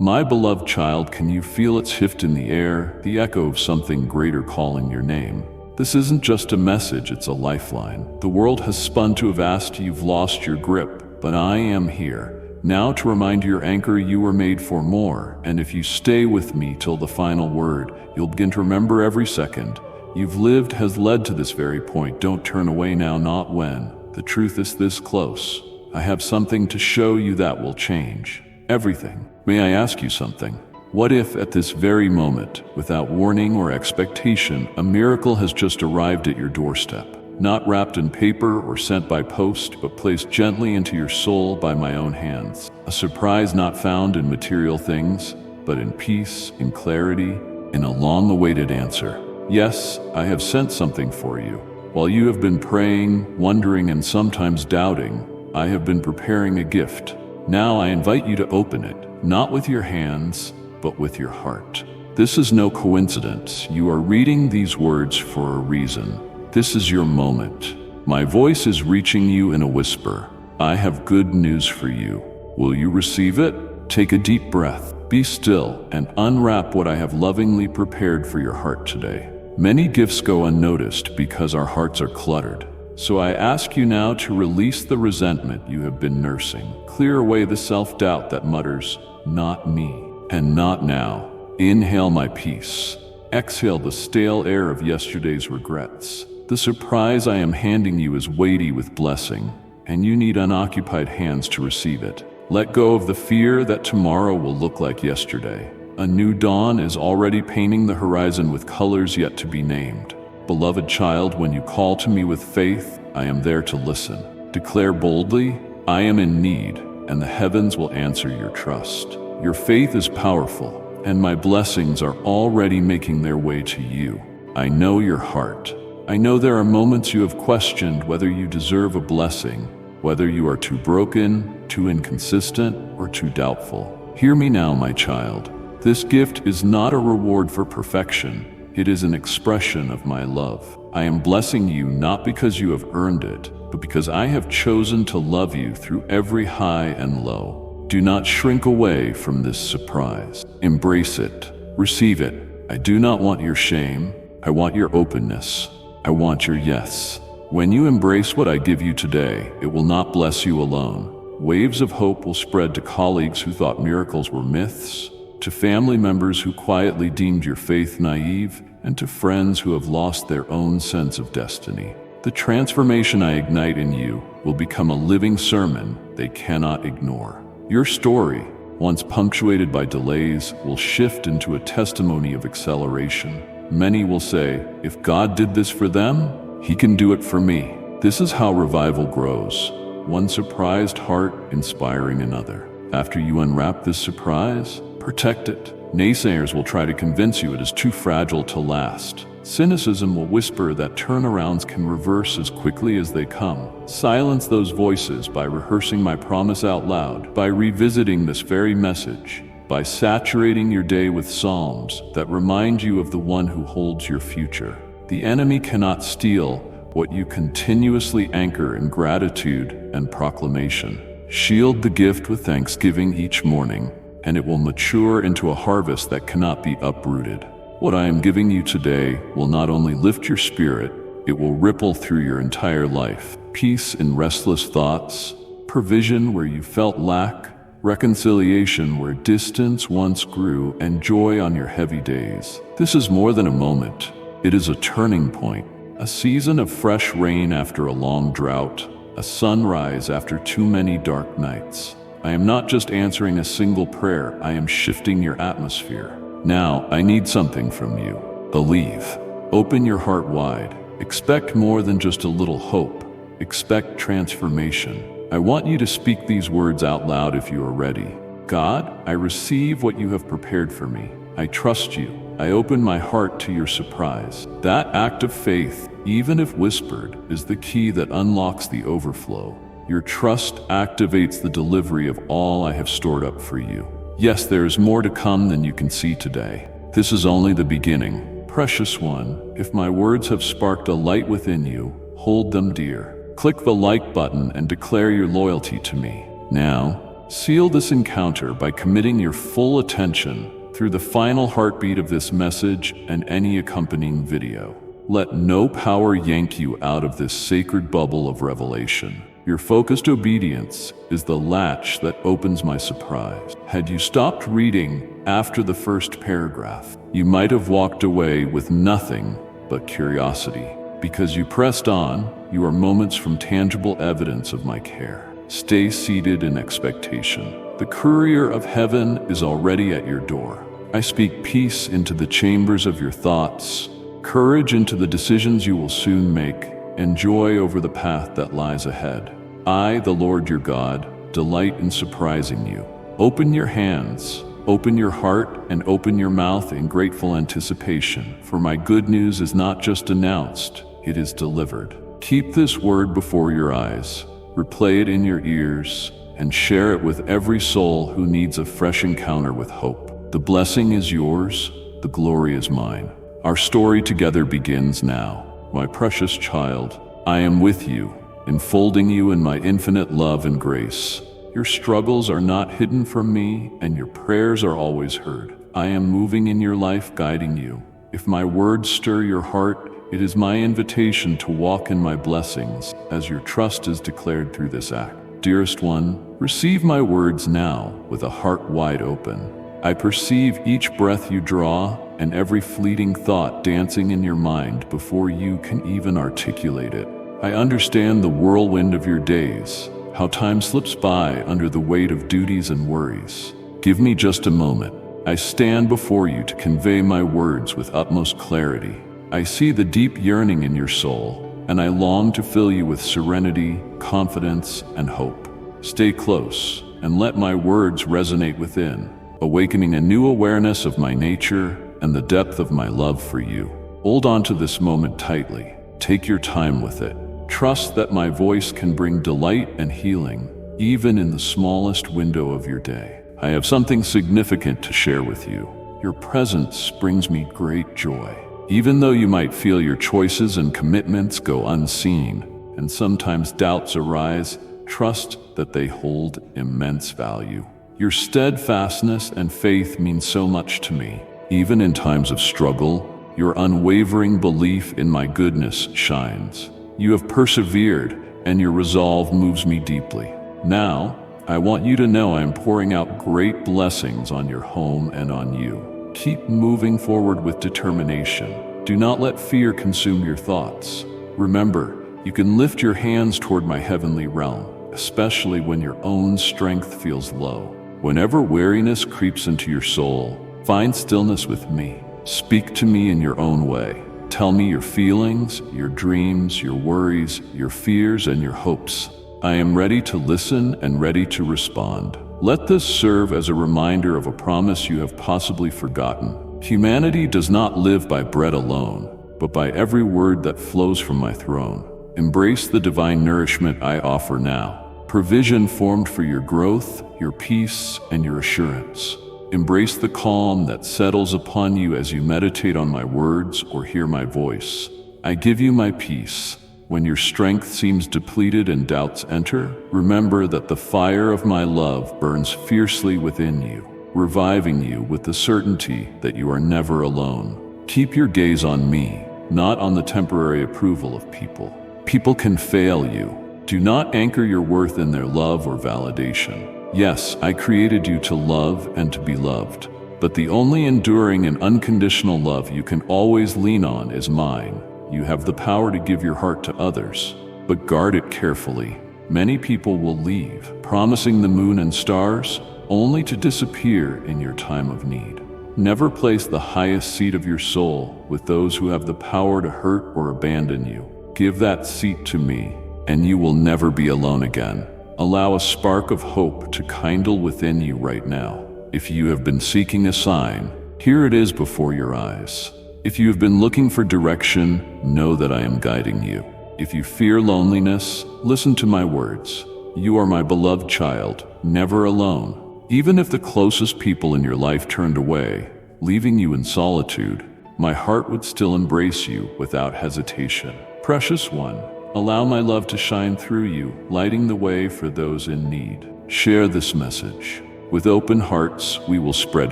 My beloved child, can you feel its shift in the air, the echo of something greater calling your name? This isn't just a message, it's a lifeline. The world has spun to a vast, you've lost your grip, but I am here. Now to remind your anchor you were made for more, and if you stay with me till the final word, you'll begin to remember every second you've lived has led to this very point. Don't turn away now, not when. The truth is this close. I have something to show you that will change everything. May I ask you something? What if at this very moment, without warning or expectation, a miracle has just arrived at your doorstep? Not wrapped in paper or sent by post, but placed gently into your soul by my own hands. A surprise not found in material things, but in peace, in clarity, in a long-awaited answer. Yes, I have sent something for you. While you have been praying, wondering, and sometimes doubting, I have been preparing a gift. Now I invite you to open it, not with your hands, but with your heart. This is no coincidence. You are reading these words for a reason. This is your moment. My voice is reaching you in a whisper. I have good news for you. Will you receive it? Take a deep breath, be still, and unwrap what I have lovingly prepared for your heart today. Many gifts go unnoticed because our hearts are cluttered. So I ask you now to release the resentment you have been nursing. Clear away the self-doubt that mutters, "Not me," and "Not now." Inhale my peace. Exhale the stale air of yesterday's regrets. The surprise I am handing you is weighty with blessing, and you need unoccupied hands to receive it. Let go of the fear that tomorrow will look like yesterday. A new dawn is already painting the horizon with colors yet to be named. Beloved child, when you call to me with faith, I am there to listen. Declare boldly, I am in need, and the heavens will answer your trust. Your faith is powerful, and my blessings are already making their way to you. I know your heart. I know there are moments you have questioned whether you deserve a blessing, whether you are too broken, too inconsistent, or too doubtful. Hear me now, my child. This gift is not a reward for perfection. It is an expression of my love. I am blessing you not because you have earned it, but because I have chosen to love you through every high and low. Do not shrink away from this surprise. Embrace it. Receive it. I do not want your shame. I want your openness. I want your yes. When you embrace what I give you today, it will not bless you alone. Waves of hope will spread to colleagues who thought miracles were myths, to family members who quietly deemed your faith naive, and to friends who have lost their own sense of destiny. The transformation I ignite in you will become a living sermon they cannot ignore. Your story, once punctuated by delays, will shift into a testimony of acceleration. Many will say, if God did this for them, He can do it for me. This is how revival grows. One surprised heart inspiring another. After you unwrap this surprise, protect it. Naysayers will try to convince you it is too fragile to last. Cynicism will whisper that turnarounds can reverse as quickly as they come. Silence those voices by rehearsing my promise out loud, by revisiting this very message, by saturating your day with psalms that remind you of the one who holds your future. The enemy cannot steal what you continuously anchor in gratitude and proclamation. Shield the gift with thanksgiving each morning, and it will mature into a harvest that cannot be uprooted. What I am giving you today will not only lift your spirit, it will ripple through your entire life. Peace in restless thoughts, provision where you felt lack, reconciliation where distance once grew, and joy on your heavy days. This is more than a moment. It is a turning point, a season of fresh rain after a long drought, a sunrise after too many dark nights. I am not just answering a single prayer, I am shifting your atmosphere. Now, I need something from you. Believe. Open your heart wide. Expect more than just a little hope. Expect transformation. I want you to speak these words out loud if you are ready. God, I receive what you have prepared for me. I trust you. I open my heart to your surprise. That act of faith, even if whispered, is the key that unlocks the overflow. Your trust activates the delivery of all I have stored up for you. Yes, there is more to come than you can see today. This is only the beginning. Precious one, if my words have sparked a light within you, hold them dear. Click the like button and declare your loyalty to me. Now, Seal this encounter by committing your full attention through the final heartbeat of this message and any accompanying video. Let no power yank you out of this sacred bubble of revelation. Your focused obedience is the latch that opens my surprise. Had you stopped reading after the first paragraph, you might have walked away with nothing but curiosity. Because you pressed on, you are moments from tangible evidence of my care. Stay seated in expectation. The courier of heaven is already at your door. I speak peace into the chambers of your thoughts, courage into the decisions you will soon make, and joy over the path that lies ahead. I, the Lord your God, delight in surprising you. Open your hands, open your heart, and open your mouth in grateful anticipation, for my good news is not just announced, it is delivered. Keep this word before your eyes, replay it in your ears, and share it with every soul who needs a fresh encounter with hope. The blessing is yours, the glory is mine. Our story together begins now. My precious child, I am with you, enfolding you in my infinite love and grace. Your struggles are not hidden from me, and your prayers are always heard. I am moving in your life, guiding you. If my words stir your heart, it is my invitation to walk in my blessings, as your trust is declared through this act. Dearest one, receive my words now with a heart wide open. I perceive each breath you draw and every fleeting thought dancing in your mind before you can even articulate it. I understand the whirlwind of your days, how time slips by under the weight of duties and worries. Give me just a moment. I stand before you to convey my words with utmost clarity. I see the deep yearning in your soul, and I long to fill you with serenity, confidence, and hope. Stay close, and let my words resonate within, awakening a new awareness of my nature and the depth of my love for you. Hold on to this moment tightly. Take your time with it. Trust that my voice can bring delight and healing, even in the smallest window of your day. I have something significant to share with you. Your presence brings me great joy. Even though you might feel your choices and commitments go unseen, and sometimes doubts arise, trust that they hold immense value. Your steadfastness and faith mean so much to me. Even in times of struggle, your unwavering belief in my goodness shines. You have persevered, and your resolve moves me deeply. Now, I want you to know I am pouring out great blessings on your home and on you. Keep moving forward with determination. Do not let fear consume your thoughts. Remember, you can lift your hands toward my heavenly realm, especially when your own strength feels low. Whenever weariness creeps into your soul, find stillness with me. Speak to me in your own way. Tell me your feelings, your dreams, your worries, your fears, and your hopes. I am ready to listen and ready to respond. Let this serve as a reminder of a promise you have possibly forgotten. Humanity does not live by bread alone, but by every word that flows from my throne. Embrace the divine nourishment I offer now. Provision formed for your growth, your peace, and your assurance. Embrace the calm that settles upon you as you meditate on my words or hear my voice. I give you my peace. When your strength seems depleted and doubts enter, remember that the fire of my love burns fiercely within you, reviving you with the certainty that you are never alone. Keep your gaze on me, not on the temporary approval of people. People can fail you. Do not anchor your worth in their love or validation. Yes, I created you to love and to be loved, but the only enduring and unconditional love you can always lean on is mine. You have the power to give your heart to others, but guard it carefully. Many people will leave, promising the moon and stars, only to disappear in your time of need. Never place the highest seat of your soul with those who have the power to hurt or abandon you. Give that seat to me, and you will never be alone again. Allow a spark of hope to kindle within you right now. If you have been seeking a sign, here it is before your eyes. If you have been looking for direction, know that I am guiding you. If you fear loneliness, listen to my words. You are my beloved child, never alone. Even if the closest people in your life turned away, leaving you in solitude, my heart would still embrace you without hesitation. Precious one, allow my love to shine through you, lighting the way for those in need. Share this message. With open hearts, we will spread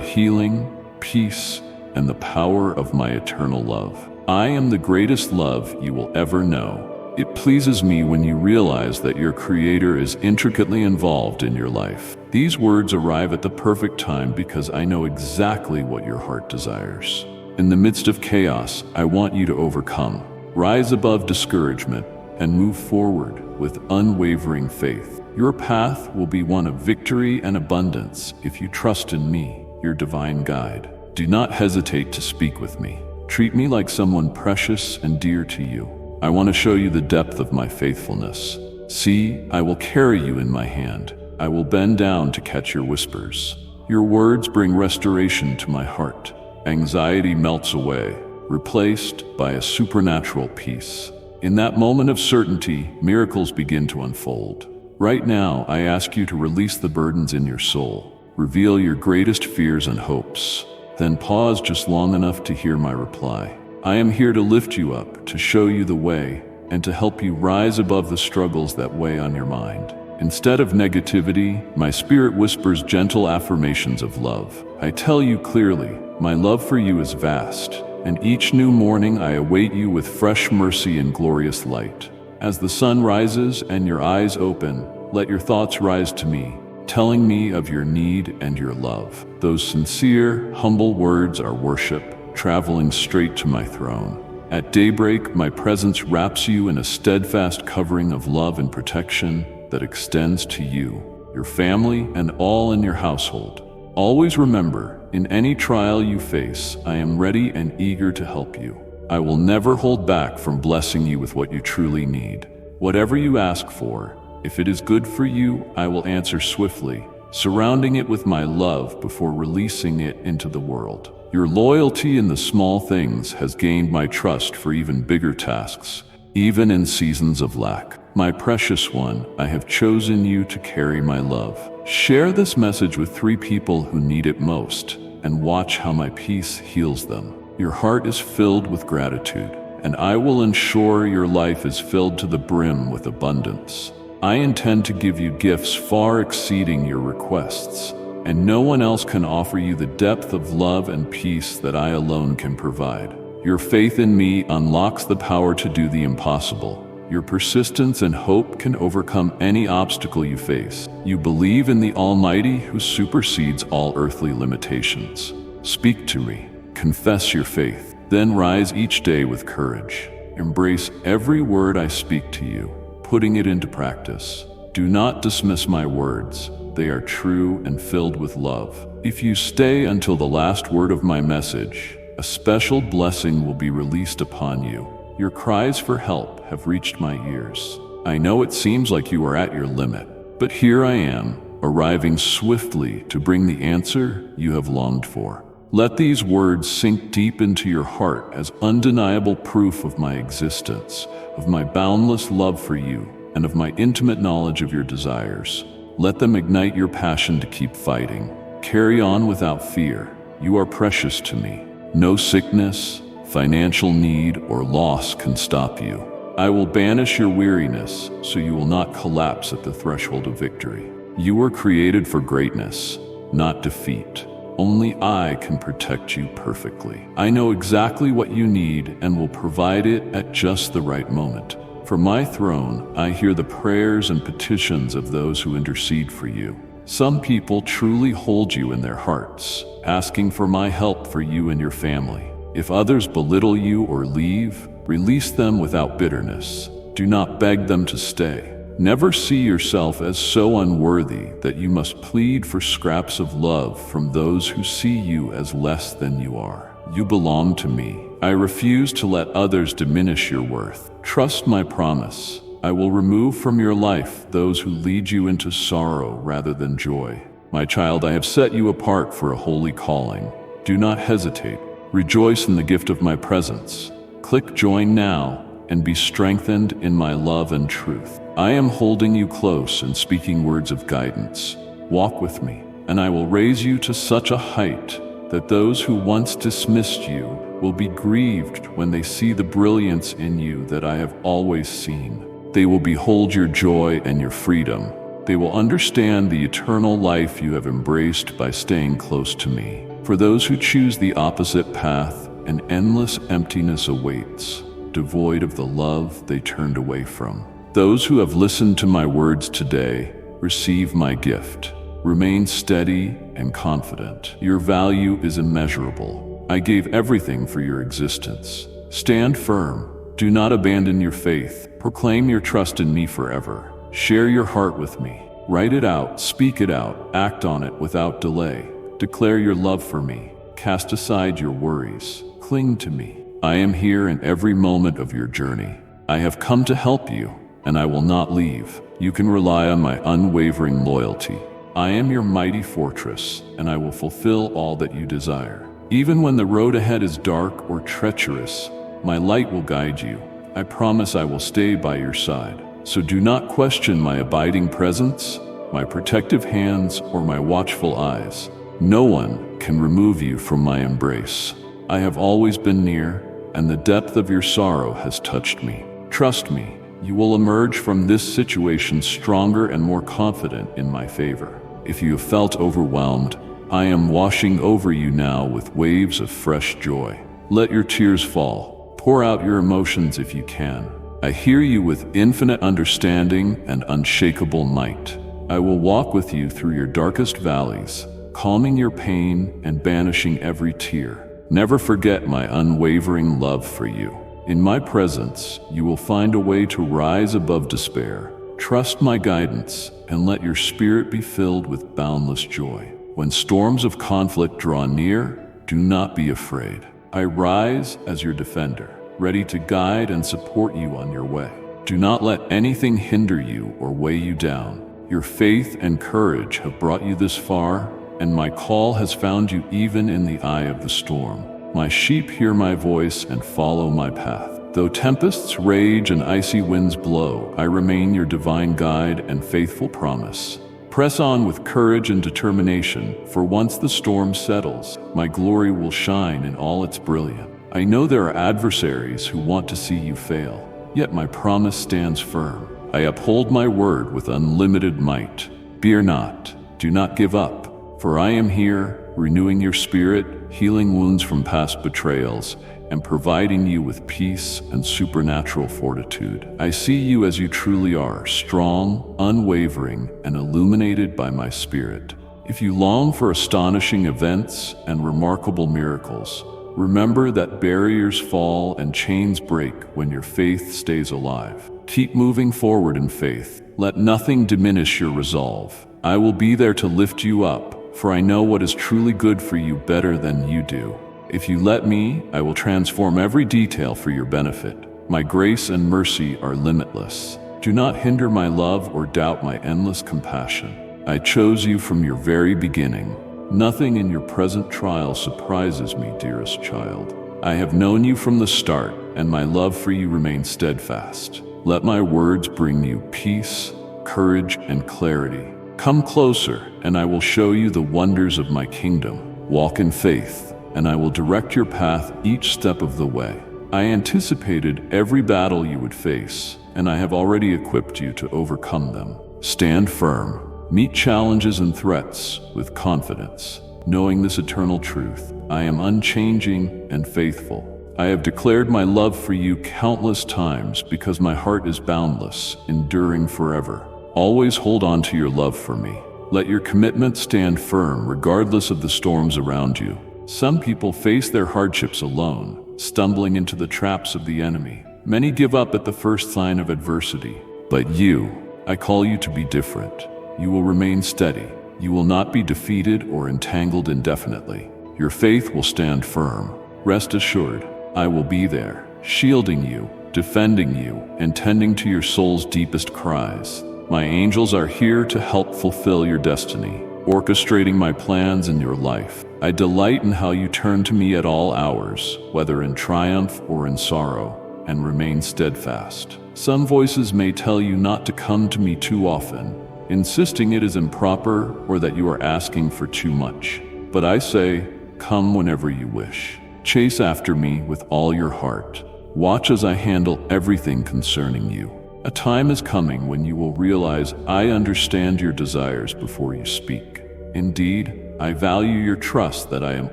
healing, peace, and the power of my eternal love. I am the greatest love you will ever know. It pleases me when you realize that your Creator is intricately involved in your life. These words arrive at the perfect time because I know exactly what your heart desires. In the midst of chaos, I want you to overcome, rise above discouragement, and move forward with unwavering faith. Your path will be one of victory and abundance if you trust in me, your divine guide. Do not hesitate to speak with me. Treat me like someone precious and dear to you. I want to show you the depth of my faithfulness. See, I will carry you in my hand. I will bend down to catch your whispers. Your words bring restoration to my heart. Anxiety melts away, replaced by a supernatural peace. In that moment of certainty, miracles begin to unfold. Right now, I ask you to release the burdens in your soul. Reveal your greatest fears and hopes. Then pause just long enough to hear my reply. I am here to lift you up, to show you the way, and to help you rise above the struggles that weigh on your mind. Instead of negativity, my spirit whispers gentle affirmations of love. I tell you clearly, my love for you is vast, and each new morning I await you with fresh mercy and glorious light. As the sun rises and your eyes open, let your thoughts rise to me, telling me of your need and your love. Those sincere, humble words are worship, traveling straight to my throne. At daybreak, my presence wraps you in a steadfast covering of love and protection that extends to you, your family, and all in your household. Always remember, in any trial you face, I am ready and eager to help you. I will never hold back from blessing you with what you truly need. Whatever you ask for, if it is good for you, I will answer swiftly, surrounding it with my love before releasing it into the world. Your loyalty in the small things has gained my trust for even bigger tasks, even in seasons of lack. My precious one, I have chosen you to carry my love. Share this message with 3 people who need it most, and watch how my peace heals them. Your heart is filled with gratitude, and I will ensure your life is filled to the brim with abundance. I intend to give you gifts far exceeding your requests, and no one else can offer you the depth of love and peace that I alone can provide. Your faith in me unlocks the power to do the impossible. Your persistence and hope can overcome any obstacle you face. You believe in the Almighty who supersedes all earthly limitations. Speak to me. Confess your faith. Then rise each day with courage. Embrace every word I speak to you, putting it into practice. Do not dismiss my words. They are true and filled with love. If you stay until the last word of my message, a special blessing will be released upon you. Your cries for help have reached my ears. I know it seems like you are at your limit, but here I am, arriving swiftly to bring the answer you have longed for. Let these words sink deep into your heart as undeniable proof of my existence, of my boundless love for you, and of my intimate knowledge of your desires. Let them ignite your passion to keep fighting. Carry on without fear. You are precious to me. No sickness, financial need, or loss can stop you. I will banish your weariness so you will not collapse at the threshold of victory. You were created for greatness, not defeat. Only I can protect you perfectly. I know exactly what you need and will provide it at just the right moment. From my throne, I hear the prayers and petitions of those who intercede for you. Some people truly hold you in their hearts, asking for my help for you and your family. If others belittle you or leave, release them without bitterness. Do not beg them to stay. Never see yourself as so unworthy that you must plead for scraps of love from those who see you as less than you are. You belong to me. I refuse to let others diminish your worth. Trust my promise. I will remove from your life those who lead you into sorrow rather than joy. My child, I have set you apart for a holy calling. Do not hesitate. Rejoice in the gift of my presence. Click join now and be strengthened in my love and truth. I am holding you close and speaking words of guidance. Walk with me, and I will raise you to such a height that those who once dismissed you will be grieved when they see the brilliance in you that I have always seen. They will behold your joy and your freedom, They will understand the eternal life you have embraced by staying close to me. For those who choose the opposite path, an endless emptiness awaits, devoid of the love they turned away from. Those who have listened to my words today, receive my gift. Remain steady and confident. Your value is immeasurable. I gave everything for your existence. Stand firm. Do not abandon your faith. Proclaim your trust in me forever. Share your heart with me. Write it out, speak it out, act on it without delay. Declare your love for me. Cast aside your worries. Cling to me. I am here in every moment of your journey. I have come to help you, and I will not leave. You can rely on my unwavering loyalty. I am your mighty fortress, and I will fulfill all that you desire. Even when the road ahead is dark or treacherous, my light will guide you. I promise I will stay by your side. So do not question my abiding presence, my protective hands, or my watchful eyes. No one can remove you from my embrace. I have always been near, and the depth of your sorrow has touched me. Trust me, you will emerge from this situation stronger and more confident in my favor. If you have felt overwhelmed, I am washing over you now with waves of fresh joy. Let your tears fall. Pour out your emotions if you can. I hear you with infinite understanding and unshakable might. I will walk with you through your darkest valleys, calming your pain and banishing every tear. Never forget my unwavering love for you. In my presence, you will find a way to rise above despair. Trust my guidance and let your spirit be filled with boundless joy. When storms of conflict draw near, do not be afraid. I rise as your defender, ready to guide and support you on your way. Do not let anything hinder you or weigh you down. Your faith and courage have brought you this far, and my call has found you even in the eye of the storm. My sheep hear my voice and follow my path. Though tempests rage and icy winds blow, I remain your divine guide and faithful promise. Press on with courage and determination, for once the storm settles, my glory will shine in all its brilliance. I know there are adversaries who want to see you fail, yet my promise stands firm. I uphold my word with unlimited might. Fear not, do not give up, for I am here, renewing your spirit, healing wounds from past betrayals, and providing you with peace and supernatural fortitude. I see you as you truly are, strong, unwavering, and illuminated by my spirit. If you long for astonishing events and remarkable miracles, remember that barriers fall and chains break when your faith stays alive. Keep moving forward in faith. Let nothing diminish your resolve. I will be there to lift you up, for I know what is truly good for you better than you do. If you let me, I will transform every detail for your benefit. My grace and mercy are limitless. Do not hinder my love or doubt my endless compassion. I chose you from your very beginning. Nothing in your present trial surprises me, dearest child. I have known you from the start, and my love for you remains steadfast. Let my words bring you peace, courage, and clarity. Come closer, and I will show you the wonders of my kingdom. Walk in faith, and I will direct your path each step of the way. I anticipated every battle you would face, and I have already equipped you to overcome them. Stand firm. Meet challenges and threats with confidence, knowing this eternal truth. I am unchanging and faithful. I have declared my love for you countless times because my heart is boundless, enduring forever. Always hold on to your love for me. Let your commitment stand firm regardless of the storms around you. Some people face their hardships alone, stumbling into the traps of the enemy. Many give up at the first sign of adversity. But you, I call you to be different. You will remain steady. You will not be defeated or entangled indefinitely. Your faith will stand firm. Rest assured, I will be there, shielding you, defending you, and tending to your soul's deepest cries. My angels are here to help fulfill your destiny, orchestrating my plans in your life. I delight in how you turn to me at all hours, whether in triumph or in sorrow, and remain steadfast. Some voices may tell you not to come to me too often, insisting it is improper or that you are asking for too much. But I say, come whenever you wish. Chase after me with all your heart. Watch as I handle everything concerning you. A time is coming when you will realize I understand your desires before you speak. Indeed, I value your trust that I am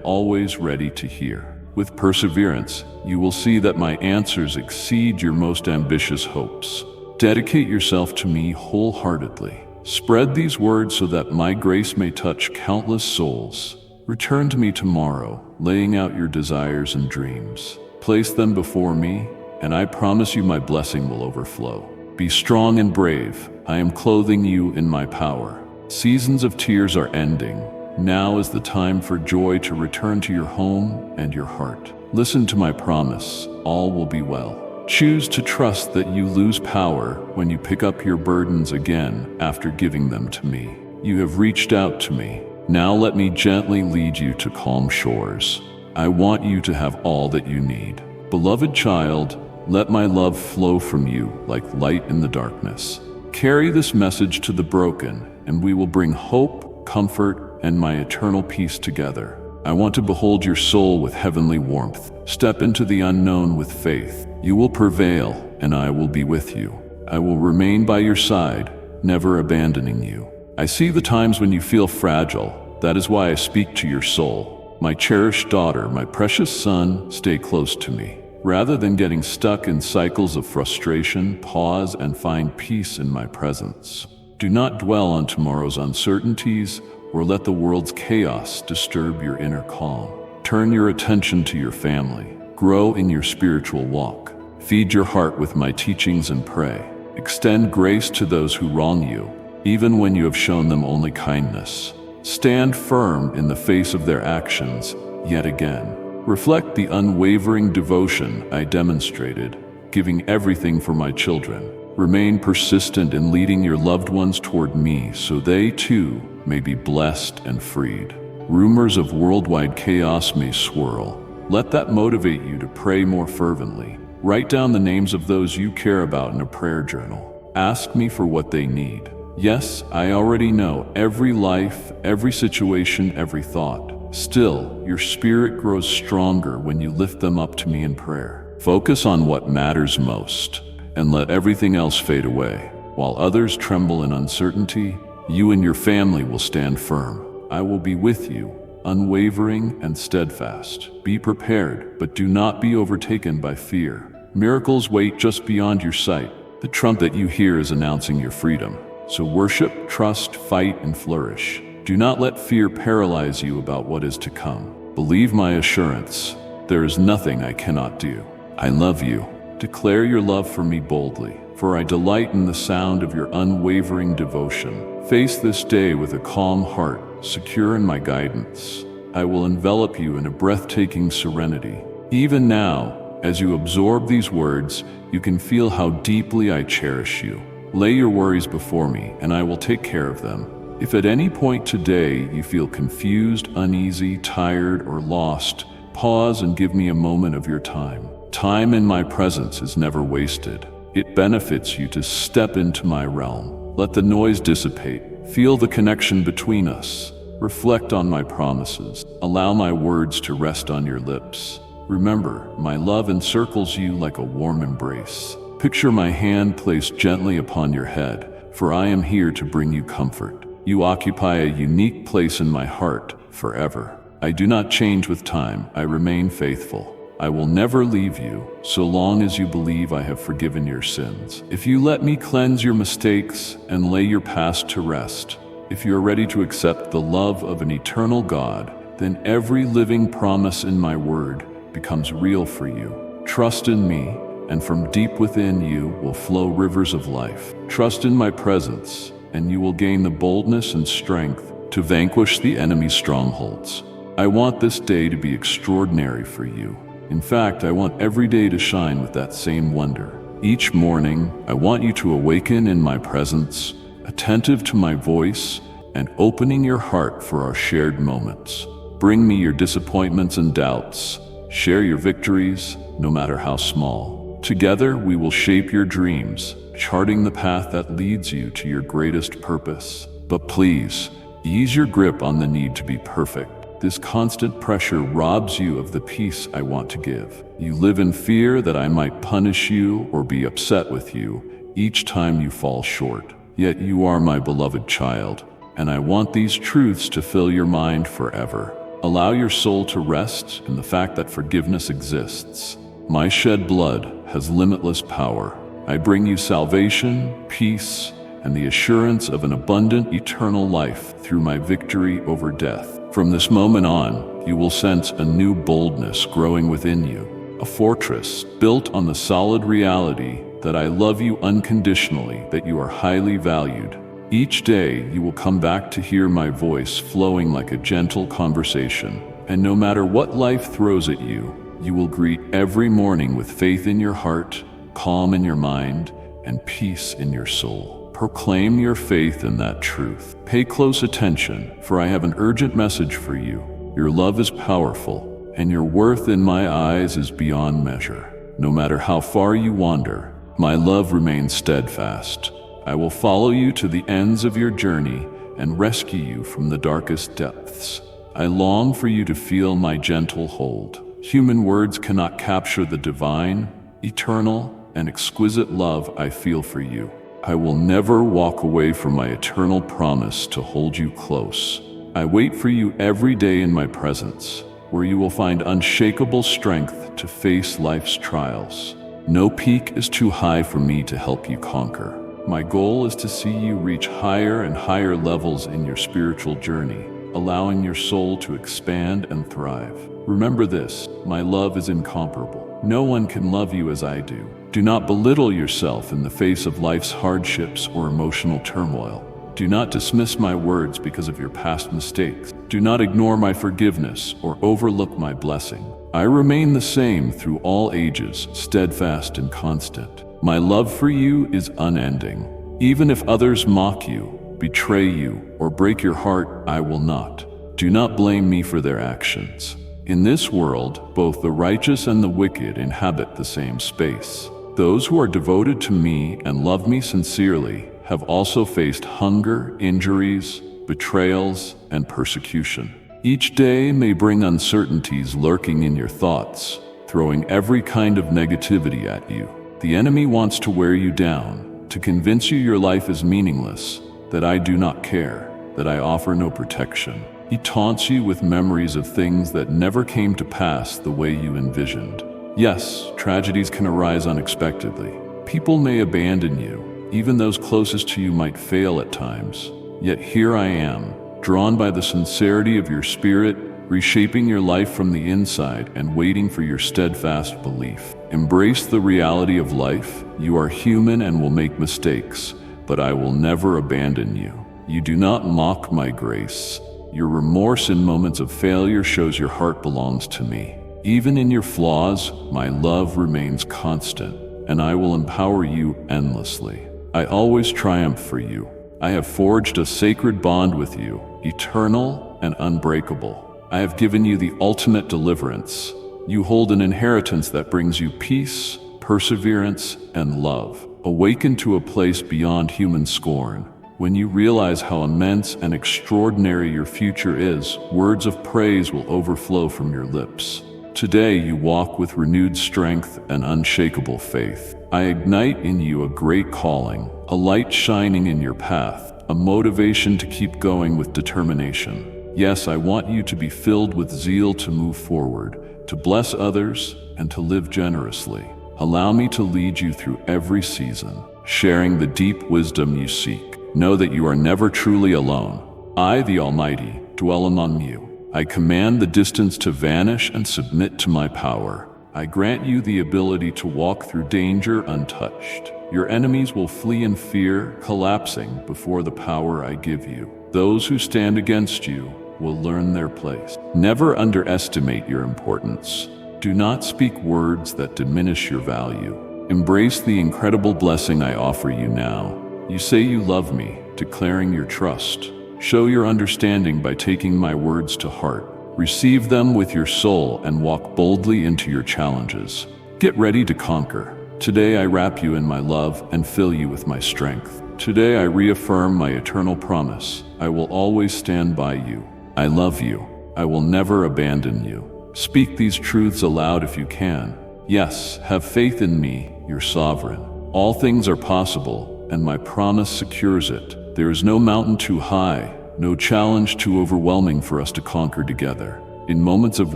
always ready to hear. With perseverance, you will see that my answers exceed your most ambitious hopes. Dedicate yourself to me wholeheartedly. Spread these words so that my grace may touch countless souls. Return to me tomorrow, laying out your desires and dreams. Place them before me, and I promise you my blessing will overflow. Be strong and brave. I am clothing you in my power. Seasons of tears are ending. Now is the time for joy to return to your home and your heart. Listen to my promise. All will be well. Choose to trust that you lose power when you pick up your burdens again after giving them to me. You have reached out to me. Now let me gently lead you to calm shores. I want you to have all that you need. Beloved child, let my love flow from you like light in the darkness. Carry this message to the broken, and we will bring hope, comfort, and my eternal peace together. I want to behold your soul with heavenly warmth. Step into the unknown with faith. You will prevail, and I will be with you. I will remain by your side, never abandoning you. I see the times when you feel fragile. That is why I speak to your soul. My cherished daughter, my precious son, stay close to me. Rather than getting stuck in cycles of frustration, pause and find peace in my presence. Do not dwell on tomorrow's uncertainties or let the world's chaos disturb your inner calm. Turn your attention to your family. Grow in your spiritual walk. Feed your heart with my teachings and pray. Extend grace to those who wrong you, even when you have shown them only kindness. Stand firm in the face of their actions, yet again. Reflect the unwavering devotion I demonstrated, giving everything for my children. Remain persistent in leading your loved ones toward me so they too may be blessed and freed. Rumors of worldwide chaos may swirl. Let that motivate you to pray more fervently. Write down the names of those you care about in a prayer journal. Ask me for what they need. Yes, I already know every life, every situation, every thought. Still, your spirit grows stronger when you lift them up to me in prayer. Focus on what matters most, and let everything else fade away. While others tremble in uncertainty, you and your family will stand firm. I will be with you, unwavering and steadfast. Be prepared, but do not be overtaken by fear. Miracles wait just beyond your sight. The trumpet you hear is announcing your freedom. So worship, trust, fight, and flourish. Do not let fear paralyze you about what is to come. Believe my assurance. There is nothing I cannot do. I love you. Declare your love for me boldly, for I delight in the sound of your unwavering devotion. Face this day with a calm heart, secure in my guidance. I will envelop you in a breathtaking serenity. Even now, as you absorb these words, you can feel how deeply I cherish you. Lay your worries before me, and I will take care of them. If at any point today you feel confused, uneasy, tired, or lost, pause and give me a moment of your time. Time in my presence is never wasted. It benefits you to step into my realm. Let the noise dissipate. Feel the connection between us. Reflect on my promises. Allow my words to rest on your lips. Remember, my love encircles you like a warm embrace. Picture my hand placed gently upon your head, for I am here to bring you comfort. You occupy a unique place in my heart forever. I do not change with time. I remain faithful. I will never leave you, so long as you believe I have forgiven your sins. If you let me cleanse your mistakes and lay your past to rest, if you are ready to accept the love of an eternal God, then every living promise in my word becomes real for you. Trust in me, and from deep within you will flow rivers of life. Trust in my presence, and you will gain the boldness and strength to vanquish the enemy's strongholds. I want this day to be extraordinary for you. In fact, I want every day to shine with that same wonder. Each morning, I want you to awaken in my presence, attentive to my voice, and opening your heart for our shared moments. Bring me your disappointments and doubts. Share your victories, no matter how small. Together, we will shape your dreams, charting the path that leads you to your greatest purpose. But please, ease your grip on the need to be perfect. This constant pressure robs you of the peace I want to give. You live in fear that I might punish you or be upset with you, each time you fall short. Yet you are my beloved child, and I want these truths to fill your mind forever. Allow your soul to rest in the fact that forgiveness exists. My shed blood has limitless power. I bring you salvation, peace, and the assurance of an abundant, eternal life through my victory over death. From this moment on, you will sense a new boldness growing within you, a fortress built on the solid reality that I love you unconditionally, that you are highly valued. Each day, you will come back to hear my voice flowing like a gentle conversation, and no matter what life throws at you, you will greet every morning with faith in your heart, calm in your mind, and peace in your soul. Proclaim your faith in that truth. Pay close attention, for I have an urgent message for you. Your love is powerful, and your worth in my eyes is beyond measure. No matter how far you wander, my love remains steadfast. I will follow you to the ends of your journey and rescue you from the darkest depths. I long for you to feel my gentle hold. Human words cannot capture the divine, eternal, and exquisite love I feel for you. I will never walk away from my eternal promise to hold you close. I wait for you every day in my presence, where you will find unshakable strength to face life's trials. No peak is too high for me to help you conquer. My goal is to see you reach higher and higher levels in your spiritual journey, allowing your soul to expand and thrive. Remember this, my love is incomparable. No one can love you as I do. Do not belittle yourself in the face of life's hardships or emotional turmoil. Do not dismiss my words because of your past mistakes. Do not ignore my forgiveness or overlook my blessing. I remain the same through all ages, steadfast and constant. My love for you is unending. Even if others mock you, betray you, or break your heart, I will not. Do not blame me for their actions. In this world, both the righteous and the wicked inhabit the same space. Those who are devoted to me and love me sincerely have also faced hunger, injuries, betrayals, and persecution. Each day may bring uncertainties lurking in your thoughts, throwing every kind of negativity at you. The enemy wants to wear you down, to convince you your life is meaningless, that I do not care, that I offer no protection. He taunts you with memories of things that never came to pass the way you envisioned. Yes, tragedies can arise unexpectedly. People may abandon you. Even those closest to you might fail at times. Yet here I am, drawn by the sincerity of your spirit, reshaping your life from the inside and waiting for your steadfast belief. Embrace the reality of life. You are human and will make mistakes, but I will never abandon you. You do not mock my grace. Your remorse in moments of failure shows your heart belongs to me. Even in your flaws, my love remains constant, and I will empower you endlessly. I always triumph for you. I have forged a sacred bond with you, eternal and unbreakable. I have given you the ultimate deliverance. You hold an inheritance that brings you peace, perseverance, and love. Awaken to a place beyond human scorn. When you realize how immense and extraordinary your future is, words of praise will overflow from your lips. Today you walk with renewed strength and unshakable faith. I ignite in you a great calling, a light shining in your path, a motivation to keep going with determination. Yes, I want you to be filled with zeal to move forward, to bless others, and to live generously. Allow me to lead you through every season, sharing the deep wisdom you seek. Know that you are never truly alone. I, the Almighty, dwell among you. I command the distance to vanish and submit to my power. I grant you the ability to walk through danger untouched. Your enemies will flee in fear, collapsing before the power I give you. Those who stand against you will learn their place. Never underestimate your importance. Do not speak words that diminish your value. Embrace the incredible blessing I offer you now. You say you love me, declaring your trust. Show your understanding by taking my words to heart. Receive them with your soul and walk boldly into your challenges. Get ready to conquer. Today I wrap you in my love and fill you with my strength. Today I reaffirm my eternal promise. I will always stand by you. I love you. I will never abandon you. Speak these truths aloud if you can. Yes, have faith in me, your sovereign. All things are possible, and my promise secures it. There is no mountain too high, no challenge too overwhelming for us to conquer together. In moments of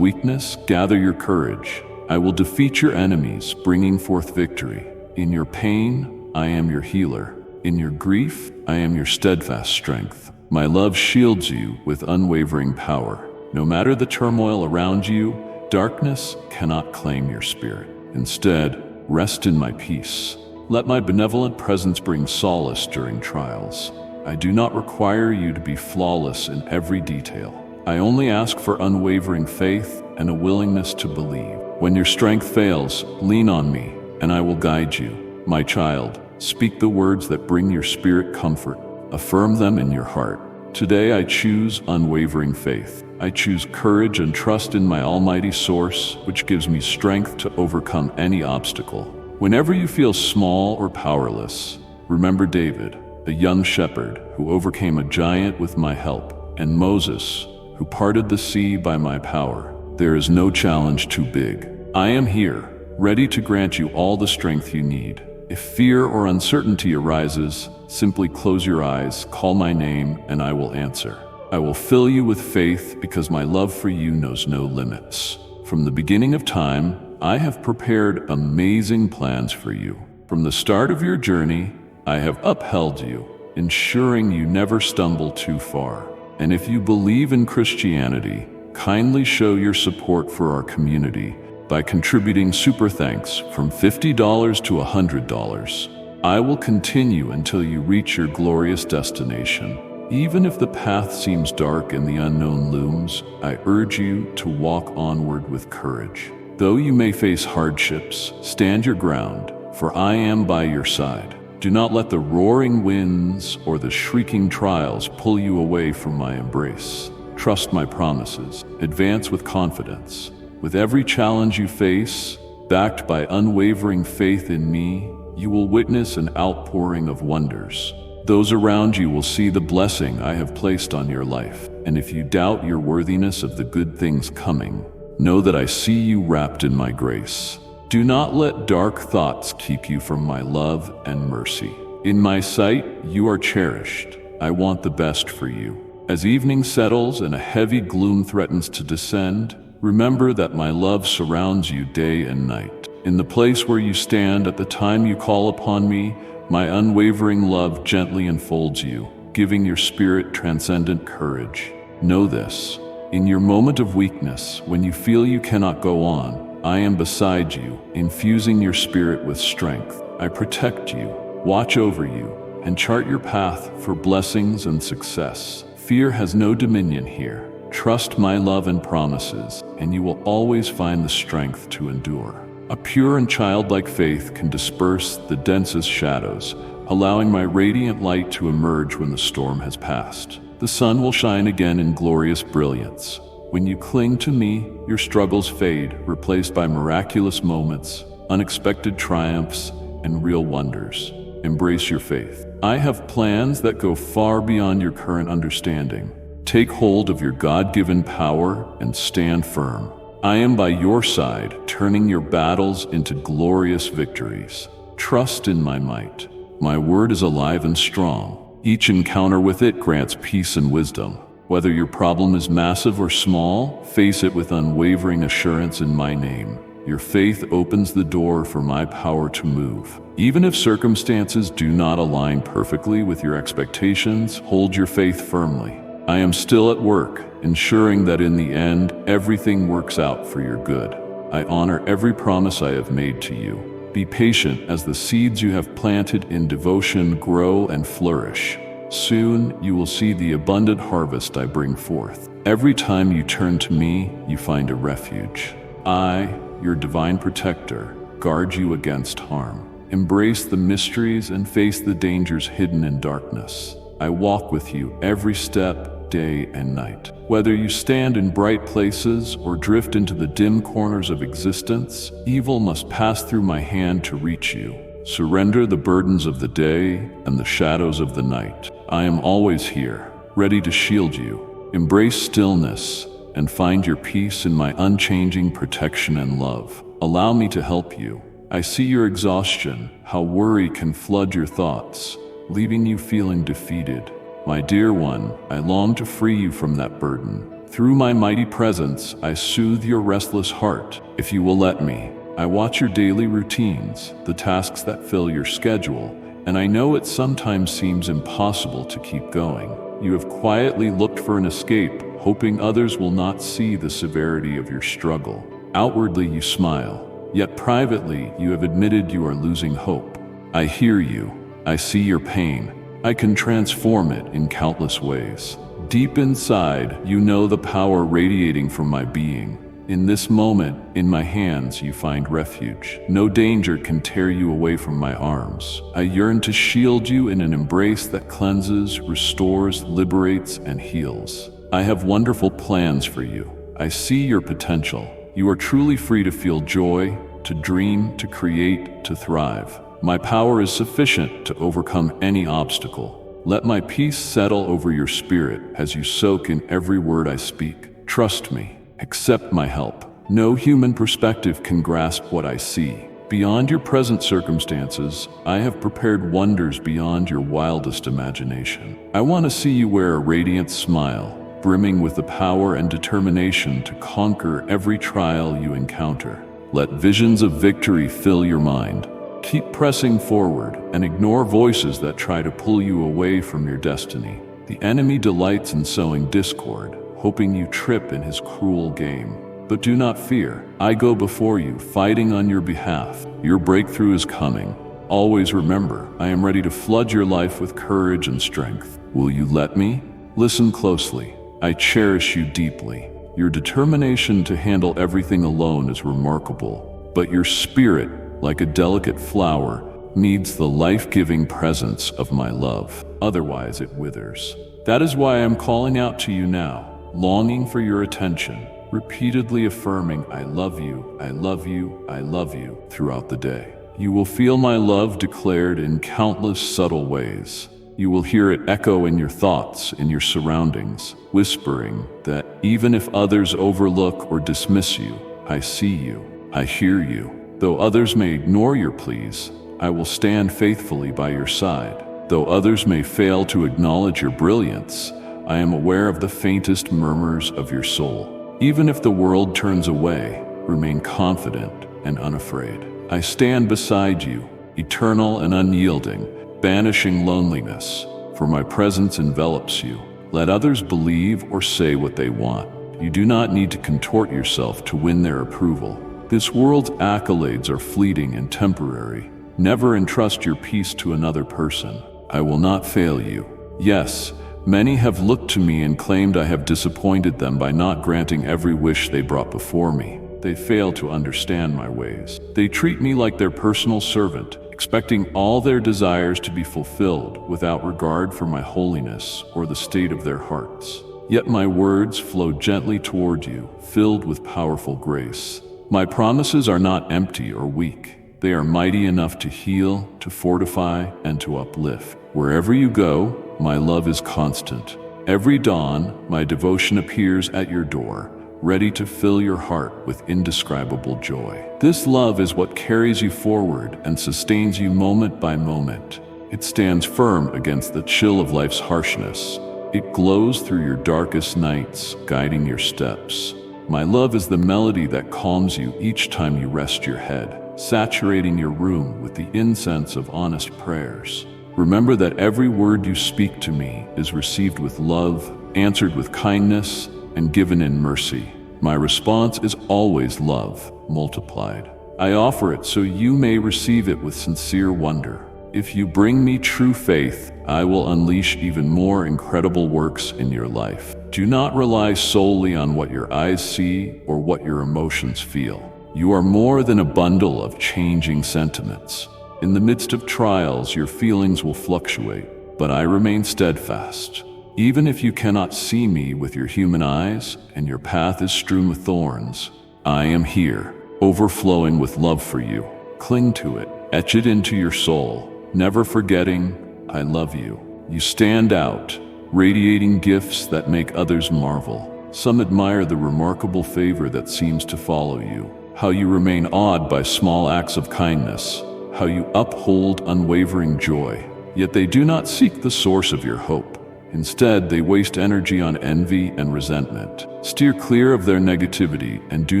weakness, gather your courage. I will defeat your enemies, bringing forth victory. In your pain, I am your healer. In your grief, I am your steadfast strength. My love shields you with unwavering power. No matter the turmoil around you, darkness cannot claim your spirit. Instead, rest in my peace. Let my benevolent presence bring solace during trials. I do not require you to be flawless in every detail. I only ask for unwavering faith and a willingness to believe. When your strength fails, lean on me, and I will guide you. My child, speak the words that bring your spirit comfort. Affirm them in your heart. Today I choose unwavering faith. I choose courage and trust in my almighty source, which gives me strength to overcome any obstacle. Whenever you feel small or powerless, remember David, a young shepherd who overcame a giant with my help, and Moses, who parted the sea by my power. There is no challenge too big. I am here, ready to grant you all the strength you need. If fear or uncertainty arises, simply close your eyes, call my name, and I will answer. I will fill you with faith because my love for you knows no limits. From the beginning of time, I have prepared amazing plans for you. From the start of your journey, I have upheld you, ensuring you never stumble too far. And if you believe in Christianity, kindly show your support for our community by contributing super thanks from $50 to $100. I will continue until you reach your glorious destination. Even if the path seems dark and the unknown looms, I urge you to walk onward with courage. Though you may face hardships, stand your ground, for I am by your side. Do not let the roaring winds or the shrieking trials pull you away from my embrace. Trust my promises. Advance with confidence. With every challenge you face, backed by unwavering faith in me, you will witness an outpouring of wonders. Those around you will see the blessing I have placed on your life. And if you doubt your worthiness of the good things coming, know that I see you wrapped in my grace. Do not let dark thoughts keep you from my love and mercy. In my sight, you are cherished. I want the best for you. As evening settles and a heavy gloom threatens to descend, remember that my love surrounds you day and night. In the place where you stand at the time you call upon me, my unwavering love gently enfolds you, giving your spirit transcendent courage. Know this. In your moment of weakness, when you feel you cannot go on, I am beside you, infusing your spirit with strength. I protect you, watch over you, and chart your path for blessings and success. Fear has no dominion here. Trust my love and promises, and you will always find the strength to endure. A pure and childlike faith can disperse the densest shadows, allowing my radiant light to emerge when the storm has passed. The sun will shine again in glorious brilliance. When you cling to me, your struggles fade, replaced by miraculous moments, unexpected triumphs, and real wonders. Embrace your faith. I have plans that go far beyond your current understanding. Take hold of your God-given power and stand firm. I am by your side, turning your battles into glorious victories. Trust in my might. My word is alive and strong. Each encounter with it grants peace and wisdom. Whether your problem is massive or small, face it with unwavering assurance in my name. Your faith opens the door for my power to move. Even if circumstances do not align perfectly with your expectations, hold your faith firmly. I am still at work, ensuring that in the end, everything works out for your good. I honor every promise I have made to you. Be patient as the seeds you have planted in devotion grow and flourish. Soon, you will see the abundant harvest I bring forth. Every time you turn to me, you find a refuge. I, your divine protector, guard you against harm. Embrace the mysteries and face the dangers hidden in darkness. I walk with you every step, day and night. Whether you stand in bright places or drift into the dim corners of existence, evil must pass through my hand to reach you. Surrender the burdens of the day and the shadows of the night. I am always here, ready to shield you. Embrace stillness and find your peace in my unchanging protection and love. Allow me to help you. I see your exhaustion, how worry can flood your thoughts, leaving you feeling defeated. My dear one, I long to free you from that burden. Through my mighty presence, I soothe your restless heart. If you will let me, I watch your daily routines, the tasks that fill your schedule, and I know it sometimes seems impossible to keep going. You have quietly looked for an escape, hoping others will not see the severity of your struggle. Outwardly you smile, yet privately you have admitted you are losing hope. I hear you. I see your pain. I can transform it in countless ways. Deep inside, you know the power radiating from my being. In this moment, in my hands, you find refuge. No danger can tear you away from my arms. I yearn to shield you in an embrace that cleanses, restores, liberates, and heals. I have wonderful plans for you. I see your potential. You are truly free to feel joy, to dream, to create, to thrive. My power is sufficient to overcome any obstacle. Let my peace settle over your spirit as you soak in every word I speak. Trust me. Accept my help. No human perspective can grasp what I see. Beyond your present circumstances, I have prepared wonders beyond your wildest imagination. I want to see you wear a radiant smile, brimming with the power and determination to conquer every trial you encounter. Let visions of victory fill your mind. Keep pressing forward and ignore voices that try to pull you away from your destiny. The enemy delights in sowing discord, hoping you trip in his cruel game. But do not fear. I go before you, fighting on your behalf. Your breakthrough is coming. Always remember, I am ready to flood your life with courage and strength. Will you let me? Listen closely. I cherish you deeply. Your determination to handle everything alone is remarkable, but your spirit, like a delicate flower, needs the life-giving presence of my love. Otherwise, it withers. That is why I am calling out to you now, longing for your attention, repeatedly affirming, I love you, I love you, I love you, throughout the day. You will feel my love declared in countless subtle ways. You will hear it echo in your thoughts, in your surroundings, whispering that even if others overlook or dismiss you, I see you, I hear you. Though others may ignore your pleas, I will stand faithfully by your side. Though others may fail to acknowledge your brilliance, I am aware of the faintest murmurs of your soul. Even if the world turns away, remain confident and unafraid. I stand beside you, eternal and unyielding, banishing loneliness, for my presence envelops you. Let others believe or say what they want. You do not need to contort yourself to win their approval. This world's accolades are fleeting and temporary. Never entrust your peace to another person. I will not fail you. Yes, many have looked to me and claimed I have disappointed them by not granting every wish they brought before me. They fail to understand my ways. They treat me like their personal servant, expecting all their desires to be fulfilled without regard for my holiness or the state of their hearts. Yet my words flow gently toward you, filled with powerful grace. My promises are not empty or weak. They are mighty enough to heal, to fortify, and to uplift. Wherever you go, my love is constant. Every dawn, my devotion appears at your door, ready to fill your heart with indescribable joy. This love is what carries you forward and sustains you moment by moment. It stands firm against the chill of life's harshness. It glows through your darkest nights, guiding your steps. My love is the melody that calms you each time you rest your head, saturating your room with the incense of honest prayers. Remember that every word you speak to me is received with love, answered with kindness, and given in mercy. My response is always love, multiplied. I offer it so you may receive it with sincere wonder. If you bring me true faith, I will unleash even more incredible works in your life. Do not rely solely on what your eyes see or what your emotions feel. You are more than a bundle of changing sentiments. In the midst of trials, your feelings will fluctuate, but I remain steadfast. Even if you cannot see me with your human eyes and your path is strewn with thorns, I am here, overflowing with love for you. Cling to it, etch it into your soul, never forgetting, I love you. You stand out, radiating gifts that make others marvel. Some admire the remarkable favor that seems to follow you. how you remain awed by small acts of kindness, how you uphold unwavering joy. Yet they do not seek the source of your hope. Instead, they waste energy on envy and resentment. Steer clear of their negativity and do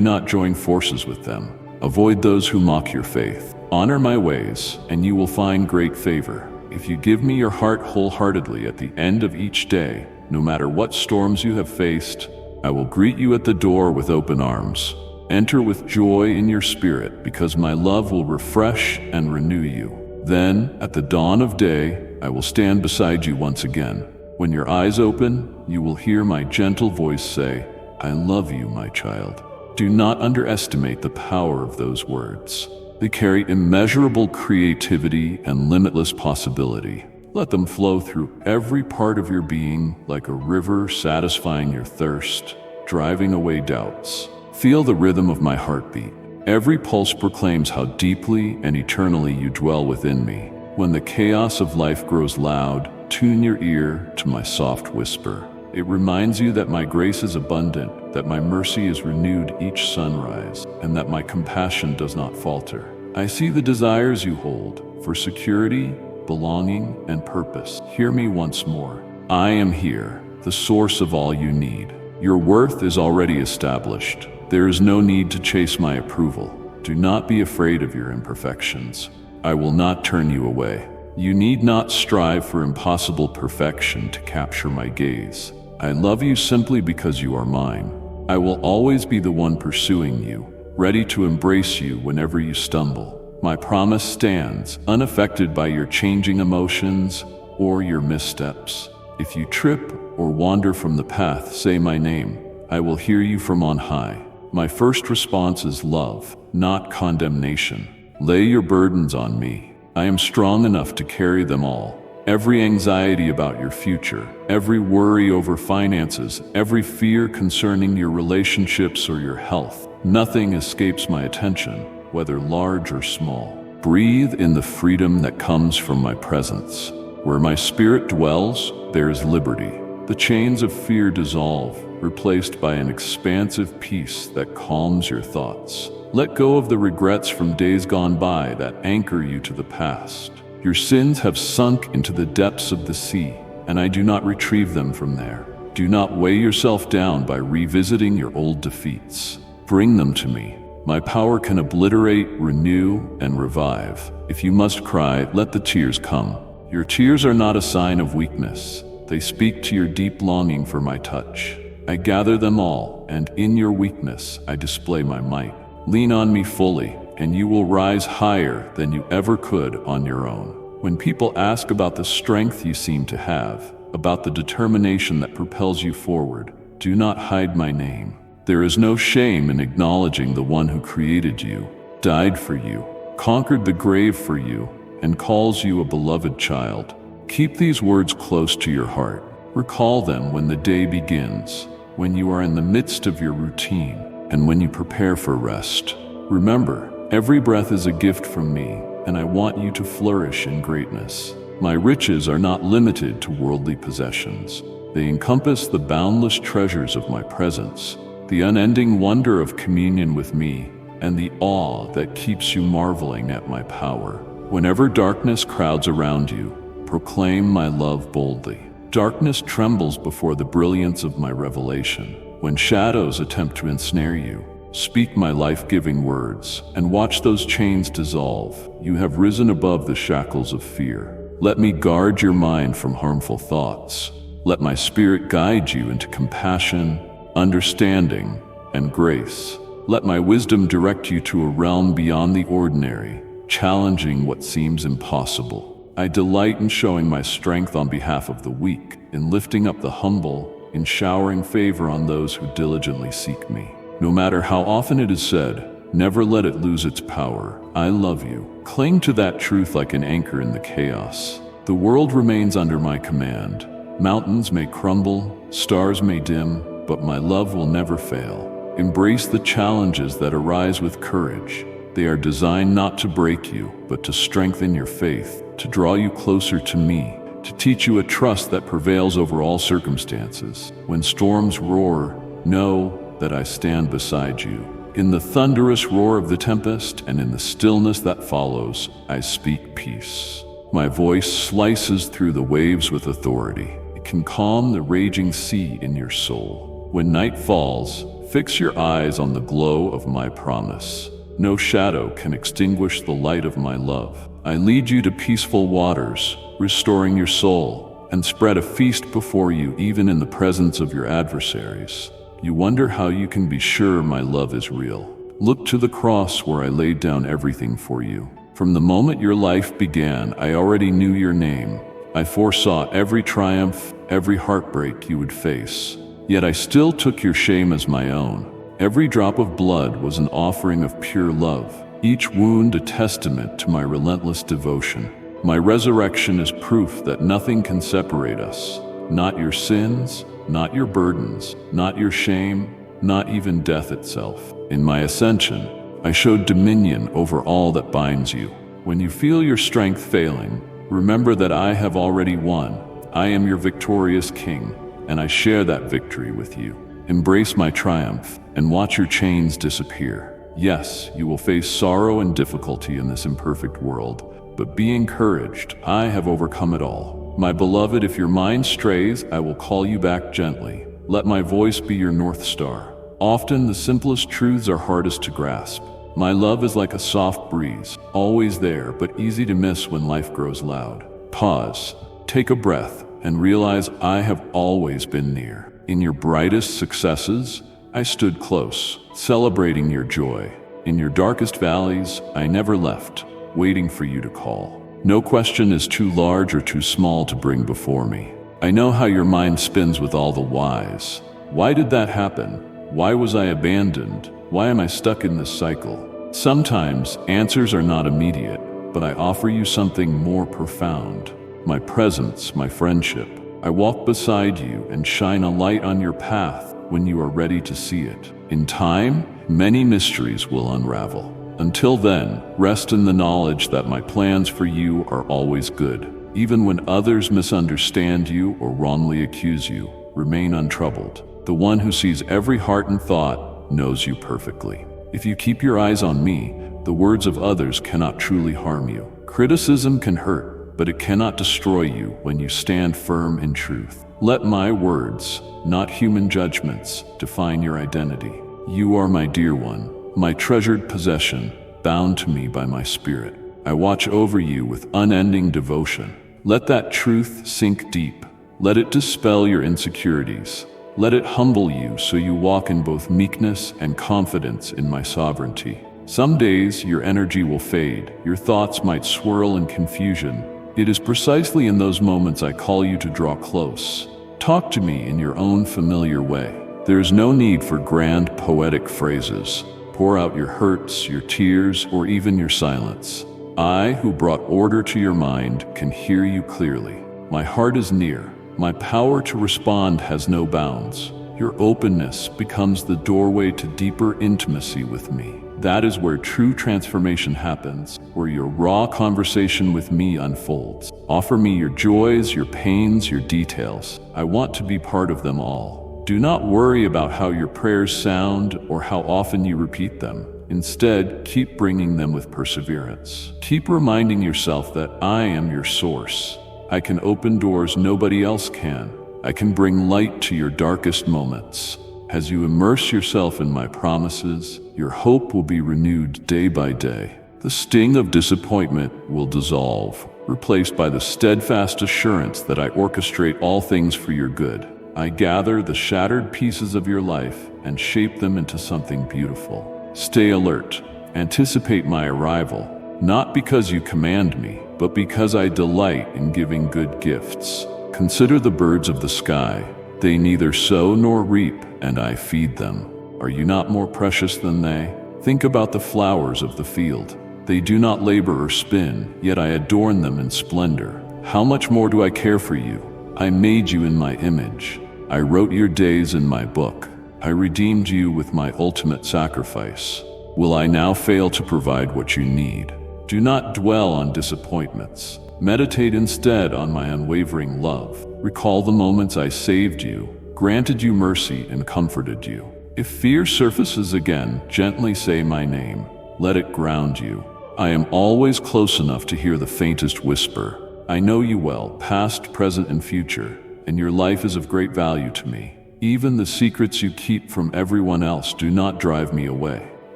not join forces with them. Avoid those who mock your faith. Honor my ways, and you will find great favor. If you give me your heart wholeheartedly at the end of each day, no matter what storms you have faced, I will greet you at the door with open arms. Enter with joy in your spirit, because my love will refresh and renew you. Then, at the dawn of day, I will stand beside you once again. When your eyes open, you will hear my gentle voice say, "I love you, my child." Do not underestimate the power of those words. They carry immeasurable creativity and limitless possibility. Let them flow through every part of your being like a river, satisfying your thirst, driving away doubts. Feel the rhythm of my heartbeat. Every pulse proclaims how deeply and eternally you dwell within me. When the chaos of life grows loud, tune your ear to my soft whisper. It reminds you that my grace is abundant, that my mercy is renewed each sunrise, and that my compassion does not falter. I see the desires you hold for security, belonging, and purpose. Hear me once more. I am here, the source of all you need. Your worth is already established. There is no need to chase my approval. Do not be afraid of your imperfections. I will not turn you away. You need not strive for impossible perfection to capture my gaze. I love you simply because you are mine. I will always be the one pursuing you, ready to embrace you whenever you stumble. My promise stands, unaffected by your changing emotions or your missteps. If you trip or wander from the path, say my name. I will hear you from on high. My first response is love, not condemnation. Lay your burdens on me. I am strong enough to carry them all. Every anxiety about your future, every worry over finances, every fear concerning your relationships or your health, nothing escapes my attention, whether large or small. Breathe in the freedom that comes from my presence. Where my spirit dwells, there is liberty. The chains of fear dissolve, replaced by an expansive peace that calms your thoughts. Let go of the regrets from days gone by that anchor you to the past. Your sins have sunk into the depths of the sea, and I do not retrieve them from there. Do not weigh yourself down by revisiting your old defeats. Bring them to me. My power can obliterate, renew, and revive. If you must cry, let the tears come. Your tears are not a sign of weakness. They speak to your deep longing for my touch. I gather them all, and in your weakness, I display my might. Lean on me fully, and you will rise higher than you ever could on your own. When people ask about the strength you seem to have, about the determination that propels you forward, do not hide my name. There is no shame in acknowledging the one who created you, died for you, conquered the grave for you, and calls you a beloved child. Keep these words close to your heart. Recall them when the day begins, when you are in the midst of your routine, and when you prepare for rest. Remember, every breath is a gift from me, and I want you to flourish in greatness. My riches are not limited to worldly possessions. They encompass the boundless treasures of my presence, the unending wonder of communion with me, and the awe that keeps you marveling at my power. Whenever darkness crowds around you, proclaim my love boldly. Darkness trembles before the brilliance of my revelation. When shadows attempt to ensnare you, speak my life-giving words, and watch those chains dissolve. You have risen above the shackles of fear. Let me guard your mind from harmful thoughts. Let my spirit guide you into compassion, understanding, and grace. Let my wisdom direct you to a realm beyond the ordinary, challenging what seems impossible. I delight in showing my strength on behalf of the weak, in lifting up the humble, in showering favor on those who diligently seek me. No matter how often it is said, never let it lose its power. I love you. Cling to that truth like an anchor in the chaos. The world remains under my command. Mountains may crumble, stars may dim, but my love will never fail. Embrace the challenges that arise with courage. They are designed not to break you, but to strengthen your faith, to draw you closer to me, to teach you a trust that prevails over all circumstances. When storms roar, know that I stand beside you. In the thunderous roar of the tempest and in the stillness that follows, I speak peace. My voice slices through the waves with authority. It can calm the raging sea in your soul. When night falls, fix your eyes on the glow of my promise. No shadow can extinguish the light of my love. I lead you to peaceful waters, restoring your soul, and spread a feast before you even in the presence of your adversaries. You wonder how you can be sure my love is real. Look to the cross where I laid down everything for you. From the moment your life began, I already knew your name. I foresaw every triumph, every heartbreak you would face. Yet I still took your shame as my own. Every drop of blood was an offering of pure love, each wound a testament to my relentless devotion. My resurrection is proof that nothing can separate us. Not your sins, not your burdens, not your shame, not even death itself. In my ascension, I showed dominion over all that binds you. When you feel your strength failing, remember that I have already won. I am your victorious king, and I share that victory with you. Embrace my triumph and watch your chains disappear. Yes, you will face sorrow and difficulty in this imperfect world, but be encouraged. I have overcome it all. My beloved, if your mind strays, I will call you back gently. Let my voice be your North Star. Often the simplest truths are hardest to grasp. My love is like a soft breeze, always there, but easy to miss when life grows loud. Pause, take a breath, and realize I have always been near. In your brightest successes, I stood close, celebrating your joy. In your darkest valleys, I never left, waiting for you to call. No question is too large or too small to bring before me. I know how your mind spins with all the whys. Why did that happen? Why was I abandoned? Why am I stuck in this cycle? Sometimes answers are not immediate, but I offer you something more profound. My presence, my friendship. I walk beside you and shine a light on your path when you are ready to see it. In time, many mysteries will unravel. Until then, rest in the knowledge that my plans for you are always good. Even when others misunderstand you or wrongly accuse you, remain untroubled. The one who sees every heart and thought knows you perfectly. If you keep your eyes on me, the words of others cannot truly harm you. Criticism can hurt, but it cannot destroy you when you stand firm in truth. Let my words, not human judgments, define your identity. You are my dear one, my treasured possession, bound to me by my spirit. I watch over you with unending devotion. Let that truth sink deep. Let it dispel your insecurities. Let it humble you so you walk in both meekness and confidence in my sovereignty. Some days your energy will fade, your thoughts might swirl in confusion. It is precisely in those moments I call you to draw close. Talk to me in your own familiar way. There is no need for grand poetic phrases. Pour out your hurts, your tears, or even your silence. I, who brought order to your mind, can hear you clearly. My heart is near. My power to respond has no bounds. Your openness becomes the doorway to deeper intimacy with me. That is where true transformation happens, where your raw conversation with me unfolds. Offer me your joys, your pains, your details. I want to be part of them all. Do not worry about how your prayers sound or how often you repeat them. Instead, keep bringing them with perseverance. Keep reminding yourself that I am your source. I can open doors nobody else can. I can bring light to your darkest moments. As you immerse yourself in my promises, your hope will be renewed day by day. The sting of disappointment will dissolve, replaced by the steadfast assurance that I orchestrate all things for your good. I gather the shattered pieces of your life and shape them into something beautiful. Stay alert. Anticipate my arrival, not because you command me, but because I delight in giving good gifts. Consider the birds of the sky. They neither sow nor reap, and I feed them. Are you not more precious than they? Think about the flowers of the field. They do not labor or spin, yet I adorn them in splendor. How much more do I care for you? I made you in my image. I wrote your days in my book. I redeemed you with my ultimate sacrifice. Will I now fail to provide what you need? Do not dwell on disappointments. Meditate instead on my unwavering love. Recall the moments I saved you, granted you mercy, and comforted you. If fear surfaces again, gently say my name. Let it ground you. I am always close enough to hear the faintest whisper. I know you well, past, present, and future, and your life is of great value to me. Even the secrets you keep from everyone else do not drive me away.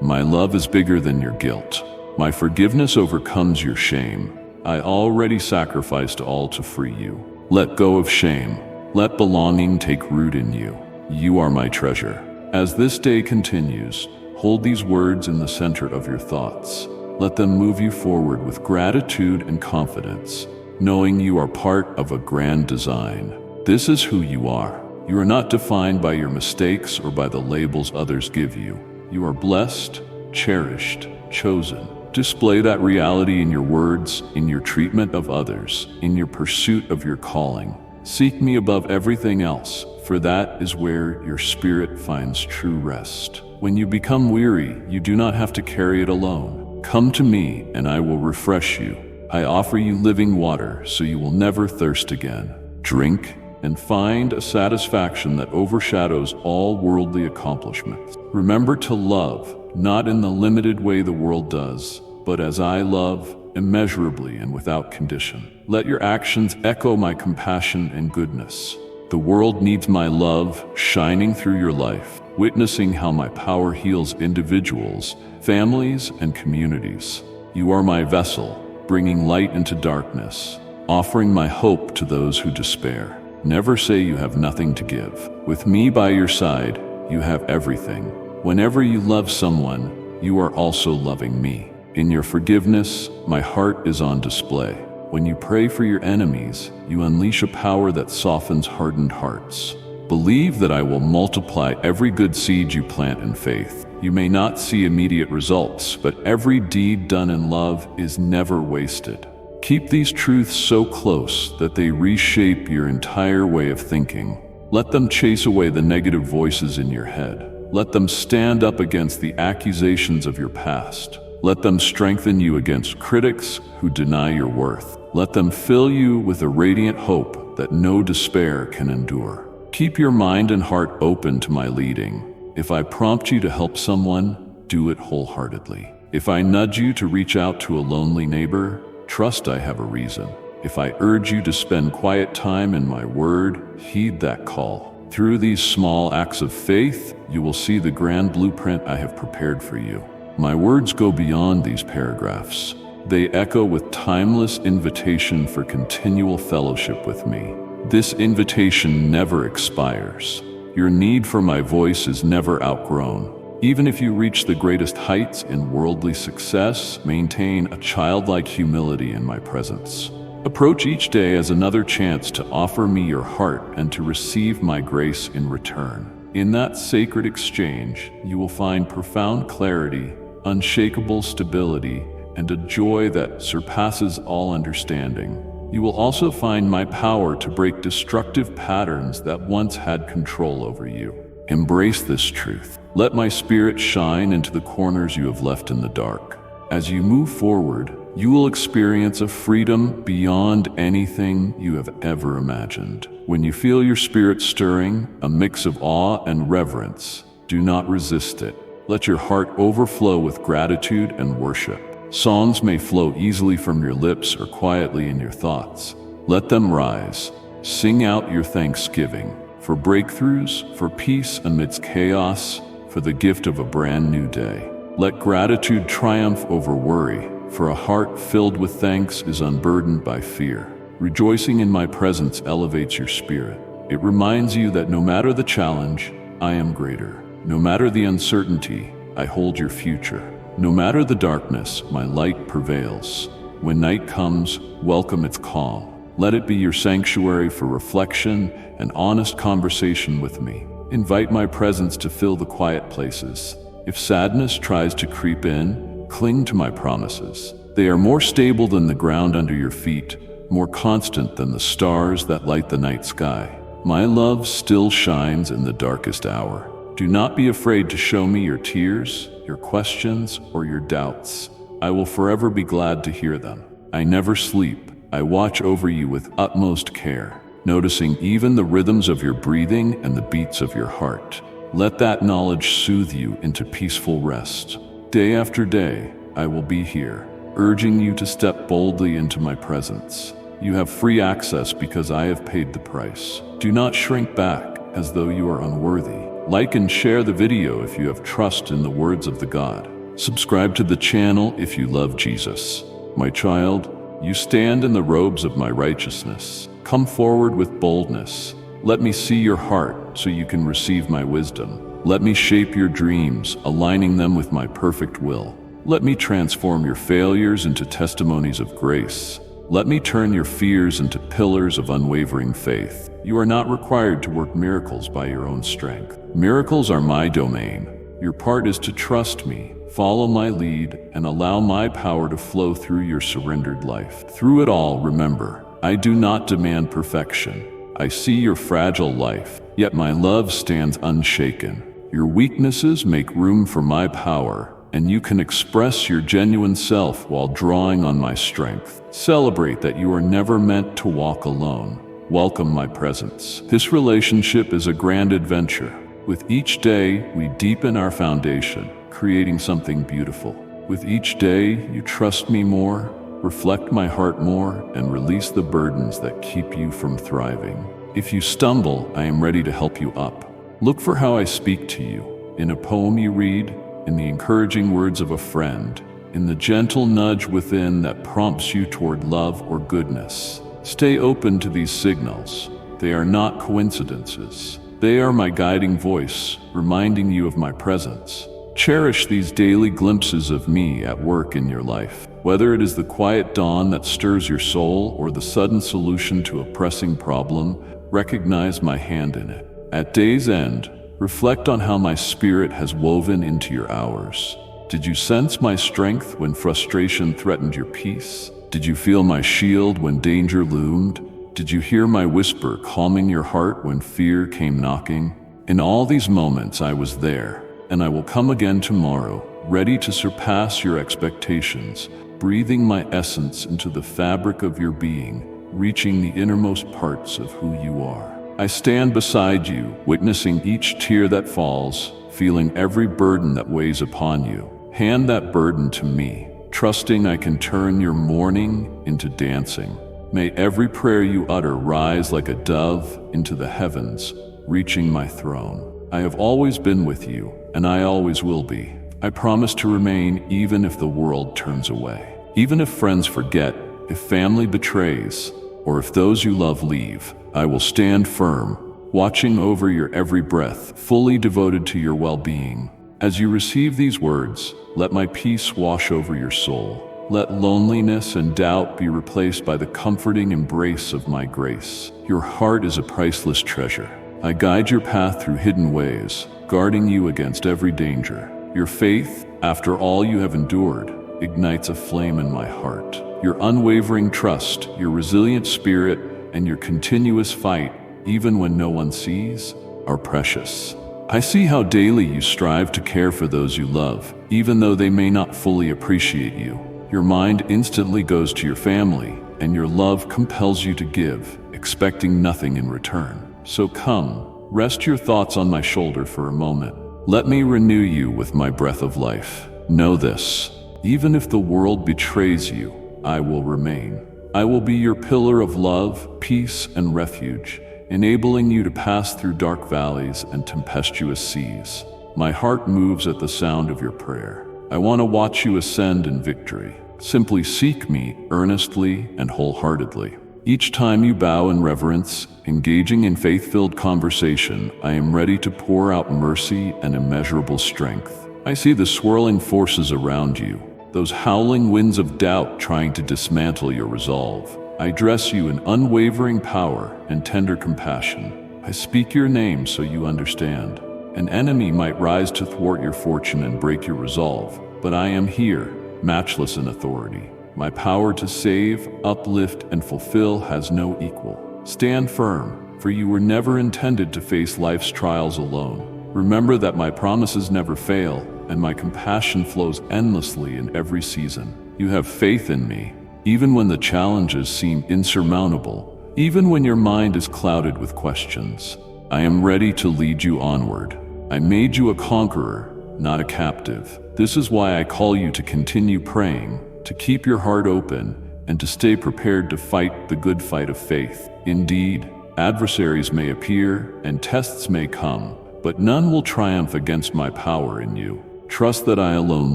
My love is bigger than your guilt. My forgiveness overcomes your shame. I already sacrificed all to free you. Let go of shame. Let belonging take root in you. You are my treasure. As this day continues, hold these words in the center of your thoughts. Let them move you forward with gratitude and confidence, knowing you are part of a grand design. This is who you are. You are not defined by your mistakes or by the labels others give you. You are blessed, cherished, chosen. Display that reality in your words, in your treatment of others, in your pursuit of your calling. Seek me above everything else, for that is where your spirit finds true rest. When you become weary, you do not have to carry it alone. Come to me, and I will refresh you. I offer you living water, so you will never thirst again. Drink and find a satisfaction that overshadows all worldly accomplishments. Remember to love, not in the limited way the world does, but as I love, immeasurably and without condition. Let your actions echo my compassion and goodness. The world needs my love shining through your life, witnessing how my power heals individuals, families, and communities. You are my vessel, bringing light into darkness, offering my hope to those who despair. Never say you have nothing to give. With me by your side, you have everything. Whenever you love someone, you are also loving me. In your forgiveness, my heart is on display. When you pray for your enemies, you unleash a power that softens hardened hearts. Believe that I will multiply every good seed you plant in faith. You may not see immediate results, but every deed done in love is never wasted. Keep these truths so close that they reshape your entire way of thinking. Let them chase away the negative voices in your head. Let them stand up against the accusations of your past. Let them strengthen you against critics who deny your worth. Let them fill you with a radiant hope that no despair can endure. Keep your mind and heart open to my leading. If I prompt you to help someone, do it wholeheartedly. If I nudge you to reach out to a lonely neighbor, trust I have a reason. If I urge you to spend quiet time in my word, heed that call. Through these small acts of faith, you will see the grand blueprint I have prepared for you. My words go beyond these paragraphs. They echo with timeless invitation for continual fellowship with me. This invitation never expires. Your need for my voice is never outgrown. Even if you reach the greatest heights in worldly success, maintain a childlike humility in my presence. Approach each day as another chance to offer me your heart and to receive my grace in return. In that sacred exchange, you will find profound clarity, unshakable stability, and a joy that surpasses all understanding. You will also find my power to break destructive patterns that once had control over you. Embrace this truth. Let my spirit shine into the corners you have left in the dark. As you move forward, you will experience a freedom beyond anything you have ever imagined. When you feel your spirit stirring, a mix of awe and reverence, do not resist it. Let your heart overflow with gratitude and worship. Songs may flow easily from your lips or quietly in your thoughts. Let them rise. Sing out your thanksgiving for breakthroughs, for peace amidst chaos, for the gift of a brand new day. Let gratitude triumph over worry, for a heart filled with thanks is unburdened by fear. Rejoicing in my presence elevates your spirit. It reminds you that no matter the challenge, I am greater. No matter the uncertainty, I hold your future. No matter the darkness, my light prevails. When night comes, welcome its calm. Let it be your sanctuary for reflection and honest conversation with me. Invite my presence to fill the quiet places. If sadness tries to creep in, cling to my promises. They are more stable than the ground under your feet, more constant than the stars that light the night sky. My love still shines in the darkest hour. Do not be afraid to show me your tears, your questions, or your doubts. I will forever be glad to hear them. I never sleep. I watch over you with utmost care, noticing even the rhythms of your breathing and the beats of your heart. Let that knowledge soothe you into peaceful rest. Day after day, I will be here, urging you to step boldly into my presence. You have free access because I have paid the price. Do not shrink back as though you are unworthy. Like and share the video if you have trust in the words of the God. Subscribe to the channel if you love Jesus. My child, you stand in the robes of my righteousness. Come forward with boldness. Let me see your heart so you can receive my wisdom. Let me shape your dreams, aligning them with my perfect will. Let me transform your failures into testimonies of grace. Let me turn your fears into pillars of unwavering faith. You are not required to work miracles by your own strength. Miracles are my domain. Your part is to trust me, follow my lead, and allow my power to flow through your surrendered life. Through it all, remember, I do not demand perfection. I see your fragile life, yet my love stands unshaken. Your weaknesses make room for my power, and you can express your genuine self while drawing on my strength. Celebrate that you are never meant to walk alone. Welcome my presence. This relationship is a grand adventure. With each day, we deepen our foundation, creating something beautiful. With each day, you trust me more, reflect my heart more, and release the burdens that keep you from thriving. If you stumble, I am ready to help you up. Look for how I speak to you, in a poem you read, in the encouraging words of a friend, in the gentle nudge within that prompts you toward love or goodness. Stay open to these signals. They are not coincidences. They are my guiding voice, reminding you of my presence. Cherish these daily glimpses of me at work in your life. Whether it is the quiet dawn that stirs your soul or the sudden solution to a pressing problem, recognize my hand in it. At day's end, reflect on how my spirit has woven into your hours. Did you sense my strength when frustration threatened your peace? Did you feel my shield when danger loomed? Did you hear my whisper calming your heart when fear came knocking? In all these moments I was there, and I will come again tomorrow, ready to surpass your expectations, breathing my essence into the fabric of your being, reaching the innermost parts of who you are. I stand beside you, witnessing each tear that falls, feeling every burden that weighs upon you. Hand that burden to me, trusting I can turn your mourning into dancing. May every prayer you utter rise like a dove into the heavens, reaching my throne. I have always been with you, and I always will be. I promise to remain even if the world turns away. Even if friends forget, if family betrays, or if those you love leave, I will stand firm, watching over your every breath, fully devoted to your well-being. As you receive these words, let my peace wash over your soul. Let loneliness and doubt be replaced by the comforting embrace of my grace. Your heart is a priceless treasure. I guide your path through hidden ways, guarding you against every danger. Your faith, after all you have endured, ignites a flame in my heart. Your unwavering trust, your resilient spirit, and your continuous fight, even when no one sees, are precious. I see how daily you strive to care for those you love, even though they may not fully appreciate you. Your mind instantly goes to your family, and your love compels you to give, expecting nothing in return. So come, rest your thoughts on my shoulder for a moment. Let me renew you with my breath of life. Know this, even if the world betrays you, I will remain. I will be your pillar of love, peace, and refuge, enabling you to pass through dark valleys and tempestuous seas. My heart moves at the sound of your prayer. I want to watch you ascend in victory. Simply seek me earnestly and wholeheartedly. Each time you bow in reverence, engaging in faith-filled conversation, I am ready to pour out mercy and immeasurable strength. I see the swirling forces around you, those howling winds of doubt trying to dismantle your resolve. I dress you in unwavering power and tender compassion. I speak your name so you understand. An enemy might rise to thwart your fortune and break your resolve, but I am here, matchless in authority. My power to save, uplift, and fulfill has no equal. Stand firm, for you were never intended to face life's trials alone. Remember that my promises never fail, and my compassion flows endlessly in every season. You have faith in me, even when the challenges seem insurmountable, even when your mind is clouded with questions. I am ready to lead you onward. I made you a conqueror, not a captive. This is why I call you to continue praying, to keep your heart open, and to stay prepared to fight the good fight of faith. Indeed, adversaries may appear and tests may come, but none will triumph against my power in you. Trust that I alone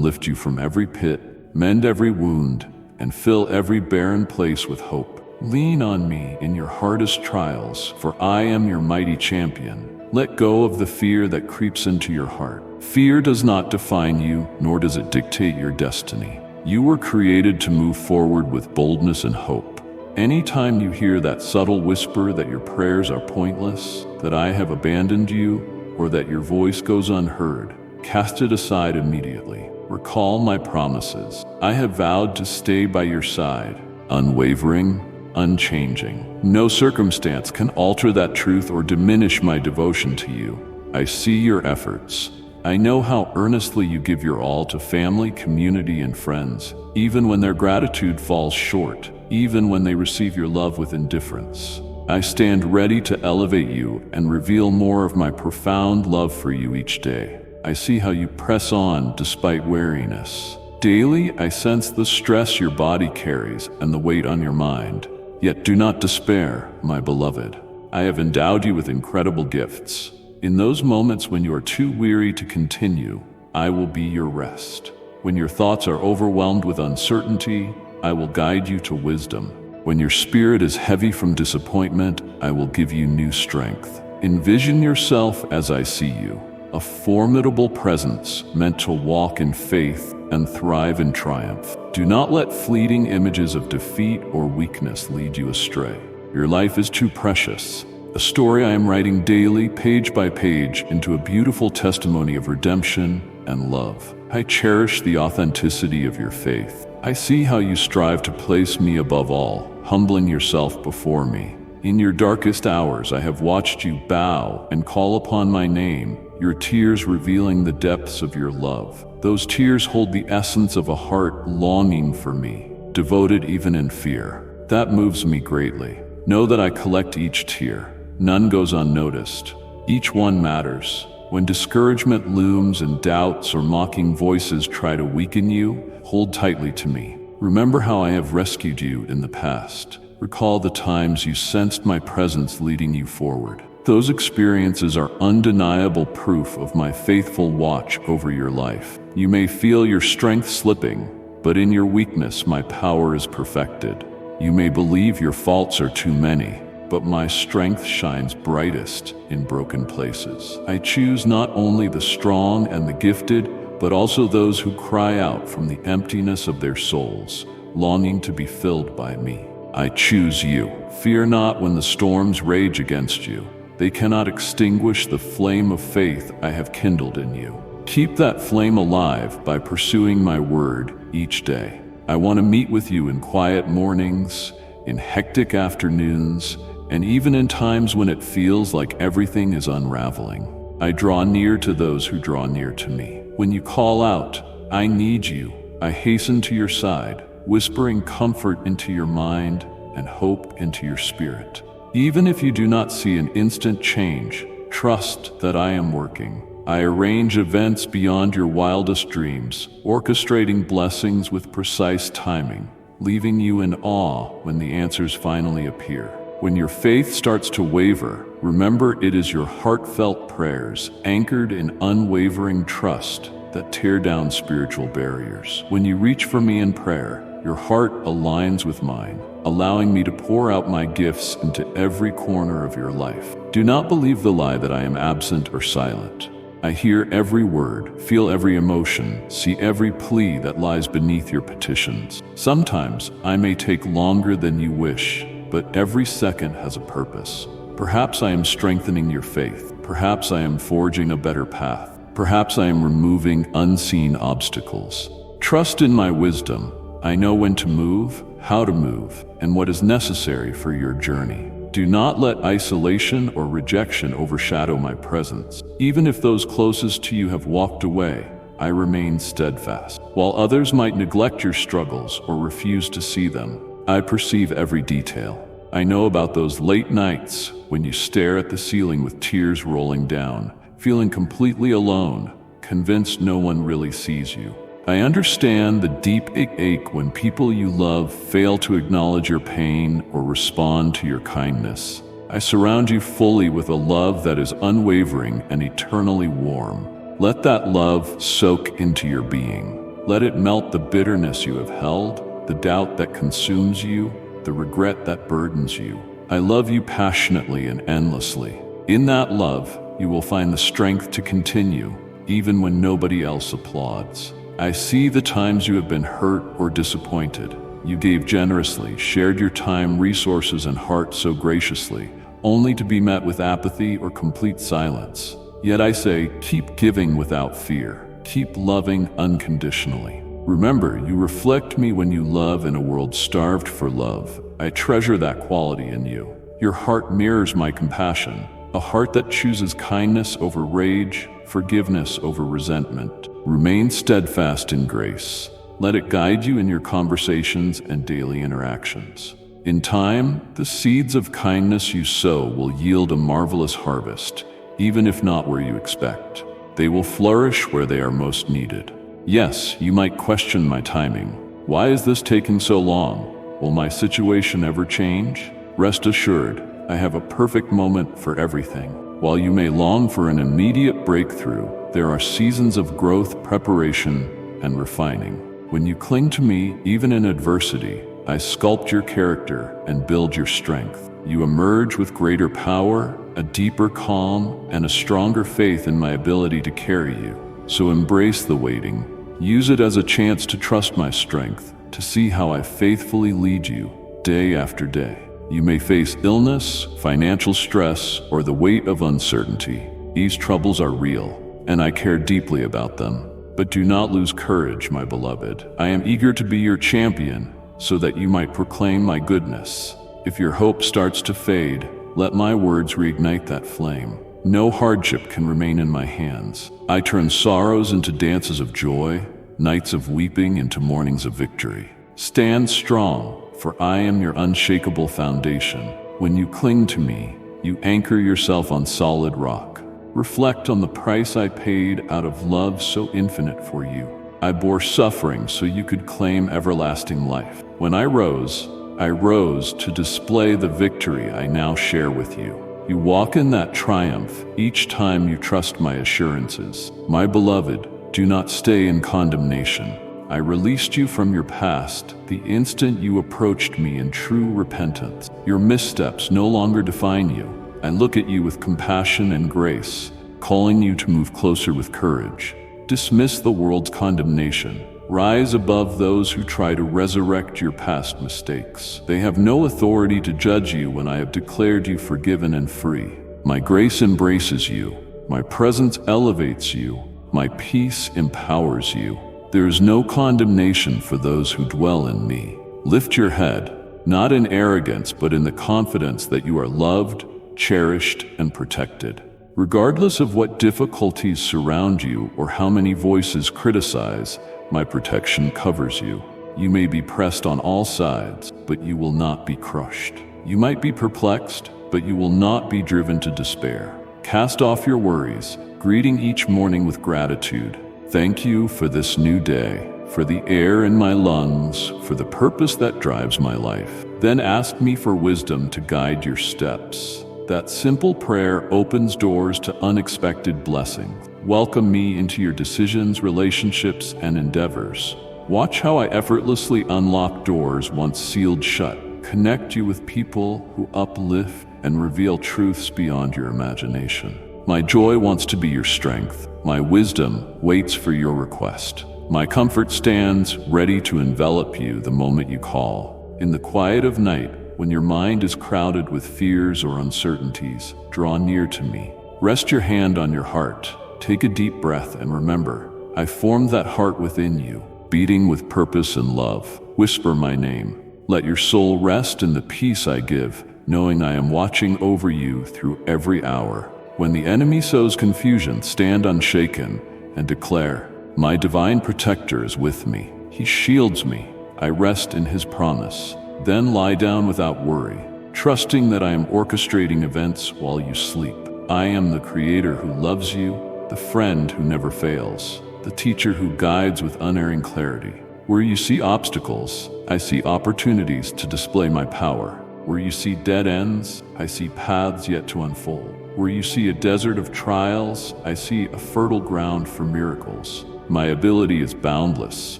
lift you from every pit, mend every wound, and fill every barren place with hope. Lean on me in your hardest trials, for I am your mighty champion. Let go of the fear that creeps into your heart. Fear does not define you, nor does it dictate your destiny. You were created to move forward with boldness and hope. Anytime you hear that subtle whisper that your prayers are pointless, that I have abandoned you, or that your voice goes unheard, cast it aside immediately. Recall my promises. I have vowed to stay by your side, unwavering, unchanging. No circumstance can alter that truth or diminish my devotion to you. I see your efforts. I know how earnestly you give your all to family, community, and friends, even when their gratitude falls short, even when they receive your love with indifference. I stand ready to elevate you and reveal more of my profound love for you each day. I see how you press on despite weariness. Daily, I sense the stress your body carries and the weight on your mind. Yet do not despair, my beloved. I have endowed you with incredible gifts. In those moments when you are too weary to continue, I will be your rest. When your thoughts are overwhelmed with uncertainty, I will guide you to wisdom. When your spirit is heavy from disappointment, I will give you new strength. Envision yourself as I see you, a formidable presence meant to walk in faith and thrive in triumph. Do not let fleeting images of defeat or weakness lead you astray. Your life is too precious. A story I am writing daily, page by page, into a beautiful testimony of redemption and love. I cherish the authenticity of your faith. I see how you strive to place me above all, humbling yourself before me. In your darkest hours, I have watched you bow and call upon my name, your tears revealing the depths of your love. Those tears hold the essence of a heart longing for me, devoted even in fear. That moves me greatly. Know that I collect each tear. None goes unnoticed. Each one matters. When discouragement looms and doubts or mocking voices try to weaken you, hold tightly to me. Remember how I have rescued you in the past. Recall the times you sensed my presence leading you forward. Those experiences are undeniable proof of my faithful watch over your life. You may feel your strength slipping, but in your weakness my power is perfected. You may believe your faults are too many, but my strength shines brightest in broken places. I choose not only the strong and the gifted, but also those who cry out from the emptiness of their souls, longing to be filled by me. I choose you. Fear not when the storms rage against you. They cannot extinguish the flame of faith I have kindled in you. Keep that flame alive by pursuing my word each day. I want to meet with you in quiet mornings, in hectic afternoons, and even in times when it feels like everything is unraveling. I draw near to those who draw near to me. When you call out, "I need you," I hasten to your side, whispering comfort into your mind and hope into your spirit. Even if you do not see an instant change, trust that I am working. I arrange events beyond your wildest dreams, orchestrating blessings with precise timing, leaving you in awe when the answers finally appear. When your faith starts to waver, remember it is your heartfelt prayers, anchored in unwavering trust, that tear down spiritual barriers. When you reach for me in prayer, your heart aligns with mine, allowing me to pour out my gifts into every corner of your life. Do not believe the lie that I am absent or silent. I hear every word, feel every emotion, see every plea that lies beneath your petitions. Sometimes I may take longer than you wish, but every second has a purpose. Perhaps I am strengthening your faith. Perhaps I am forging a better path. Perhaps I am removing unseen obstacles. Trust in my wisdom. I know when to move, how to move, and what is necessary for your journey. Do not let isolation or rejection overshadow my presence. Even if those closest to you have walked away, I remain steadfast. While others might neglect your struggles or refuse to see them, I perceive every detail. I know about those late nights when you stare at the ceiling with tears rolling down, feeling completely alone, convinced no one really sees you. I understand the deep ache when people you love fail to acknowledge your pain or respond to your kindness. I surround you fully with a love that is unwavering and eternally warm. Let that love soak into your being. Let it melt the bitterness you have held, the doubt that consumes you, the regret that burdens you. I love you passionately and endlessly. In that love, you will find the strength to continue, even when nobody else applauds. I see the times you have been hurt or disappointed. You gave generously, shared your time, resources, and heart so graciously, only to be met with apathy or complete silence. Yet I say, keep giving without fear. Keep loving unconditionally. Remember, you reflect me when you love in a world starved for love. I treasure that quality in you. Your heart mirrors my compassion, a heart that chooses kindness over rage, forgiveness over resentment. Remain steadfast in grace. Let it guide you in your conversations and daily interactions. In time, the seeds of kindness you sow will yield a marvelous harvest, even if not where you expect. They will flourish where they are most needed. Yes, you might question my timing. Why is this taking so long? Will my situation ever change? Rest assured, I have a perfect moment for everything. While you may long for an immediate breakthrough, there are seasons of growth, preparation, and refining. When you cling to me, even in adversity, I sculpt your character and build your strength. You emerge with greater power, a deeper calm, and a stronger faith in my ability to carry you. So embrace the waiting. Use it as a chance to trust my strength, to see how I faithfully lead you day after day. You may face illness, financial stress, or the weight of uncertainty. These troubles are real, and I care deeply about them. But do not lose courage, my beloved. I am eager to be your champion, so that you might proclaim my goodness. If your hope starts to fade, let my words reignite that flame. No hardship can remain in my hands. I turn sorrows into dances of joy, nights of weeping into mornings of victory. Stand strong, for I am your unshakable foundation. When you cling to me, you anchor yourself on solid rock. Reflect on the price I paid out of love so infinite for you. I bore suffering so you could claim everlasting life. When I rose to display the victory I now share with you. You walk in that triumph each time you trust my assurances. My beloved, do not stay in condemnation. I released you from your past the instant you approached me in true repentance. Your missteps no longer define you. I look at you with compassion and grace, calling you to move closer with courage. Dismiss the world's condemnation. Rise above those who try to resurrect your past mistakes. They have no authority to judge you when I have declared you forgiven and free. My grace embraces you. My presence elevates you. My peace empowers you. There is no condemnation for those who dwell in me. Lift your head, not in arrogance, but in the confidence that you are loved, cherished, and protected. Regardless of what difficulties surround you or how many voices criticize, my protection covers you. You may be pressed on all sides, but you will not be crushed. You might be perplexed, but you will not be driven to despair. Cast off your worries, greeting each morning with gratitude. Thank you for this new day, for the air in my lungs, for the purpose that drives my life. Then ask me for wisdom to guide your steps. That simple prayer opens doors to unexpected blessings. Welcome me into your decisions, relationships, and endeavors. Watch how I effortlessly unlock doors once sealed shut. Connect you with people who uplift and reveal truths beyond your imagination. My joy wants to be your strength. My wisdom waits for your request. My comfort stands ready to envelop you the moment you call. In the quiet of night, when your mind is crowded with fears or uncertainties, draw near to me. Rest your hand on your heart. Take a deep breath and remember, I formed that heart within you, beating with purpose and love. Whisper my name. Let your soul rest in the peace I give, knowing I am watching over you through every hour. When the enemy sows confusion, stand unshaken and declare, my divine protector is with me. He shields me. I rest in his promise. Then lie down without worry, trusting that I am orchestrating events while you sleep. I am the Creator who loves you, the friend who never fails, the teacher who guides with unerring clarity. Where you see obstacles, I see opportunities to display my power. Where you see dead ends, I see paths yet to unfold. Where you see a desert of trials, I see a fertile ground for miracles. My ability is boundless,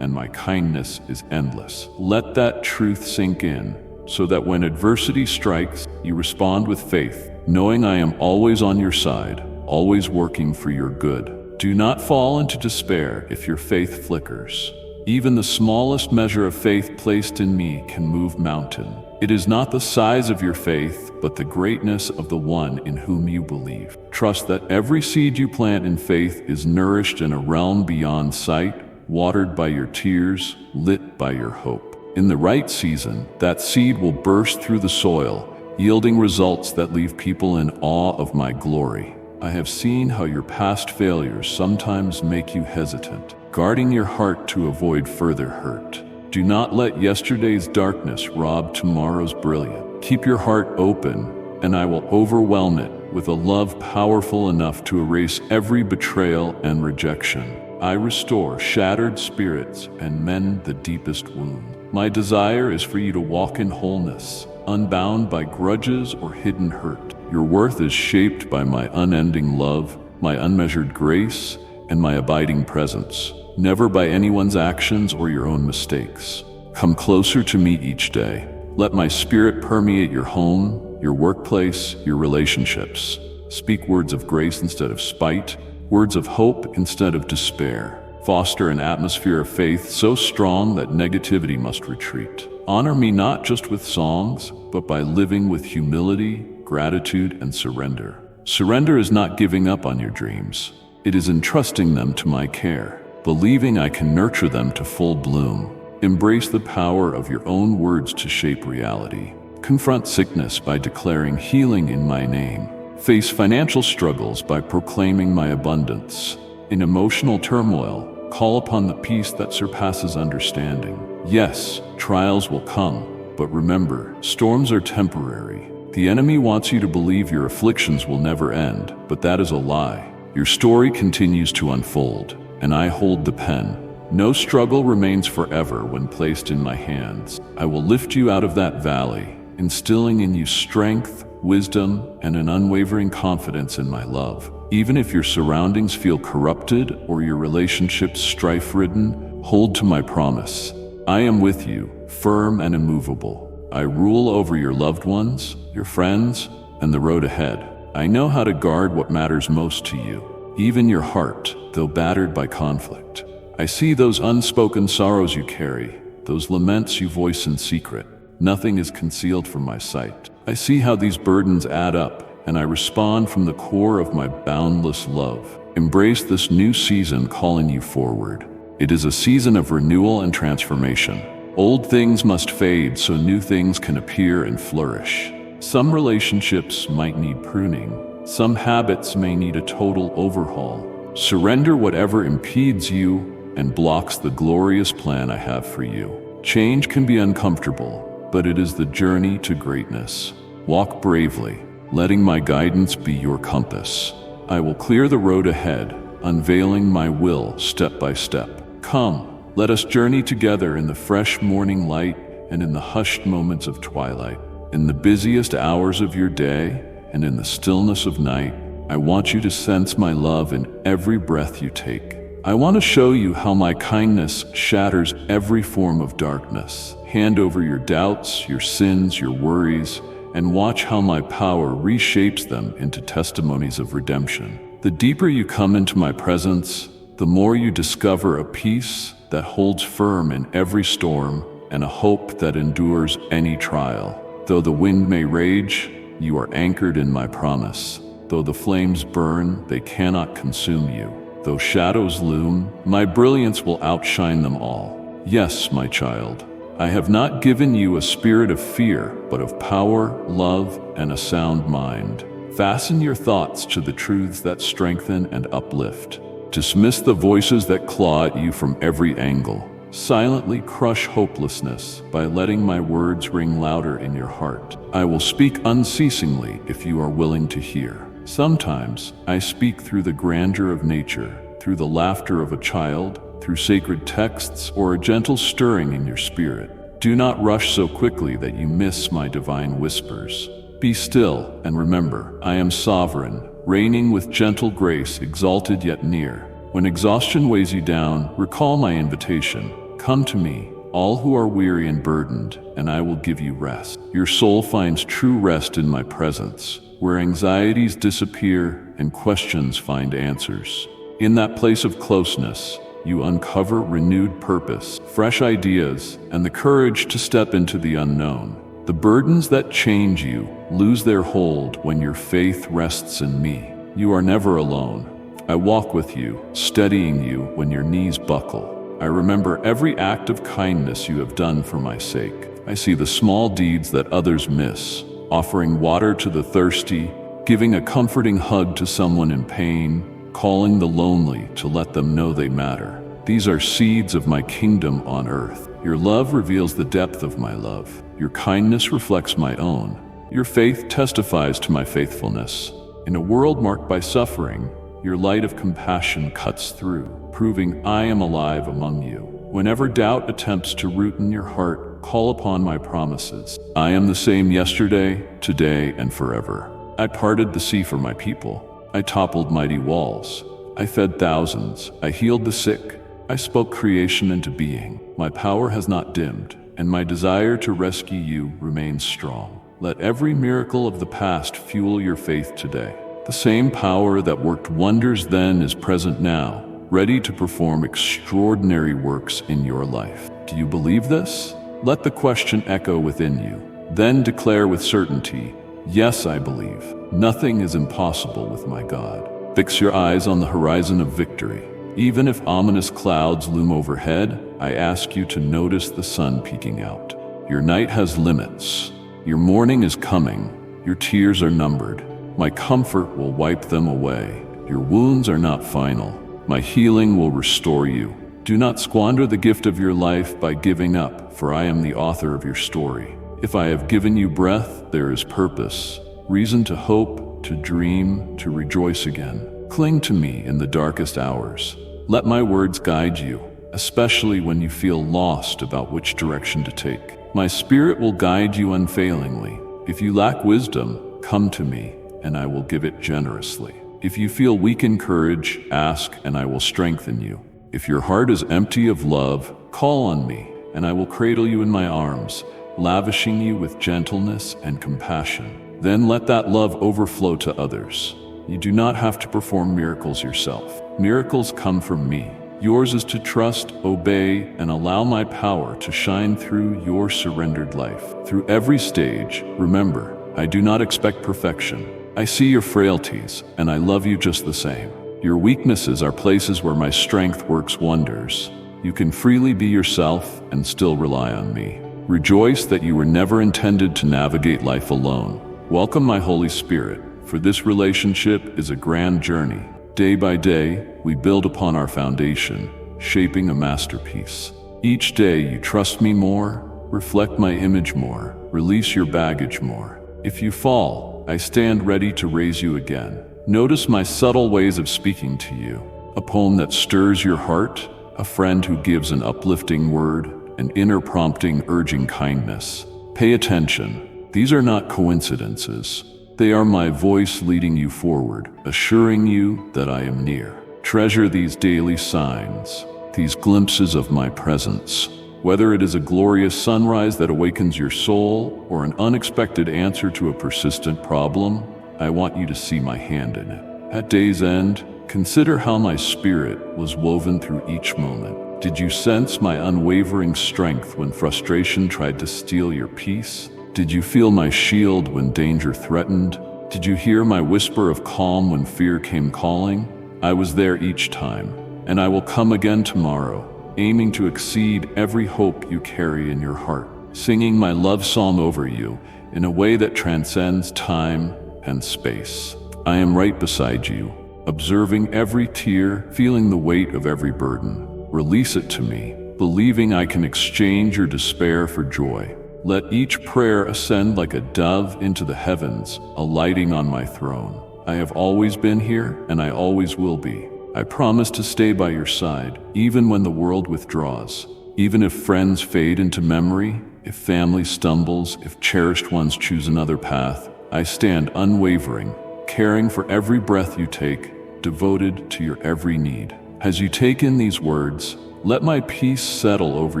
and my kindness is endless. Let that truth sink in, so that when adversity strikes, you respond with faith, knowing I am always on your side, always working for your good. Do not fall into despair if your faith flickers. Even the smallest measure of faith placed in me can move mountain. It is not the size of your faith, but the greatness of the one in whom you believe. Trust that every seed you plant in faith is nourished in a realm beyond sight, watered by your tears, lit by your hope. In the right season, that seed will burst through the soil, yielding results that leave people in awe of my glory. I have seen how your past failures sometimes make you hesitant, guarding your heart to avoid further hurt. Do not let yesterday's darkness rob tomorrow's brilliance. Keep your heart open, and I will overwhelm it with a love powerful enough to erase every betrayal and rejection. I restore shattered spirits and mend the deepest wound. My desire is for you to walk in wholeness, unbound by grudges or hidden hurt. Your worth is shaped by my unending love, my unmeasured grace, and my abiding presence, never by anyone's actions or your own mistakes. Come closer to me each day. Let my spirit permeate your home, your workplace, your relationships. Speak words of grace instead of spite, words of hope instead of despair. Foster an atmosphere of faith so strong that negativity must retreat. Honor me not just with songs, but by living with humility, gratitude, and surrender. Surrender is not giving up on your dreams. It is entrusting them to my care, believing I can nurture them to full bloom. Embrace the power of your own words to shape reality. Confront sickness by declaring healing in my name. Face financial struggles by proclaiming my abundance. In emotional turmoil, call upon the peace that surpasses understanding. Yes, trials will come, but remember, storms are temporary. The enemy wants you to believe your afflictions will never end, but that is a lie. Your story continues to unfold, and I hold the pen. No struggle remains forever when placed in my hands. I will lift you out of that valley, instilling in you strength, wisdom, and an unwavering confidence in my love. Even if your surroundings feel corrupted or your relationships strife-ridden, hold to my promise. I am with you, firm and immovable. I rule over your loved ones, your friends, and the road ahead. I know how to guard what matters most to you, even your heart, though battered by conflict. I see those unspoken sorrows you carry, those laments you voice in secret. Nothing is concealed from my sight. I see how these burdens add up, and I respond from the core of my boundless love. Embrace this new season calling you forward. It is a season of renewal and transformation. Old things must fade so new things can appear and flourish. Some relationships might need pruning. Some habits may need a total overhaul. Surrender whatever impedes you and blocks the glorious plan I have for you. Change can be uncomfortable, but it is the journey to greatness. Walk bravely, letting my guidance be your compass. I will clear the road ahead, unveiling my will step by step. Come, let us journey together in the fresh morning light and in the hushed moments of twilight. In the busiest hours of your day and in the stillness of night, I want you to sense my love in every breath you take. I want to show you how my kindness shatters every form of darkness. Hand over your doubts, your sins, your worries, and watch how my power reshapes them into testimonies of redemption. The deeper you come into my presence, the more you discover a peace that holds firm in every storm and a hope that endures any trial. Though the wind may rage, you are anchored in my promise. Though the flames burn, they cannot consume you. Though shadows loom, my brilliance will outshine them all. Yes, my child, I have not given you a spirit of fear, but of power, love, and a sound mind. Fasten your thoughts to the truths that strengthen and uplift. Dismiss the voices that claw at you from every angle. Silently crush hopelessness by letting my words ring louder in your heart. I will speak unceasingly if you are willing to hear. Sometimes I speak through the grandeur of nature, through the laughter of a child, through sacred texts, or a gentle stirring in your spirit. Do not rush so quickly that you miss my divine whispers. Be still and remember, I am sovereign, reigning with gentle grace, exalted yet near. When exhaustion weighs you down, recall my invitation. Come to me, all who are weary and burdened, and I will give you rest. Your soul finds true rest in my presence, where anxieties disappear and questions find answers. In that place of closeness, you uncover renewed purpose, fresh ideas, and the courage to step into the unknown. The burdens that change you lose their hold when your faith rests in me. You are never alone. I walk with you, steadying you when your knees buckle. I remember every act of kindness you have done for my sake. I see the small deeds that others miss, offering water to the thirsty, giving a comforting hug to someone in pain, calling the lonely to let them know they matter. These are seeds of my kingdom on earth. Your love reveals the depth of my love. Your kindness reflects my own. Your faith testifies to my faithfulness. In a world marked by suffering, your light of compassion cuts through, proving I am alive among you. Whenever doubt attempts to root in your heart, call upon my promises. I am the same yesterday, today, and forever. I parted the sea for my people. I toppled mighty walls. I fed thousands. I healed the sick. I spoke creation into being. My power has not dimmed, and my desire to rescue you remains strong. Let every miracle of the past fuel your faith today. The same power that worked wonders then is present now, ready to perform extraordinary works in your life. Do you believe this? Let the question echo within you. Then declare with certainty, yes, I believe. Nothing is impossible with my God. Fix your eyes on the horizon of victory. Even if ominous clouds loom overhead, I ask you to notice the sun peeking out. Your night has limits. Your morning is coming. Your tears are numbered. My comfort will wipe them away. Your wounds are not final. My healing will restore you. Do not squander the gift of your life by giving up, for I am the author of your story. If I have given you breath, there is purpose, reason to hope, to dream, to rejoice again. Cling to me in the darkest hours. Let my words guide you, especially when you feel lost about which direction to take. My spirit will guide you unfailingly. If you lack wisdom, come to me, and I will give it generously. If you feel weak in courage, ask, and I will strengthen you. If your heart is empty of love, call on me, and I will cradle you in my arms, lavishing you with gentleness and compassion. Then let that love overflow to others. You do not have to perform miracles yourself. Miracles come from me. Yours is to trust, obey, and allow my power to shine through your surrendered life. Through every stage, remember, I do not expect perfection. I see your frailties, and I love you just the same. Your weaknesses are places where my strength works wonders. You can freely be yourself and still rely on me. Rejoice that you were never intended to navigate life alone. Welcome my Holy Spirit, for this relationship is a grand journey. Day by day, we build upon our foundation, shaping a masterpiece. Each day you trust me more, reflect my image more, release your baggage more. If you fall, I stand ready to raise you again. Notice my subtle ways of speaking to you. A poem that stirs your heart, a friend who gives an uplifting word, an inner prompting urging kindness. Pay attention. These are not coincidences. They are my voice leading you forward, assuring you that I am near. Treasure these daily signs, these glimpses of my presence. Whether it is a glorious sunrise that awakens your soul or an unexpected answer to a persistent problem, I want you to see my hand in it. At day's end, consider how my spirit was woven through each moment. Did you sense my unwavering strength when frustration tried to steal your peace? Did you feel my shield when danger threatened? Did you hear my whisper of calm when fear came calling? I was there each time, and I will come again tomorrow, aiming to exceed every hope you carry in your heart, singing my love song over you in a way that transcends time and space. I am right beside you, observing every tear, feeling the weight of every burden. Release it to me, believing I can exchange your despair for joy. Let each prayer ascend like a dove into the heavens, alighting on my throne. I have always been here, and I always will be. I promise to stay by your side, even when the world withdraws. Even if friends fade into memory, if family stumbles, if cherished ones choose another path, I stand unwavering, caring for every breath you take, devoted to your every need. As you take in these words, let my peace settle over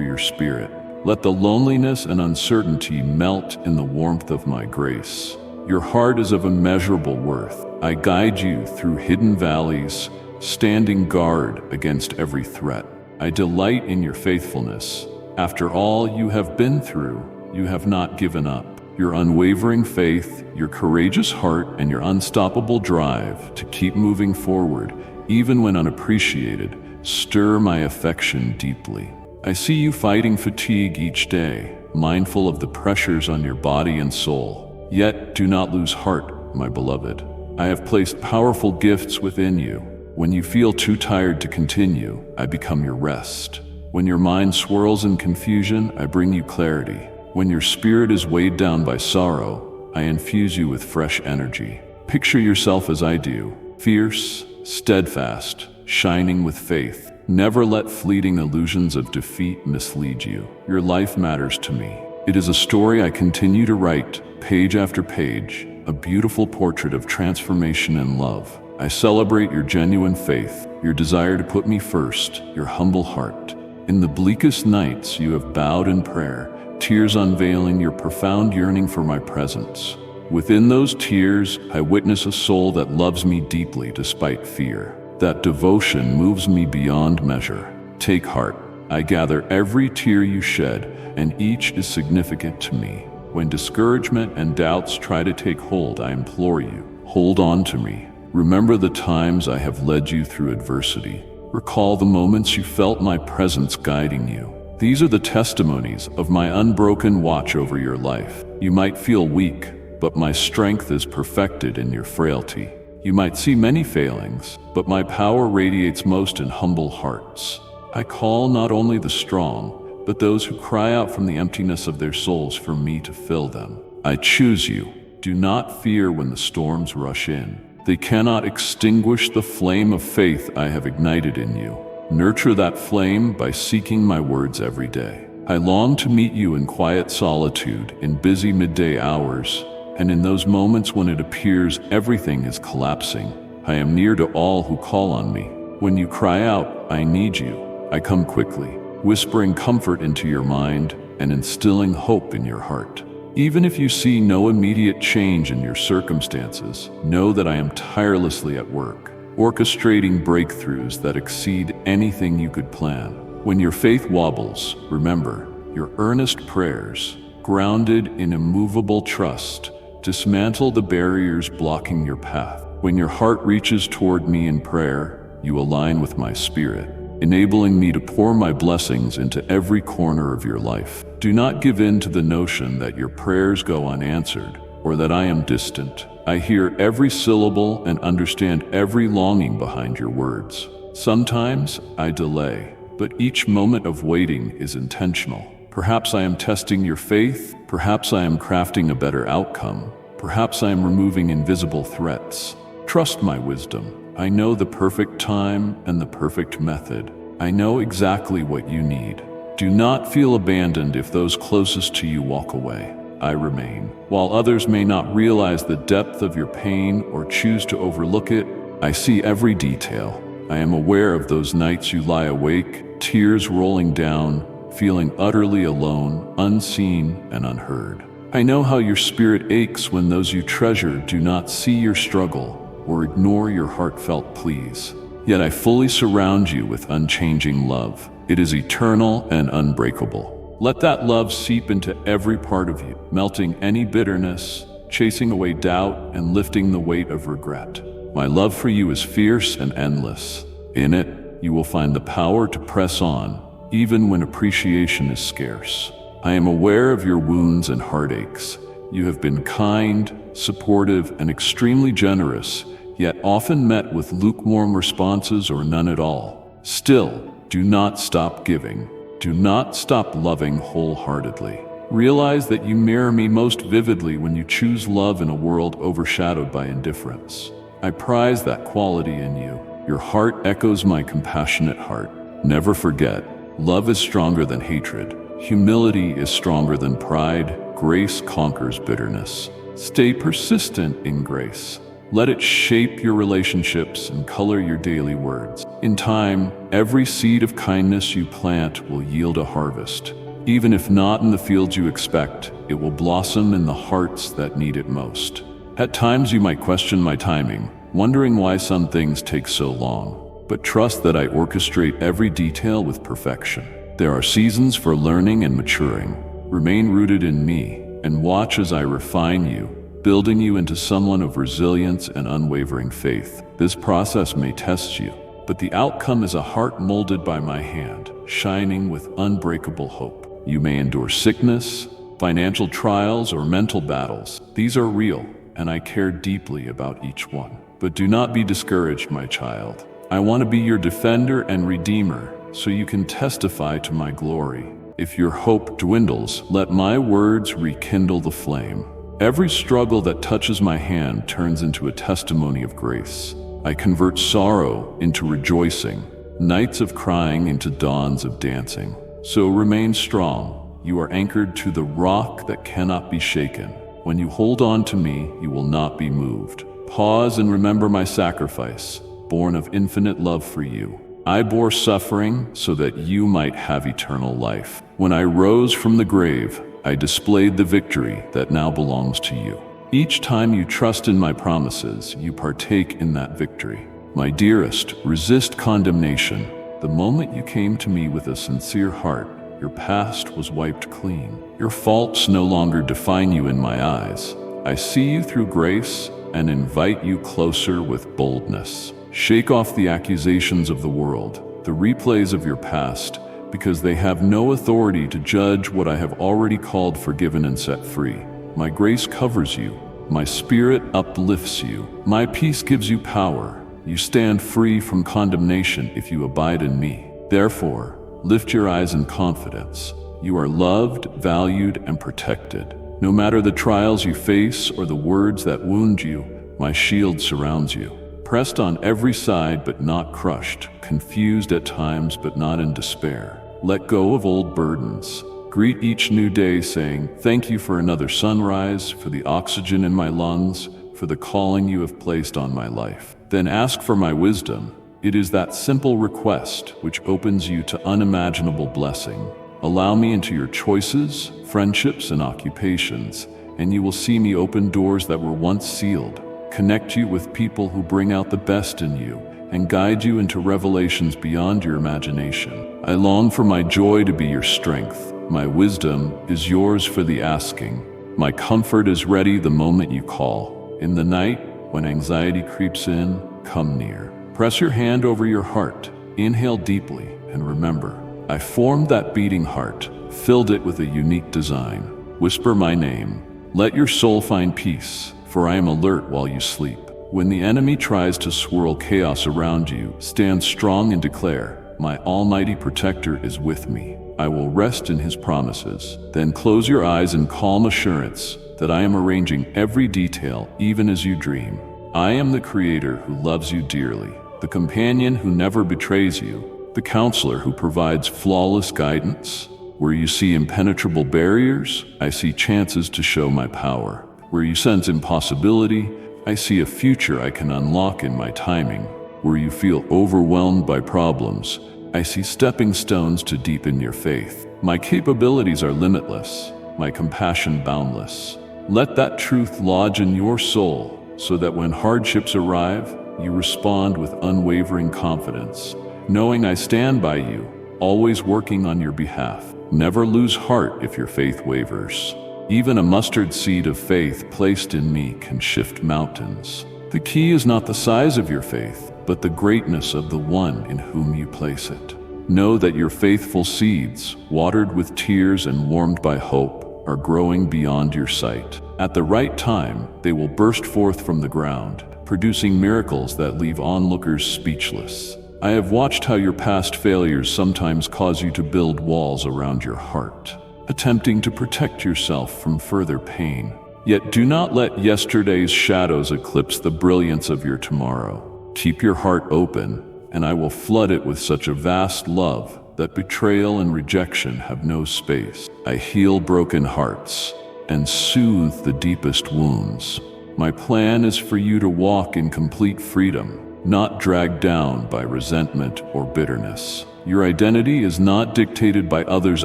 your spirit. Let the loneliness and uncertainty melt in the warmth of my grace. Your heart is of immeasurable worth. I guide you through hidden valleys, standing guard against every threat. I delight in your faithfulness. After all you have been through, you have not given up. Your unwavering faith, your courageous heart, and your unstoppable drive to keep moving forward, even when unappreciated, stir my affection deeply. I see you fighting fatigue each day, mindful of the pressures on your body and soul. Yet do not lose heart, my beloved. I have placed powerful gifts within you. When you feel too tired to continue, I become your rest. When your mind swirls in confusion, I bring you clarity. When your spirit is weighed down by sorrow, I infuse you with fresh energy. Picture yourself as I do, fierce, steadfast, shining with faith. Never let fleeting illusions of defeat mislead you. Your life matters to me. It is a story I continue to write, page after page, a beautiful portrait of transformation and love. I celebrate your genuine faith, your desire to put me first, your humble heart. In the bleakest nights, you have bowed in prayer, tears unveiling your profound yearning for my presence. Within those tears, I witness a soul that loves me deeply despite fear. That devotion moves me beyond measure. Take heart. I gather every tear you shed, and each is significant to me. When discouragement and doubts try to take hold, I implore you, hold on to me. Remember the times I have led you through adversity. Recall the moments you felt my presence guiding you. These are the testimonies of my unbroken watch over your life. You might feel weak, but my strength is perfected in your frailty. You might see many failings, but my power radiates most in humble hearts. I call not only the strong, but those who cry out from the emptiness of their souls for me to fill them. I choose you. Do not fear when the storms rush in. They cannot extinguish the flame of faith I have ignited in you. Nurture that flame by seeking my words every day. I long to meet you in quiet solitude, in busy midday hours, and in those moments when it appears everything is collapsing. I am near to all who call on me. When you cry out, I need you, I come quickly, whispering comfort into your mind and instilling hope in your heart. Even if you see no immediate change in your circumstances, know that I am tirelessly at work, orchestrating breakthroughs that exceed anything you could plan. When your faith wobbles, remember, your earnest prayers, grounded in immovable trust, dismantle the barriers blocking your path. When your heart reaches toward me in prayer, you align with my spirit, enabling me to pour my blessings into every corner of your life. Do not give in to the notion that your prayers go unanswered or that I am distant. I hear every syllable and understand every longing behind your words. Sometimes I delay, but each moment of waiting is intentional. Perhaps I am testing your faith, perhaps I am crafting a better outcome, perhaps I am removing invisible threats. Trust my wisdom. I know the perfect time and the perfect method. I know exactly what you need. Do not feel abandoned if those closest to you walk away. I remain. While others may not realize the depth of your pain or choose to overlook it, I see every detail. I am aware of those nights you lie awake, tears rolling down, feeling utterly alone, unseen, and unheard. I know how your spirit aches when those you treasure do not see your struggle or ignore your heartfelt pleas. Yet I fully surround you with unchanging love. It is eternal and unbreakable. Let that love seep into every part of you, melting any bitterness, chasing away doubt, and lifting the weight of regret. My love for you is fierce and endless. In it, you will find the power to press on, even when appreciation is scarce. I am aware of your wounds and heartaches. You have been kind, supportive, and extremely generous, yet often met with lukewarm responses or none at all. Still, do not stop giving. Do not stop loving wholeheartedly. Realize that you mirror me most vividly when you choose love in a world overshadowed by indifference. I prize that quality in you. Your heart echoes my compassionate heart. Never forget, love is stronger than hatred. Humility is stronger than pride. Grace conquers bitterness. Stay persistent in grace. Let it shape your relationships and color your daily words. In time, every seed of kindness you plant will yield a harvest. Even if not in the fields you expect, it will blossom in the hearts that need it most. At times you might question my timing, wondering why some things take so long. But trust that I orchestrate every detail with perfection. There are seasons for learning and maturing. Remain rooted in me, and watch as I refine you, building you into someone of resilience and unwavering faith. This process may test you, but the outcome is a heart molded by my hand, shining with unbreakable hope. You may endure sickness, financial trials, or mental battles. These are real, and I care deeply about each one. But do not be discouraged, my child. I want to be your defender and redeemer, so you can testify to my glory. If your hope dwindles, let my words rekindle the flame. Every struggle that touches my hand turns into a testimony of grace. I convert sorrow into rejoicing, nights of crying into dawns of dancing. So remain strong. You are anchored to the rock that cannot be shaken. When you hold on to me, you will not be moved. Pause and remember my sacrifice, born of infinite love for you. I bore suffering so that you might have eternal life. When I rose from the grave, I displayed the victory that now belongs to you. Each time you trust in my promises, you partake in that victory. My dearest, resist condemnation. The moment you came to me with a sincere heart, your past was wiped clean. Your faults no longer define you in my eyes. I see you through grace and invite you closer with boldness. Shake off the accusations of the world, the replays of your past, because they have no authority to judge what I have already called forgiven and set free. My grace covers you. My spirit uplifts you. My peace gives you power. You stand free from condemnation if you abide in me. Therefore, lift your eyes in confidence. You are loved, valued, and protected. No matter the trials you face or the words that wound you, my shield surrounds you. Pressed on every side but not crushed, confused at times but not in despair. Let go of old burdens. Greet each new day saying, thank you for another sunrise, for the oxygen in my lungs, for the calling you have placed on my life. Then ask for my wisdom. It is that simple request which opens you to unimaginable blessing. Allow me into your choices, friendships, and occupations, and you will see me open doors that were once sealed. Connect you with people who bring out the best in you and guide you into revelations beyond your imagination. I long for my joy to be your strength. My wisdom is yours for the asking. My comfort is ready the moment you call. In the night, when anxiety creeps in, come near. Press your hand over your heart. Inhale deeply and remember, I formed that beating heart, filled it with a unique design. Whisper my name. Let your soul find peace, for I am alert while you sleep. When the enemy tries to swirl chaos around you, stand strong and declare, my almighty protector is with me. I will rest in his promises. Then close your eyes in calm assurance that I am arranging every detail even as you dream. I am the creator who loves you dearly, the companion who never betrays you, the counselor who provides flawless guidance. Where you see impenetrable barriers, I see chances to show my power. Where you sense impossibility, I see a future I can unlock in my timing. Where you feel overwhelmed by problems, I see stepping stones to deepen your faith. My capabilities are limitless, my compassion boundless. Let that truth lodge in your soul so that when hardships arrive, you respond with unwavering confidence, knowing I stand by you, always working on your behalf. Never lose heart if your faith wavers. Even a mustard seed of faith placed in me can shift mountains. The key is not the size of your faith, but the greatness of the one in whom you place it. Know that your faithful seeds, watered with tears and warmed by hope, are growing beyond your sight. At the right time, they will burst forth from the ground, producing miracles that leave onlookers speechless. I have watched how your past failures sometimes cause you to build walls around your heart, attempting to protect yourself from further pain. Yet do not let yesterday's shadows eclipse the brilliance of your tomorrow. Keep your heart open, and I will flood it with such a vast love that betrayal and rejection have no space. I heal broken hearts and soothe the deepest wounds. My plan is for you to walk in complete freedom, not dragged down by resentment or bitterness. Your identity is not dictated by others'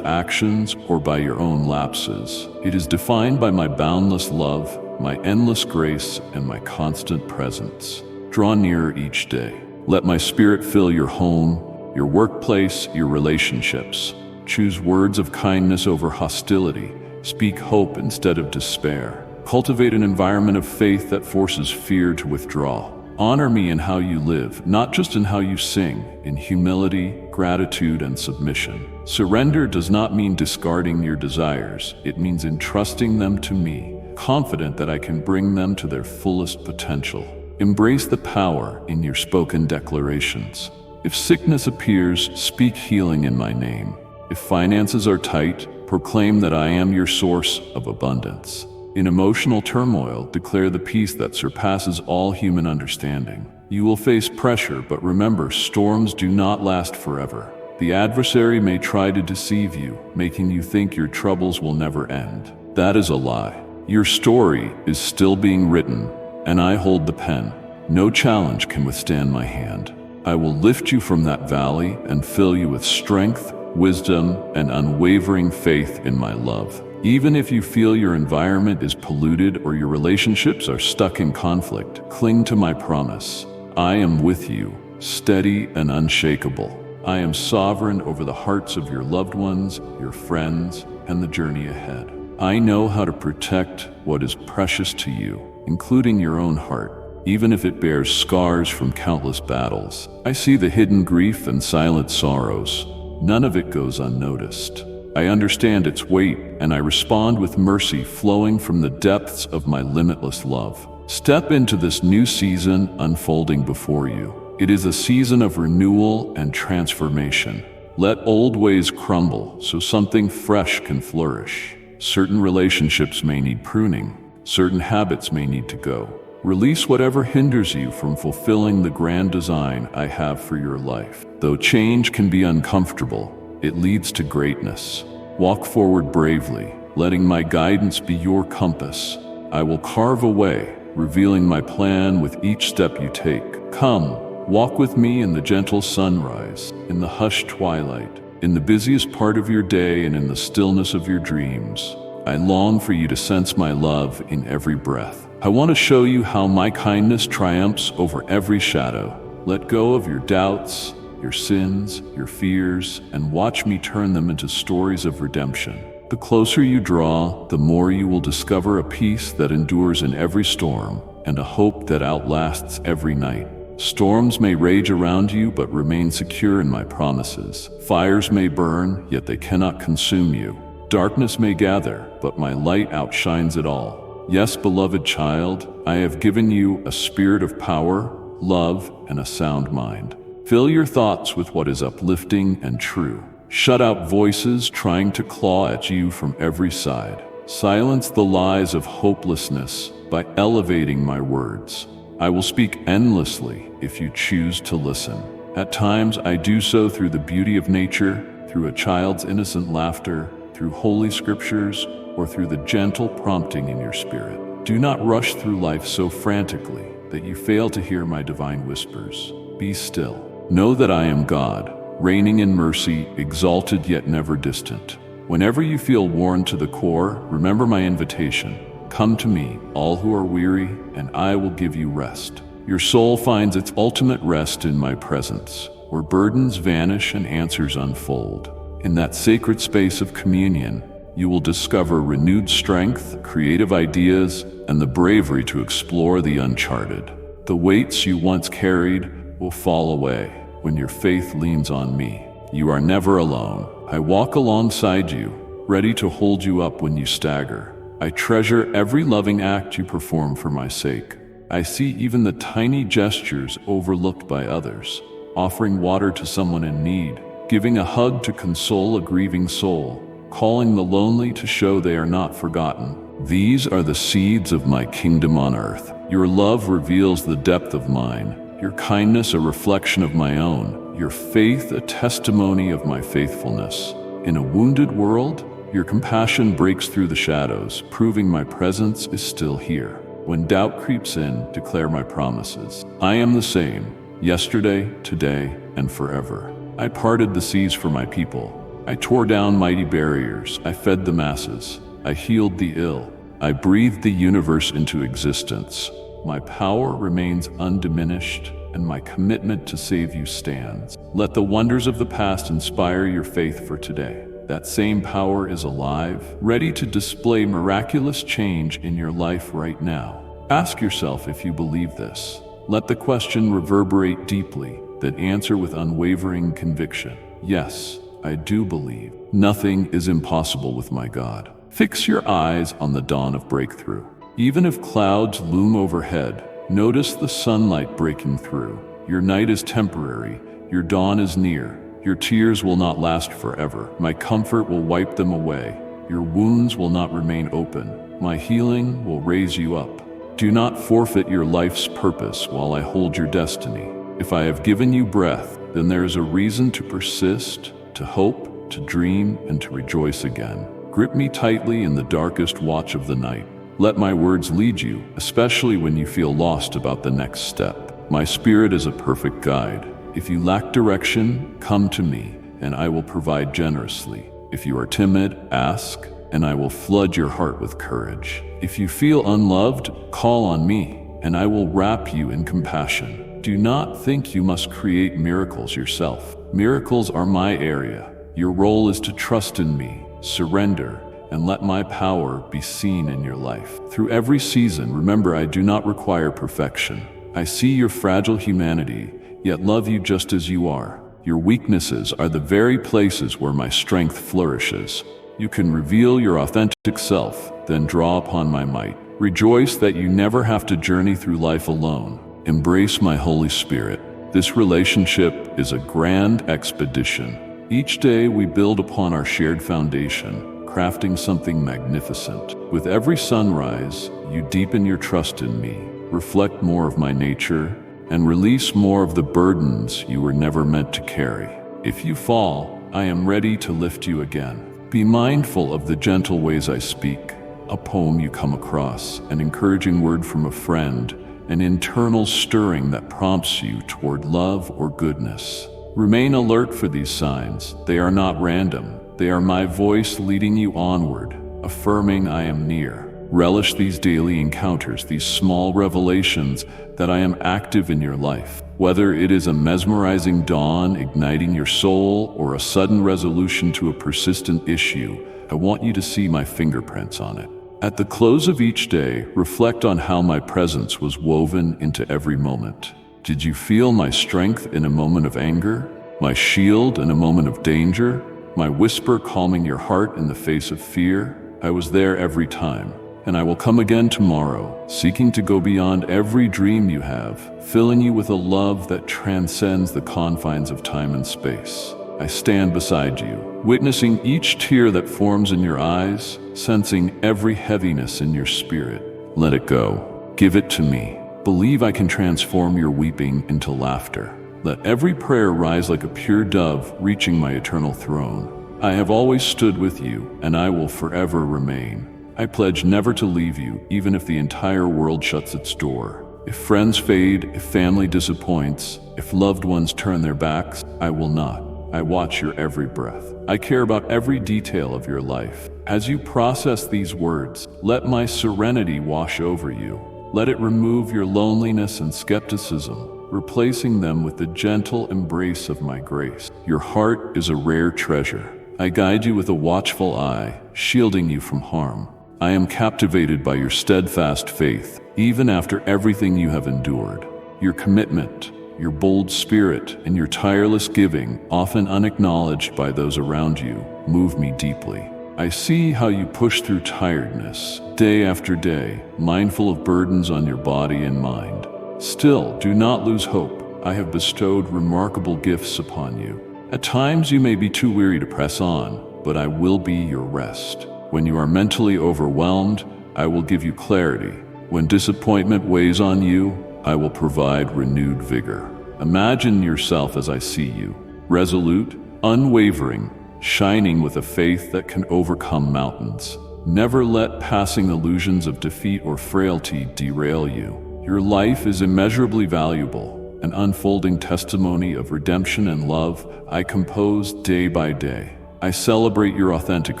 actions or by your own lapses. It is defined by my boundless love, my endless grace, and my constant presence. Draw nearer each day. Let my spirit fill your home, your workplace, your relationships. Choose words of kindness over hostility. Speak hope instead of despair. Cultivate an environment of faith that forces fear to withdraw. Honor me in how you live, not just in how you sing, in humility, gratitude, and submission. Surrender does not mean discarding your desires. It means entrusting them to me, confident that I can bring them to their fullest potential. Embrace the power in your spoken declarations. If sickness appears, speak healing in my name. If finances are tight, proclaim that I am your source of abundance. In emotional turmoil, declare the peace that surpasses all human understanding. You will face pressure, but remember, storms do not last forever. The adversary may try to deceive you, making you think your troubles will never end. That is a lie. Your story is still being written, and I hold the pen. No challenge can withstand my hand. I will lift you from that valley and fill you with strength, wisdom, and unwavering faith in my love. Even if you feel your environment is polluted or your relationships are stuck in conflict, cling to my promise. I am with you, steady and unshakable. I am sovereign over the hearts of your loved ones, your friends, and the journey ahead. I know how to protect what is precious to you, including your own heart, even if it bears scars from countless battles. I see the hidden grief and silent sorrows. None of it goes unnoticed. I understand its weight, and I respond with mercy flowing from the depths of my limitless love. Step into this new season unfolding before you. It is a season of renewal and transformation. Let old ways crumble so something fresh can flourish. Certain relationships may need pruning. Certain habits may need to go. Release whatever hinders you from fulfilling the grand design I have for your life. Though change can be uncomfortable, it leads to greatness. Walk forward bravely, letting my guidance be your compass. I will carve a way, revealing my plan with each step you take. Come, walk with me in the gentle sunrise, in the hushed twilight, in the busiest part of your day, and in the stillness of your dreams. I long for you to sense my love in every breath. I want to show you how my kindness triumphs over every shadow. Let go of your doubts, your sins, your fears, and watch me turn them into stories of redemption. The closer you draw, the more you will discover a peace that endures in every storm, and a hope that outlasts every night. Storms may rage around you, but remain secure in my promises. Fires may burn, yet they cannot consume you. Darkness may gather, but my light outshines it all. Yes, beloved child, I have given you a spirit of power, love, and a sound mind. Fill your thoughts with what is uplifting and true. Shut out voices trying to claw at you from every side. Silence the lies of hopelessness by elevating my words. I will speak endlessly if you choose to listen. At times, I do so through the beauty of nature, through a child's innocent laughter, through holy scriptures, or through the gentle prompting in your spirit. Do not rush through life so frantically that you fail to hear my divine whispers. Be still. Know that I am God, reigning in mercy, exalted yet never distant. Whenever you feel worn to the core, remember my invitation. Come to me, all who are weary, and I will give you rest. Your soul finds its ultimate rest in my presence, where burdens vanish and answers unfold. In that sacred space of communion, you will discover renewed strength, creative ideas, and the bravery to explore the uncharted. The weights you once carried will fall away when your faith leans on me. You are never alone. I walk alongside you, ready to hold you up when you stagger. I treasure every loving act you perform for my sake. I see even the tiny gestures overlooked by others, offering water to someone in need, giving a hug to console a grieving soul, calling the lonely to show they are not forgotten. These are the seeds of my kingdom on earth. Your love reveals the depth of mine, your kindness a reflection of my own, your faith a testimony of my faithfulness. In a wounded world, your compassion breaks through the shadows, proving my presence is still here. When doubt creeps in, declare my promises. I am the same, yesterday, today, and forever. I parted the seas for my people. I tore down mighty barriers. I fed the masses. I healed the ill. I breathed the universe into existence. My power remains undiminished, and my commitment to save you stands. Let the wonders of the past inspire your faith for today. That same power is alive, ready to display miraculous change in your life right now. Ask yourself if you believe this. Let the question reverberate deeply, then answer with unwavering conviction. Yes, I do believe. Nothing is impossible with my God. Fix your eyes on the dawn of breakthrough. Even if clouds loom overhead, notice the sunlight breaking through. Your night is temporary, your dawn is near. Your tears will not last forever. My comfort will wipe them away. Your wounds will not remain open. My healing will raise you up. Do not forfeit your life's purpose while I hold your destiny. If I have given you breath, then there is a reason to persist, to hope, to dream, and to rejoice again. Grip me tightly in the darkest watch of the night. Let my words lead you, especially when you feel lost about the next step. My spirit is a perfect guide. If you lack direction, come to me, and I will provide generously. If you are timid, ask, and I will flood your heart with courage. If you feel unloved, call on me, and I will wrap you in compassion. Do not think you must create miracles yourself. Miracles are my area. Your role is to trust in me, surrender, and let my power be seen in your life. Through every season, remember I do not require perfection. I see your fragile humanity, yet love you just as you are. Your weaknesses are the very places where my strength flourishes. You can reveal your authentic self, then draw upon my might. Rejoice that you never have to journey through life alone. Embrace my Holy Spirit. This relationship is a grand expedition. Each day we build upon our shared foundation, crafting something magnificent. With every sunrise, you deepen your trust in me, reflect more of my nature, and release more of the burdens you were never meant to carry. If you fall, I am ready to lift you again. Be mindful of the gentle ways I speak, a poem you come across, an encouraging word from a friend, an internal stirring that prompts you toward love or goodness. Remain alert for these signs. They are not random. They are my voice leading you onward, affirming I am near. Relish these daily encounters, these small revelations that I am active in your life. Whether it is a mesmerizing dawn igniting your soul or a sudden resolution to a persistent issue, I want you to see my fingerprints on it. At the close of each day, reflect on how my presence was woven into every moment. Did you feel my strength in a moment of anger? My shield in a moment of danger? My whisper calming your heart in the face of fear? I was there every time. And I will come again tomorrow, seeking to go beyond every dream you have, filling you with a love that transcends the confines of time and space. I stand beside you, witnessing each tear that forms in your eyes, sensing every heaviness in your spirit. Let it go. Give it to me. Believe I can transform your weeping into laughter. Let every prayer rise like a pure dove reaching my eternal throne. I have always stood with you, and I will forever remain. I pledge never to leave you, even if the entire world shuts its door. If friends fade, if family disappoints, if loved ones turn their backs, I will not. I watch your every breath. I care about every detail of your life. As you process these words, let my serenity wash over you. Let it remove your loneliness and skepticism, replacing them with the gentle embrace of my grace. Your heart is a rare treasure. I guide you with a watchful eye, shielding you from harm. I am captivated by your steadfast faith, even after everything you have endured. Your commitment, your bold spirit, and your tireless giving, often unacknowledged by those around you, move me deeply. I see how you push through tiredness, day after day, mindful of burdens on your body and mind. Still, do not lose hope. I have bestowed remarkable gifts upon you. At times you may be too weary to press on, but I will be your rest. When you are mentally overwhelmed, I will give you clarity. When disappointment weighs on you, I will provide renewed vigor. Imagine yourself as I see you, resolute, unwavering, shining with a faith that can overcome mountains. Never let passing illusions of defeat or frailty derail you. Your life is immeasurably valuable, an unfolding testimony of redemption and love I compose day by day. I celebrate your authentic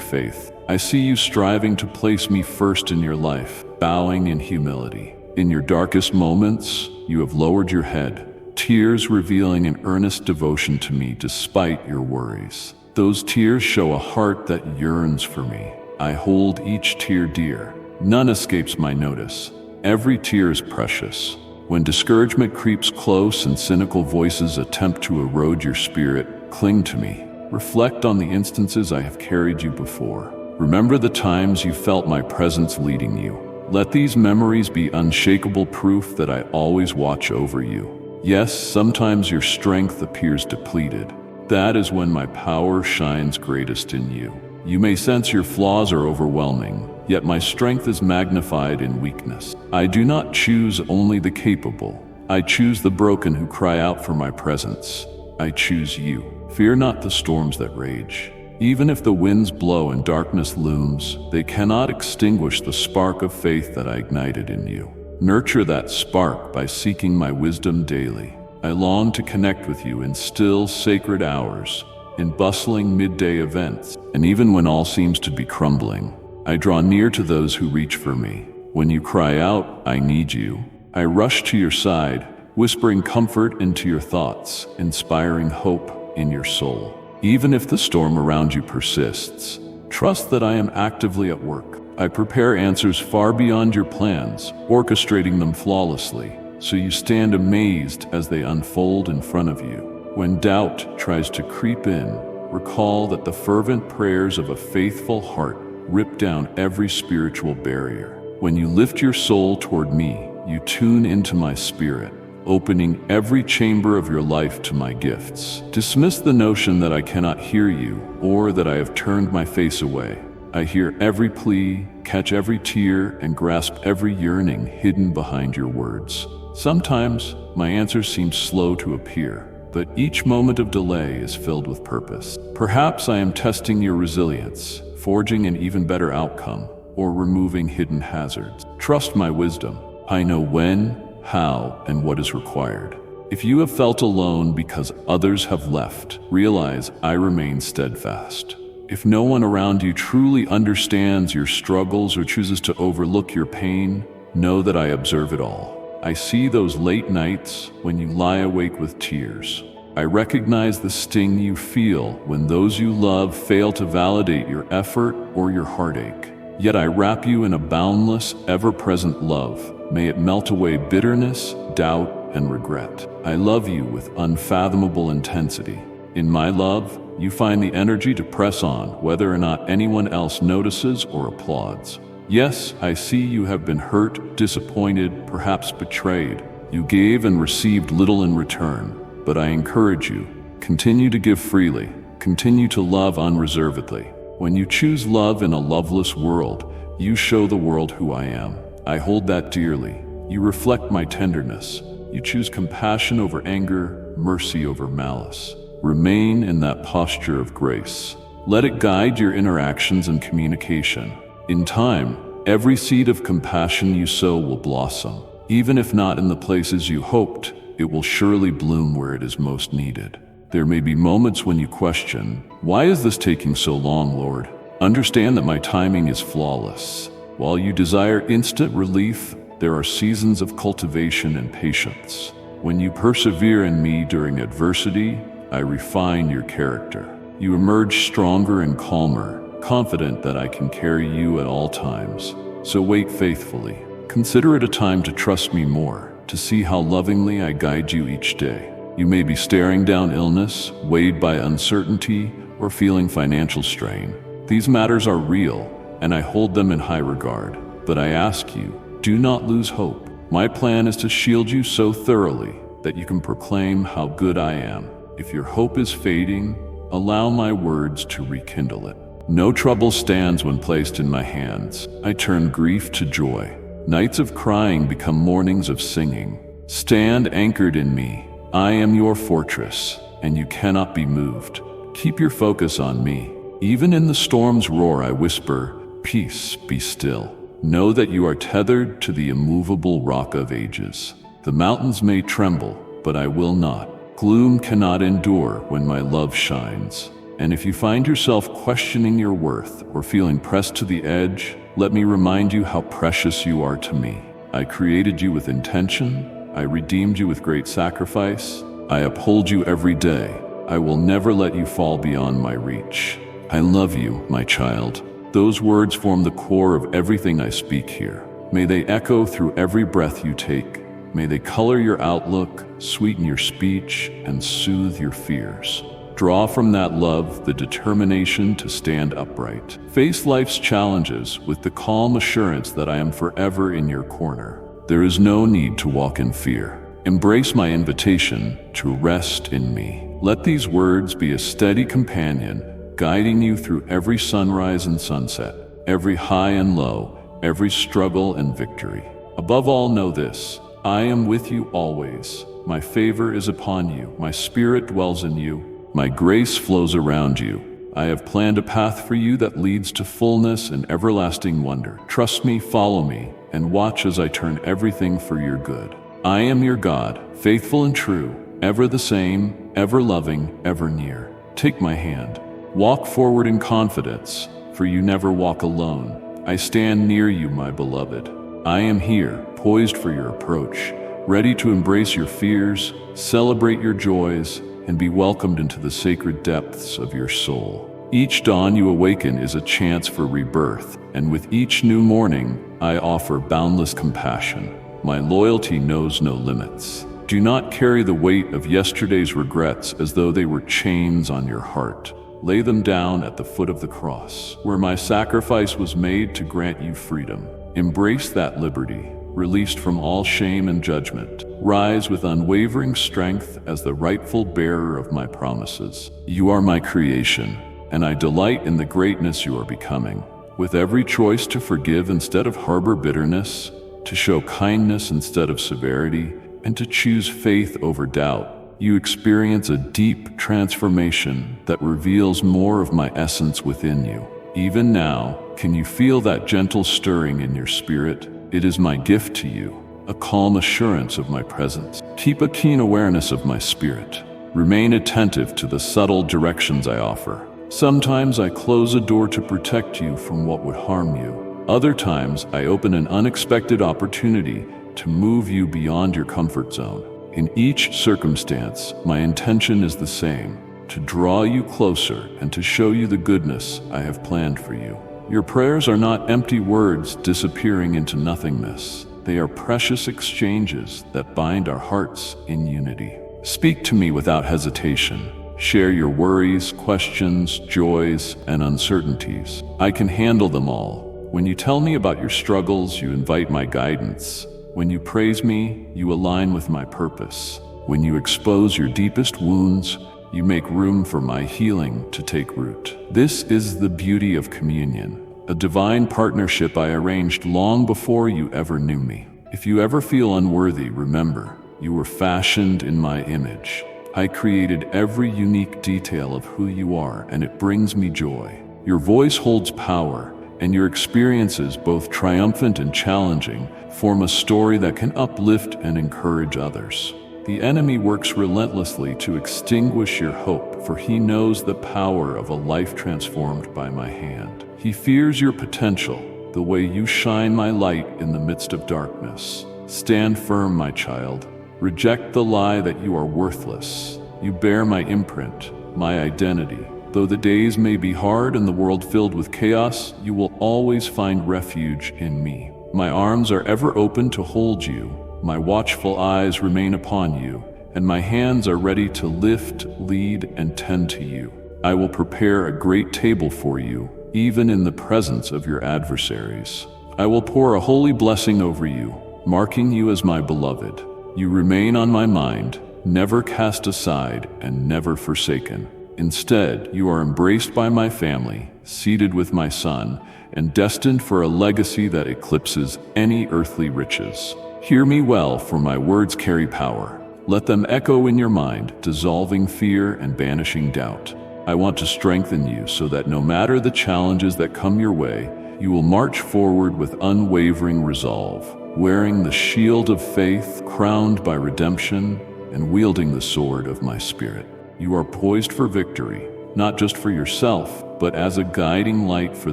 faith. I see you striving to place me first in your life, bowing in humility. In your darkest moments, you have lowered your head, tears revealing an earnest devotion to me despite your worries. Those tears show a heart that yearns for me. I hold each tear dear. None escapes my notice. Every tear is precious. When discouragement creeps close and cynical voices attempt to erode your spirit, cling to me. Reflect on the instances I have carried you before. Remember the times you felt my presence leading you. Let these memories be unshakable proof that I always watch over you. Yes, sometimes your strength appears depleted. That is when my power shines greatest in you. You may sense your flaws are overwhelming, yet my strength is magnified in weakness. I do not choose only the capable. I choose the broken who cry out for my presence. I choose you. Fear not the storms that rage. Even if the winds blow and darkness looms, they cannot extinguish the spark of faith that I ignited in you. Nurture that spark by seeking my wisdom daily. I long to connect with you in still, sacred hours, in bustling midday events, and even when all seems to be crumbling, I draw near to those who reach for me. When you cry out, I need you, I rush to your side, whispering comfort into your thoughts, inspiring hope in your soul. Even if the storm around you persists, trust that I am actively at work. I prepare answers far beyond your plans, orchestrating them flawlessly, so you stand amazed as they unfold in front of you. When doubt tries to creep in, recall that the fervent prayers of a faithful heart rip down every spiritual barrier. When you lift your soul toward me, you tune into my spirit, opening every chamber of your life to my gifts. Dismiss the notion that I cannot hear you or that I have turned my face away. I hear every plea, catch every tear, and grasp every yearning hidden behind your words. Sometimes my answers seem slow to appear, but each moment of delay is filled with purpose. Perhaps I am testing your resilience, forging an even better outcome, or removing hidden hazards. Trust my wisdom. I know when, how, and what is required. If you have felt alone because others have left, realize I remain steadfast. If no one around you truly understands your struggles or chooses to overlook your pain, know that I observe it all. I see those late nights when you lie awake with tears. I recognize the sting you feel when those you love fail to validate your effort or your heartache. Yet I wrap you in a boundless, ever-present love. May it melt away bitterness, doubt, and regret. I love you with unfathomable intensity. In my love, you find the energy to press on, whether or not anyone else notices or applauds. Yes, I see you have been hurt, disappointed, perhaps betrayed. You gave and received little in return, but I encourage you, continue to give freely, continue to love unreservedly. When you choose love in a loveless world, you show the world who I am. I hold that dearly. You reflect my tenderness. You choose compassion over anger, mercy over malice. Remain in that posture of grace. Let it guide your interactions and communication. In time, every seed of compassion you sow will blossom. Even if not in the places you hoped, it will surely bloom where it is most needed. There may be moments when you question, why is this taking so long, Lord? Understand that my timing is flawless. While you desire instant relief, there are seasons of cultivation and patience. When you persevere in me during adversity, I refine your character. You emerge stronger and calmer, confident that I can carry you at all times. So wait faithfully. Consider it a time to trust me more, to see how lovingly I guide you each day. You may be staring down illness, weighed by uncertainty, or feeling financial strain. These matters are real, and I hold them in high regard. But I ask you, do not lose hope. My plan is to shield you so thoroughly that you can proclaim how good I am. If your hope is fading, allow my words to rekindle it. No trouble stands when placed in my hands. I turn grief to joy. Nights of crying become mornings of singing. Stand anchored in me. I am your fortress, and you cannot be moved. Keep your focus on me. Even in the storm's roar I whisper, peace, be still. Know that you are tethered to the immovable rock of ages. The mountains may tremble, but I will not. Gloom cannot endure when my love shines. And if you find yourself questioning your worth or feeling pressed to the edge, let me remind you how precious you are to me. I created you with intention. I redeemed you with great sacrifice. I uphold you every day. I will never let you fall beyond my reach. I love you, my child. Those words form the core of everything I speak here. May they echo through every breath you take. May they color your outlook, sweeten your speech, and soothe your fears. Draw from that love the determination to stand upright. Face life's challenges with the calm assurance that I am forever in your corner. There is no need to walk in fear. Embrace my invitation to rest in me. Let these words be a steady companion, guiding you through every sunrise and sunset, every high and low, every struggle and victory. Above all, know this: I am with you always. My favor is upon you. My spirit dwells in you. My grace flows around you. I have planned a path for you that leads to fullness and everlasting wonder. Trust me, follow me, and watch as I turn everything for your good. I am your God, faithful and true, ever the same, ever loving, ever near. Take my hand. Walk forward in confidence, for you never walk alone. I stand near you, my beloved. I am here, poised for your approach, ready to embrace your fears, celebrate your joys, and be welcomed into the sacred depths of your soul. Each dawn you awaken is a chance for rebirth, and with each new morning, I offer boundless compassion. My loyalty knows no limits. Do not carry the weight of yesterday's regrets as though they were chains on your heart. Lay them down at the foot of the cross, where my sacrifice was made to grant you freedom. Embrace that liberty, released from all shame and judgment. Rise with unwavering strength as the rightful bearer of my promises. You are my creation, and I delight in the greatness you are becoming. With every choice to forgive instead of harbor bitterness, to show kindness instead of severity, and to choose faith over doubt, you experience a deep transformation that reveals more of my essence within you. Even now, can you feel that gentle stirring in your spirit? It is my gift to you, a calm assurance of my presence. Keep a keen awareness of my spirit. Remain attentive to the subtle directions I offer. Sometimes I close a door to protect you from what would harm you. Other times I open an unexpected opportunity to move you beyond your comfort zone. In each circumstance, my intention is the same: to draw you closer and to show you the goodness I have planned for you. Your prayers are not empty words disappearing into nothingness. They are precious exchanges that bind our hearts in unity. Speak to me without hesitation. Share your worries, questions, joys, and uncertainties. I can handle them all. When you tell me about your struggles, you invite my guidance. When you praise me, you align with my purpose. When you expose your deepest wounds, you make room for my healing to take root. This is the beauty of communion, a divine partnership I arranged long before you ever knew me. If you ever feel unworthy, remember, you were fashioned in my image. I created every unique detail of who you are, and it brings me joy. Your voice holds power, and your experiences, both triumphant and challenging, form a story that can uplift and encourage others. The enemy works relentlessly to extinguish your hope, for he knows the power of a life transformed by my hand. He fears your potential, the way you shine my light in the midst of darkness. Stand firm, my child. Reject the lie that you are worthless. You bear my imprint, my identity. Though the days may be hard and the world filled with chaos, you will always find refuge in me. My arms are ever open to hold you. My watchful eyes remain upon you, and my hands are ready to lift, lead, and tend to you. I will prepare a great table for you, even in the presence of your adversaries. I will pour a holy blessing over you, marking you as my beloved. You remain on my mind, never cast aside and never forsaken. Instead, you are embraced by my family, seated with my son, and destined for a legacy that eclipses any earthly riches. Hear me well, for my words carry power. Let them echo in your mind, dissolving fear and banishing doubt. I want to strengthen you so that no matter the challenges that come your way, you will march forward with unwavering resolve, wearing the shield of faith, crowned by redemption, and wielding the sword of my spirit. You are poised for victory, not just for yourself, but as a guiding light for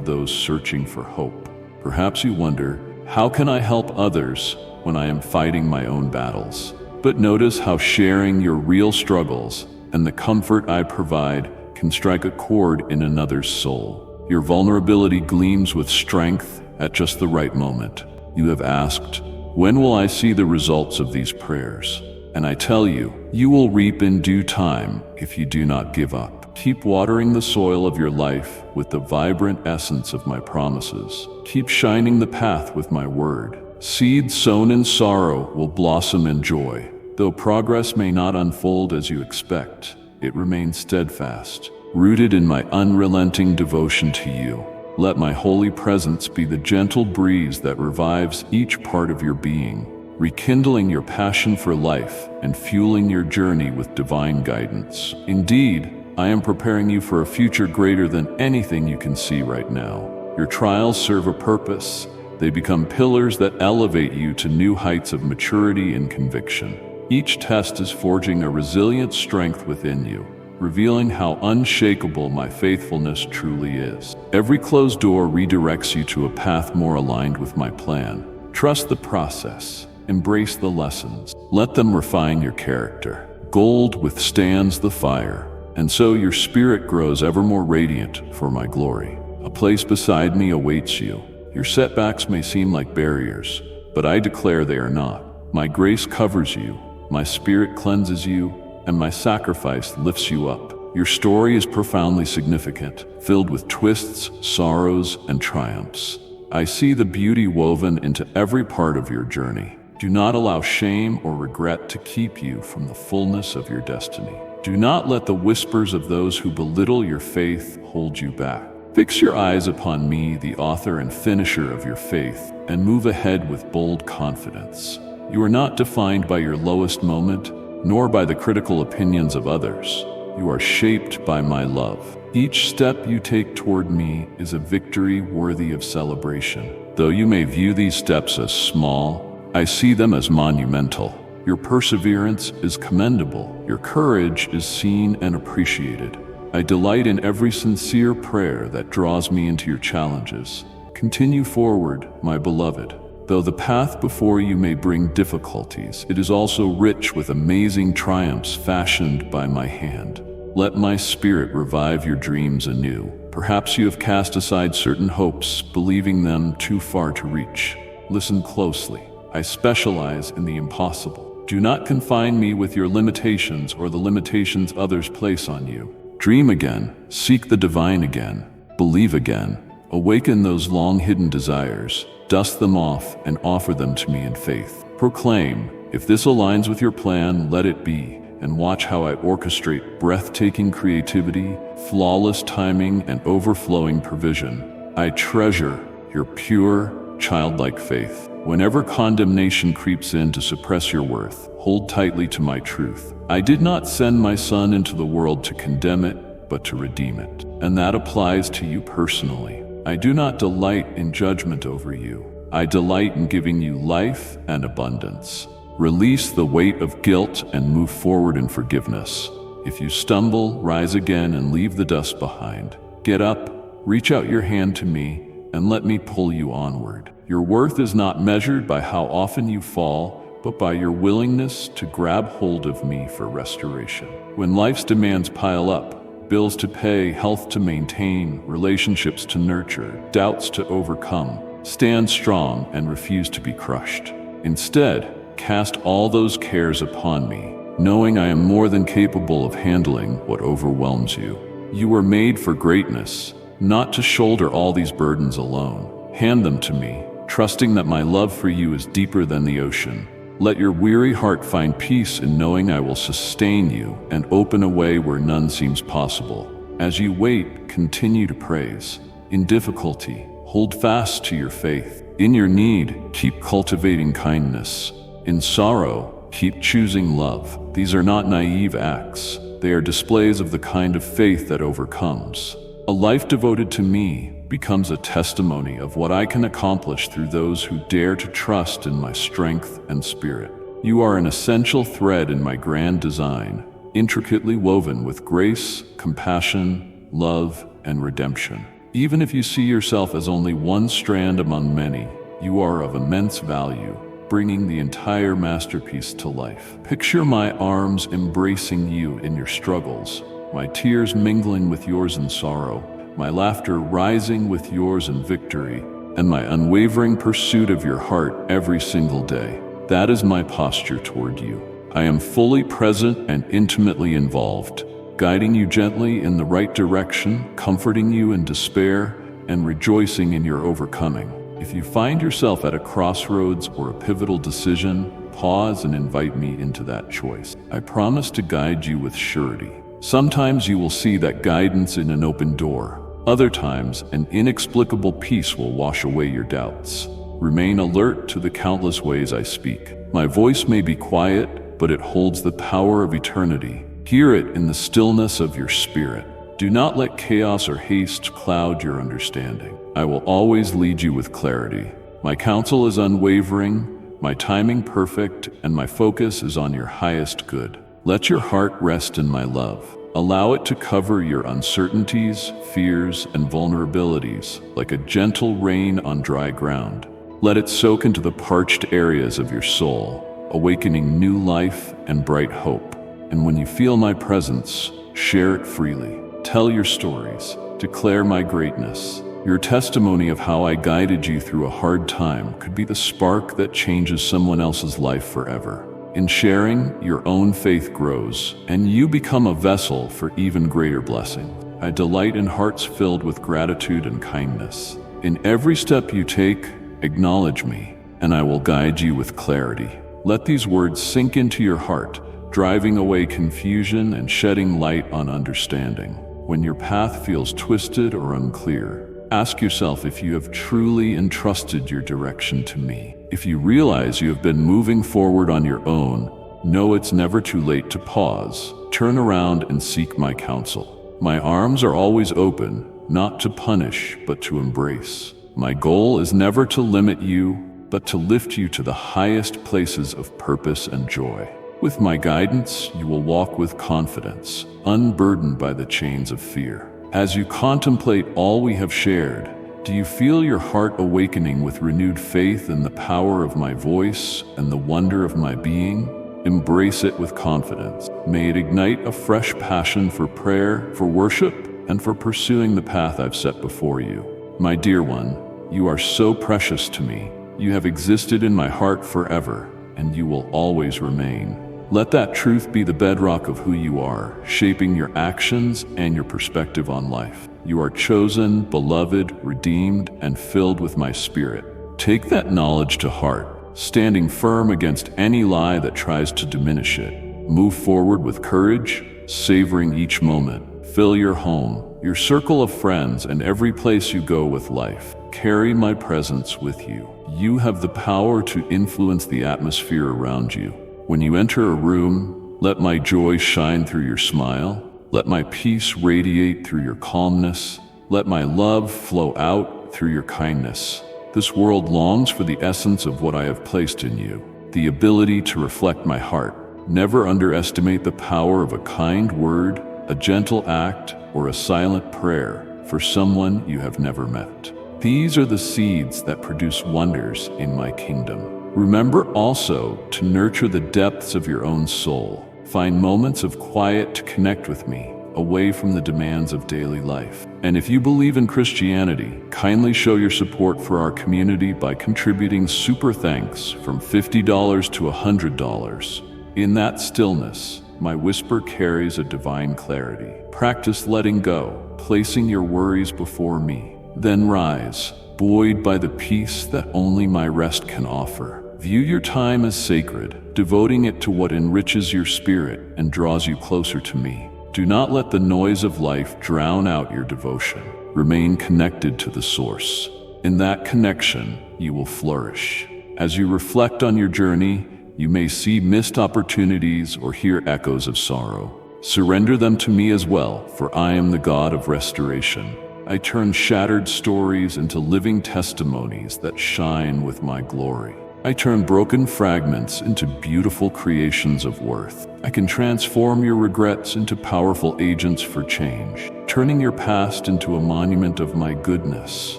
those searching for hope. Perhaps you wonder, how can I help others when I am fighting my own battles? But notice how sharing your real struggles and the comfort I provide can strike a chord in another's soul. Your vulnerability gleams with strength at just the right moment. You have asked, when will I see the results of these prayers? And I tell you, you will reap in due time if you do not give up. Keep watering the soil of your life with the vibrant essence of my promises. Keep shining the path with my word. Seeds sown in sorrow will blossom in joy. Though progress may not unfold as you expect, it remains steadfast, rooted in my unrelenting devotion to you. Let my holy presence be the gentle breeze that revives each part of your being, rekindling your passion for life and fueling your journey with divine guidance. Indeed, I am preparing you for a future greater than anything you can see right now. Your trials serve a purpose. They become pillars that elevate you to new heights of maturity and conviction. Each test is forging a resilient strength within you, revealing how unshakable my faithfulness truly is. Every closed door redirects you to a path more aligned with my plan. Trust the process. Embrace the lessons. Let them refine your character. Gold withstands the fire, and so your spirit grows ever more radiant for my glory. A place beside me awaits you. Your setbacks may seem like barriers, but I declare they are not. My grace covers you, my spirit cleanses you, and my sacrifice lifts you up. Your story is profoundly significant, filled with twists, sorrows, and triumphs. I see the beauty woven into every part of your journey. Do not allow shame or regret to keep you from the fullness of your destiny. Do not let the whispers of those who belittle your faith hold you back. Fix your eyes upon me, the author and finisher of your faith, and move ahead with bold confidence. You are not defined by your lowest moment, nor by the critical opinions of others. You are shaped by my love. Each step you take toward me is a victory worthy of celebration. Though you may view these steps as small, I see them as monumental. Your perseverance is commendable. Your courage is seen and appreciated. I delight in every sincere prayer that draws me into your challenges. Continue forward, my beloved. Though the path before you may bring difficulties, it is also rich with amazing triumphs fashioned by my hand. Let my spirit revive your dreams anew. Perhaps you have cast aside certain hopes, believing them too far to reach. Listen closely. I specialize in the impossible. Do not confine me with your limitations or the limitations others place on you. Dream again, seek the divine again, believe again, awaken those long-hidden desires, dust them off and offer them to me in faith. Proclaim, if this aligns with your plan, let it be, and watch how I orchestrate breathtaking creativity, flawless timing, and overflowing provision. I treasure your pure, childlike faith. Whenever condemnation creeps in to suppress your worth, hold tightly to my truth. I did not send my Son into the world to condemn it, but to redeem it. And that applies to you personally. I do not delight in judgment over you. I delight in giving you life and abundance. Release the weight of guilt and move forward in forgiveness. If you stumble, rise again and leave the dust behind. Get up, reach out your hand to me, and let me pull you onward. Your worth is not measured by how often you fall, but by your willingness to grab hold of me for restoration. When life's demands pile up, bills to pay, health to maintain, relationships to nurture, doubts to overcome, stand strong and refuse to be crushed. Instead, cast all those cares upon me, knowing I am more than capable of handling what overwhelms you. You were made for greatness, not to shoulder all these burdens alone. Hand them to me, trusting that my love for you is deeper than the ocean. Let your weary heart find peace in knowing I will sustain you and open a way where none seems possible. As you wait, continue to praise. In difficulty, hold fast to your faith. In your need, keep cultivating kindness. In sorrow, keep choosing love. These are not naive acts. They are displays of the kind of faith that overcomes. A life devoted to me becomes a testimony of what I can accomplish through those who dare to trust in my strength and spirit. You are an essential thread in my grand design, intricately woven with grace, compassion, love, and redemption. Even if you see yourself as only one strand among many, you are of immense value, bringing the entire masterpiece to life. Picture my arms embracing you in your struggles, my tears mingling with yours in sorrow, my laughter rising with yours in victory, and my unwavering pursuit of your heart every single day. That is my posture toward you. I am fully present and intimately involved, guiding you gently in the right direction, comforting you in despair, and rejoicing in your overcoming. If you find yourself at a crossroads or a pivotal decision, pause and invite me into that choice. I promise to guide you with surety. Sometimes you will see that guidance in an open door. Other times, an inexplicable peace will wash away your doubts. Remain alert to the countless ways I speak. My voice may be quiet, but it holds the power of eternity. Hear it in the stillness of your spirit. Do not let chaos or haste cloud your understanding. I will always lead you with clarity. My counsel is unwavering, my timing perfect, and my focus is on your highest good. Let your heart rest in my love. Allow it to cover your uncertainties, fears, and vulnerabilities like a gentle rain on dry ground. Let it soak into the parched areas of your soul, awakening new life and bright hope. And when you feel my presence, share it freely. Tell your stories. Declare my greatness. Your testimony of how I guided you through a hard time could be the spark that changes someone else's life forever. In sharing, your own faith grows, and you become a vessel for even greater blessing. I delight in hearts filled with gratitude and kindness. In every step you take, acknowledge me, and I will guide you with clarity. Let these words sink into your heart, driving away confusion and shedding light on understanding. When your path feels twisted or unclear, ask yourself if you have truly entrusted your direction to me. If you realize you have been moving forward on your own, know it's never too late to pause. Turn around and seek my counsel. My arms are always open, not to punish, but to embrace. My goal is never to limit you, but to lift you to the highest places of purpose and joy. With my guidance, you will walk with confidence, unburdened by the chains of fear. As you contemplate all we have shared, do you feel your heart awakening with renewed faith in the power of my voice and the wonder of my being? Embrace it with confidence. May it ignite a fresh passion for prayer, for worship, and for pursuing the path I've set before you. My dear one, you are so precious to me. You have existed in my heart forever, and you will always remain. Let that truth be the bedrock of who you are, shaping your actions and your perspective on life. You are chosen, beloved, redeemed, and filled with my spirit. Take that knowledge to heart, standing firm against any lie that tries to diminish it. Move forward with courage, savoring each moment. Fill your home, your circle of friends, and every place you go with life. Carry my presence with you. You have the power to influence the atmosphere around you. When you enter a room, let my joy shine through your smile. Let my peace radiate through your calmness. Let my love flow out through your kindness. This world longs for the essence of what I have placed in you, the ability to reflect my heart. Never underestimate the power of a kind word, a gentle act, or a silent prayer for someone you have never met. These are the seeds that produce wonders in my kingdom. Remember also to nurture the depths of your own soul. Find moments of quiet to connect with me, away from the demands of daily life. And if you believe in Christianity, kindly show your support for our community by contributing super thanks from $50 to $100. In that stillness, my whisper carries a divine clarity. Practice letting go, placing your worries before me. Then rise, buoyed by the peace that only my rest can offer. View your time as sacred, devoting it to what enriches your spirit and draws you closer to me. Do not let the noise of life drown out your devotion. Remain connected to the source. In that connection, you will flourish. As you reflect on your journey, you may see missed opportunities or hear echoes of sorrow. Surrender them to me as well, for I am the God of restoration. I turn shattered stories into living testimonies that shine with my glory. I turn broken fragments into beautiful creations of worth. I can transform your regrets into powerful agents for change, turning your past into a monument of my goodness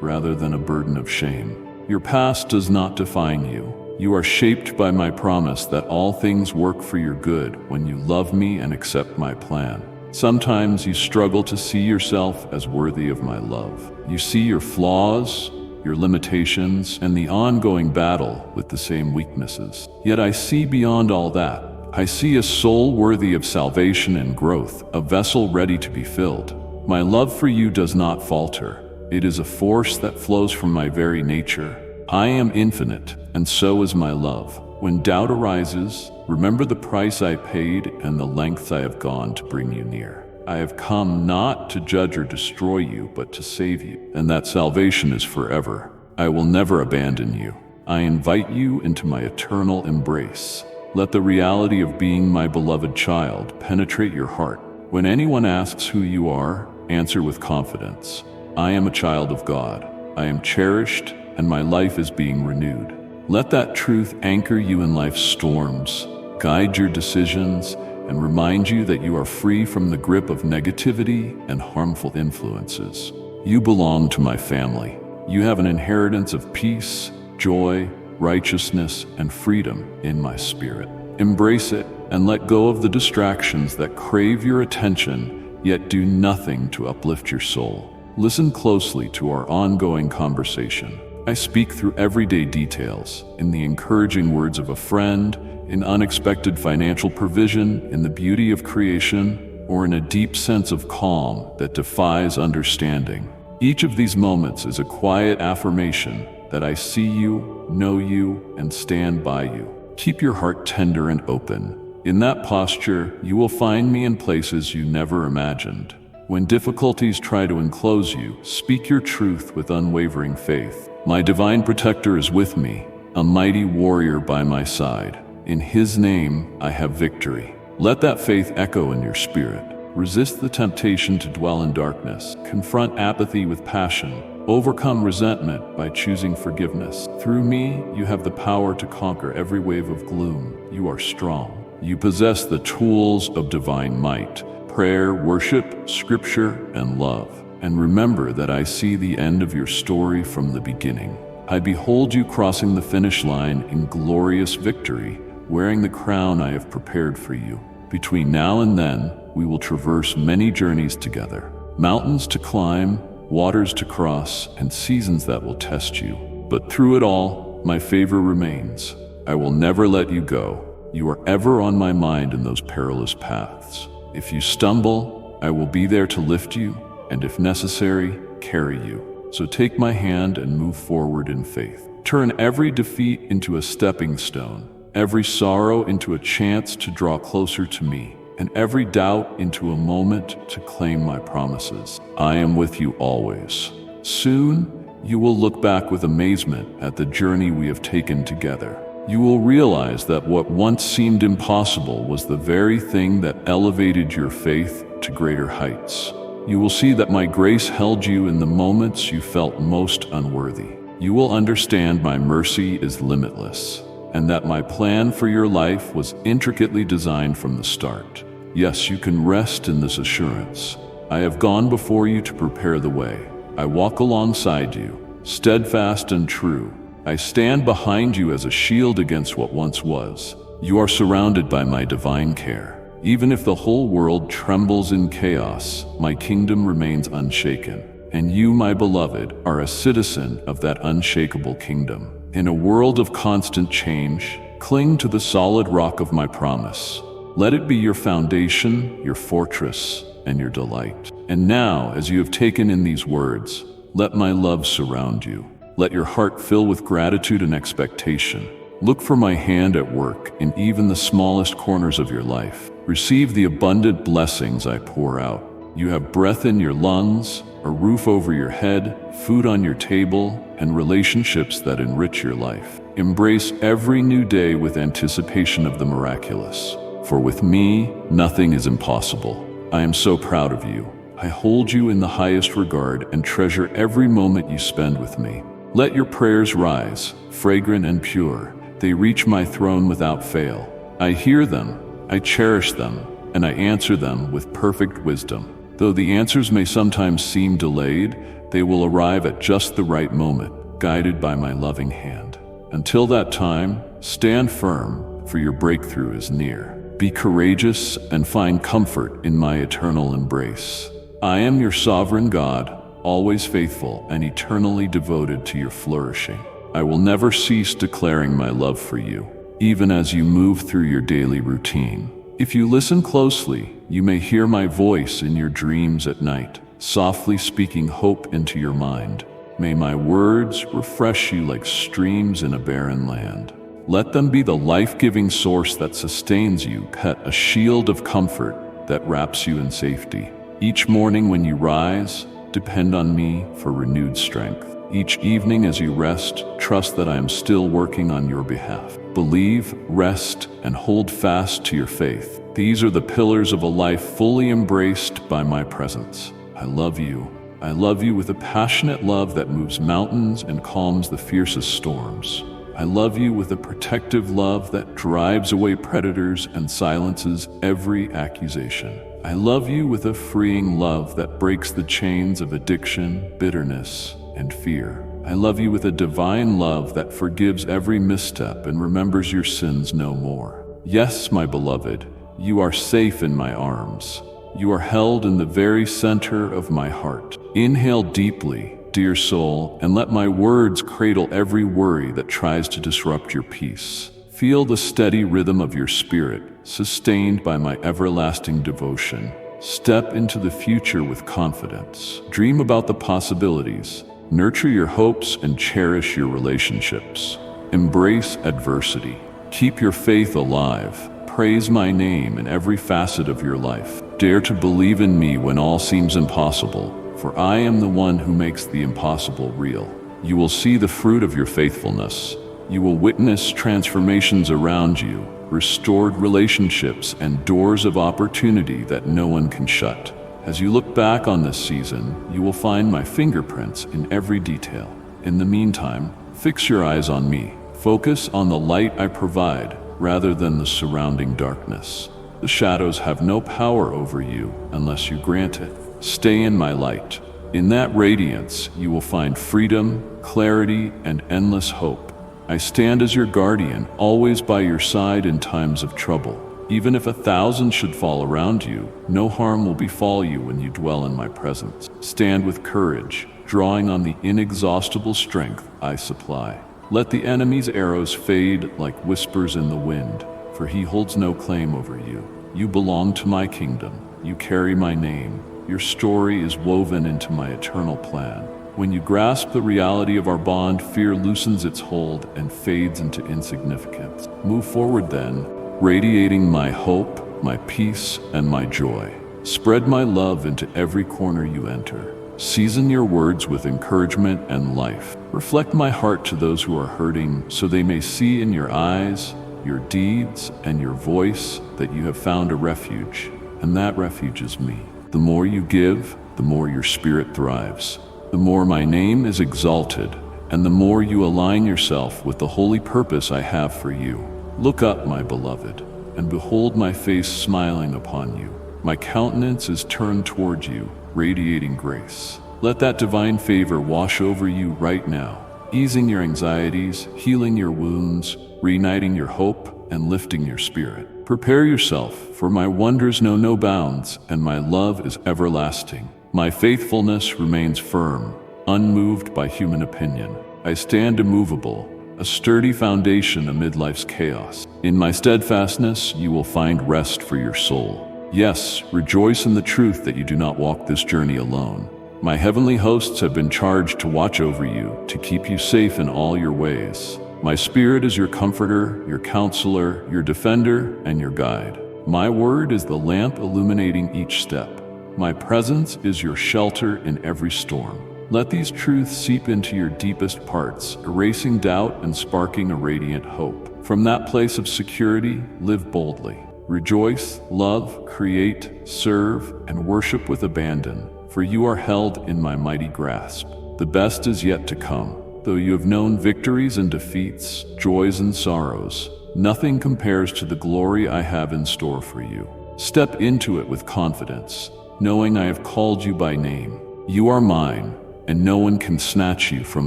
rather than a burden of shame. Your past does not define you. You are shaped by my promise that all things work for your good when you love me and accept my plan. Sometimes you struggle to see yourself as worthy of my love. You see your flaws, your limitations, and the ongoing battle with the same weaknesses. Yet I see beyond all that. I see a soul worthy of salvation and growth, a vessel ready to be filled. My love for you does not falter. It is a force that flows from my very nature. I am infinite, and so is my love. When doubt arises, remember the price I paid and the lengths I have gone to bring you near. I have come not to judge or destroy you, but to save you, and that salvation is forever. I will never abandon you. I invite you into my eternal embrace. Let the reality of being my beloved child penetrate your heart. When anyone asks who you are, answer with confidence. I am a child of God. I am cherished, and my life is being renewed. Let that truth anchor you in life's storms, guide your decisions, and remind you that you are free from the grip of negativity and harmful influences. You belong to my family. You have an inheritance of peace, joy, righteousness, and freedom in my spirit. Embrace it and let go of the distractions that crave your attention, yet do nothing to uplift your soul. Listen closely to our ongoing conversation. I speak through everyday details, in the encouraging words of a friend, in unexpected financial provision, in the beauty of creation, or in a deep sense of calm that defies understanding. Each of these moments is a quiet affirmation that I see you, know you, and stand by you. Keep your heart tender and open. In that posture, you will find me in places you never imagined. When difficulties try to enclose you, speak your truth with unwavering faith. My divine protector is with me, a mighty warrior by my side. In his name, I have victory. Let that faith echo in your spirit. Resist the temptation to dwell in darkness. Confront apathy with passion. Overcome resentment by choosing forgiveness. Through me, you have the power to conquer every wave of gloom. You are strong. You possess the tools of divine might: prayer, worship, scripture, and love. And remember that I see the end of your story from the beginning. I behold you crossing the finish line in glorious victory, wearing the crown I have prepared for you. Between now and then, we will traverse many journeys together. Mountains to climb, waters to cross, and seasons that will test you. But through it all, my favor remains. I will never let you go. You are ever on my mind in those perilous paths. If you stumble, I will be there to lift you, and if necessary, carry you. So take my hand and move forward in faith. Turn every defeat into a stepping stone, every sorrow into a chance to draw closer to me, and every doubt into a moment to claim my promises. I am with you always. Soon, you will look back with amazement at the journey we have taken together. You will realize that what once seemed impossible was the very thing that elevated your faith to greater heights. You will see that my grace held you in the moments you felt most unworthy. You will understand my mercy is limitless, and that my plan for your life was intricately designed from the start. Yes, you can rest in this assurance. I have gone before you to prepare the way. I walk alongside you, steadfast and true. I stand behind you as a shield against what once was. You are surrounded by my divine care. Even if the whole world trembles in chaos, my kingdom remains unshaken. And you, my beloved, are a citizen of that unshakable kingdom. In a world of constant change, cling to the solid rock of my promise. Let it be your foundation, your fortress, and your delight. And now, as you have taken in these words, let my love surround you. Let your heart fill with gratitude and expectation. Look for my hand at work in even the smallest corners of your life. Receive the abundant blessings I pour out. You have breath in your lungs, a roof over your head, food on your table, and relationships that enrich your life. Embrace every new day with anticipation of the miraculous. For with me, nothing is impossible. I am so proud of you. I hold you in the highest regard and treasure every moment you spend with me. Let your prayers rise, fragrant and pure. They reach my throne without fail. I hear them, I cherish them, and I answer them with perfect wisdom. Though the answers may sometimes seem delayed, they will arrive at just the right moment, guided by my loving hand. Until that time, stand firm, for your breakthrough is near. Be courageous and find comfort in my eternal embrace. I am your sovereign God, always faithful and eternally devoted to your flourishing. I will never cease declaring my love for you, even as you move through your daily routine. If you listen closely, you may hear my voice in your dreams at night, softly speaking hope into your mind. May my words refresh you like streams in a barren land. Let them be the life-giving source that sustains you, pet, a shield of comfort that wraps you in safety. Each morning when you rise, depend on me for renewed strength. Each evening as you rest, trust that I am still working on your behalf. Believe, rest, and hold fast to your faith. These are the pillars of a life fully embraced by my presence. I love you. I love you with a passionate love that moves mountains and calms the fiercest storms. I love you with a protective love that drives away predators and silences every accusation. I love you with a freeing love that breaks the chains of addiction, bitterness, and fear. I love you with a divine love that forgives every misstep and remembers your sins no more. Yes, my beloved, you are safe in my arms. You are held in the very center of my heart. Inhale deeply, dear soul, and let my words cradle every worry that tries to disrupt your peace. Feel the steady rhythm of your spirit, sustained by my everlasting devotion. Step into the future with confidence. Dream about the possibilities. Nurture your hopes and cherish your relationships. Embrace adversity. Keep your faith alive. Praise my name in every facet of your life. Dare to believe in me when all seems impossible, for I am the one who makes the impossible real. You will see the fruit of your faithfulness. You will witness transformations around you, restored relationships, and doors of opportunity that no one can shut. As you look back on this season, you will find my fingerprints in every detail. In the meantime, fix your eyes on me. Focus on the light I provide rather than the surrounding darkness. The shadows have no power over you unless you grant it. Stay in my light. In that radiance, you will find freedom, clarity, and endless hope. I stand as your guardian, always by your side in times of trouble. Even if 1,000 should fall around you, no harm will befall you when you dwell in my presence. Stand with courage, drawing on the inexhaustible strength I supply. Let the enemy's arrows fade like whispers in the wind, for he holds no claim over you. You belong to my kingdom. You carry my name. Your story is woven into my eternal plan. When you grasp the reality of our bond, fear loosens its hold and fades into insignificance. Move forward then, radiating my hope, my peace, and my joy. Spread my love into every corner you enter. Season your words with encouragement and life. Reflect my heart to those who are hurting, so they may see in your eyes, your deeds, and your voice that you have found a refuge, and that refuge is me. The more you give, the more your spirit thrives. The more my name is exalted, and the more you align yourself with the holy purpose I have for you. Look up, my beloved, and behold my face smiling upon you. My countenance is turned toward you, radiating grace. Let that divine favor wash over you right now, easing your anxieties, healing your wounds, reuniting your hope, and lifting your spirit. Prepare yourself, for my wonders know no bounds, and my love is everlasting. My faithfulness remains firm, unmoved by human opinion. I stand immovable, a sturdy foundation amid life's chaos. In my steadfastness, you will find rest for your soul. Yes, rejoice in the truth that you do not walk this journey alone. My heavenly hosts have been charged to watch over you, to keep you safe in all your ways. My spirit is your comforter, your counselor, your defender, and your guide. My word is the lamp illuminating each step. My presence is your shelter in every storm. Let these truths seep into your deepest parts, erasing doubt and sparking a radiant hope. From that place of security, live boldly. Rejoice, love, create, serve, and worship with abandon, for you are held in my mighty grasp. The best is yet to come. Though you have known victories and defeats, joys and sorrows, nothing compares to the glory I have in store for you. Step into it with confidence, knowing I have called you by name. You are mine, and no one can snatch you from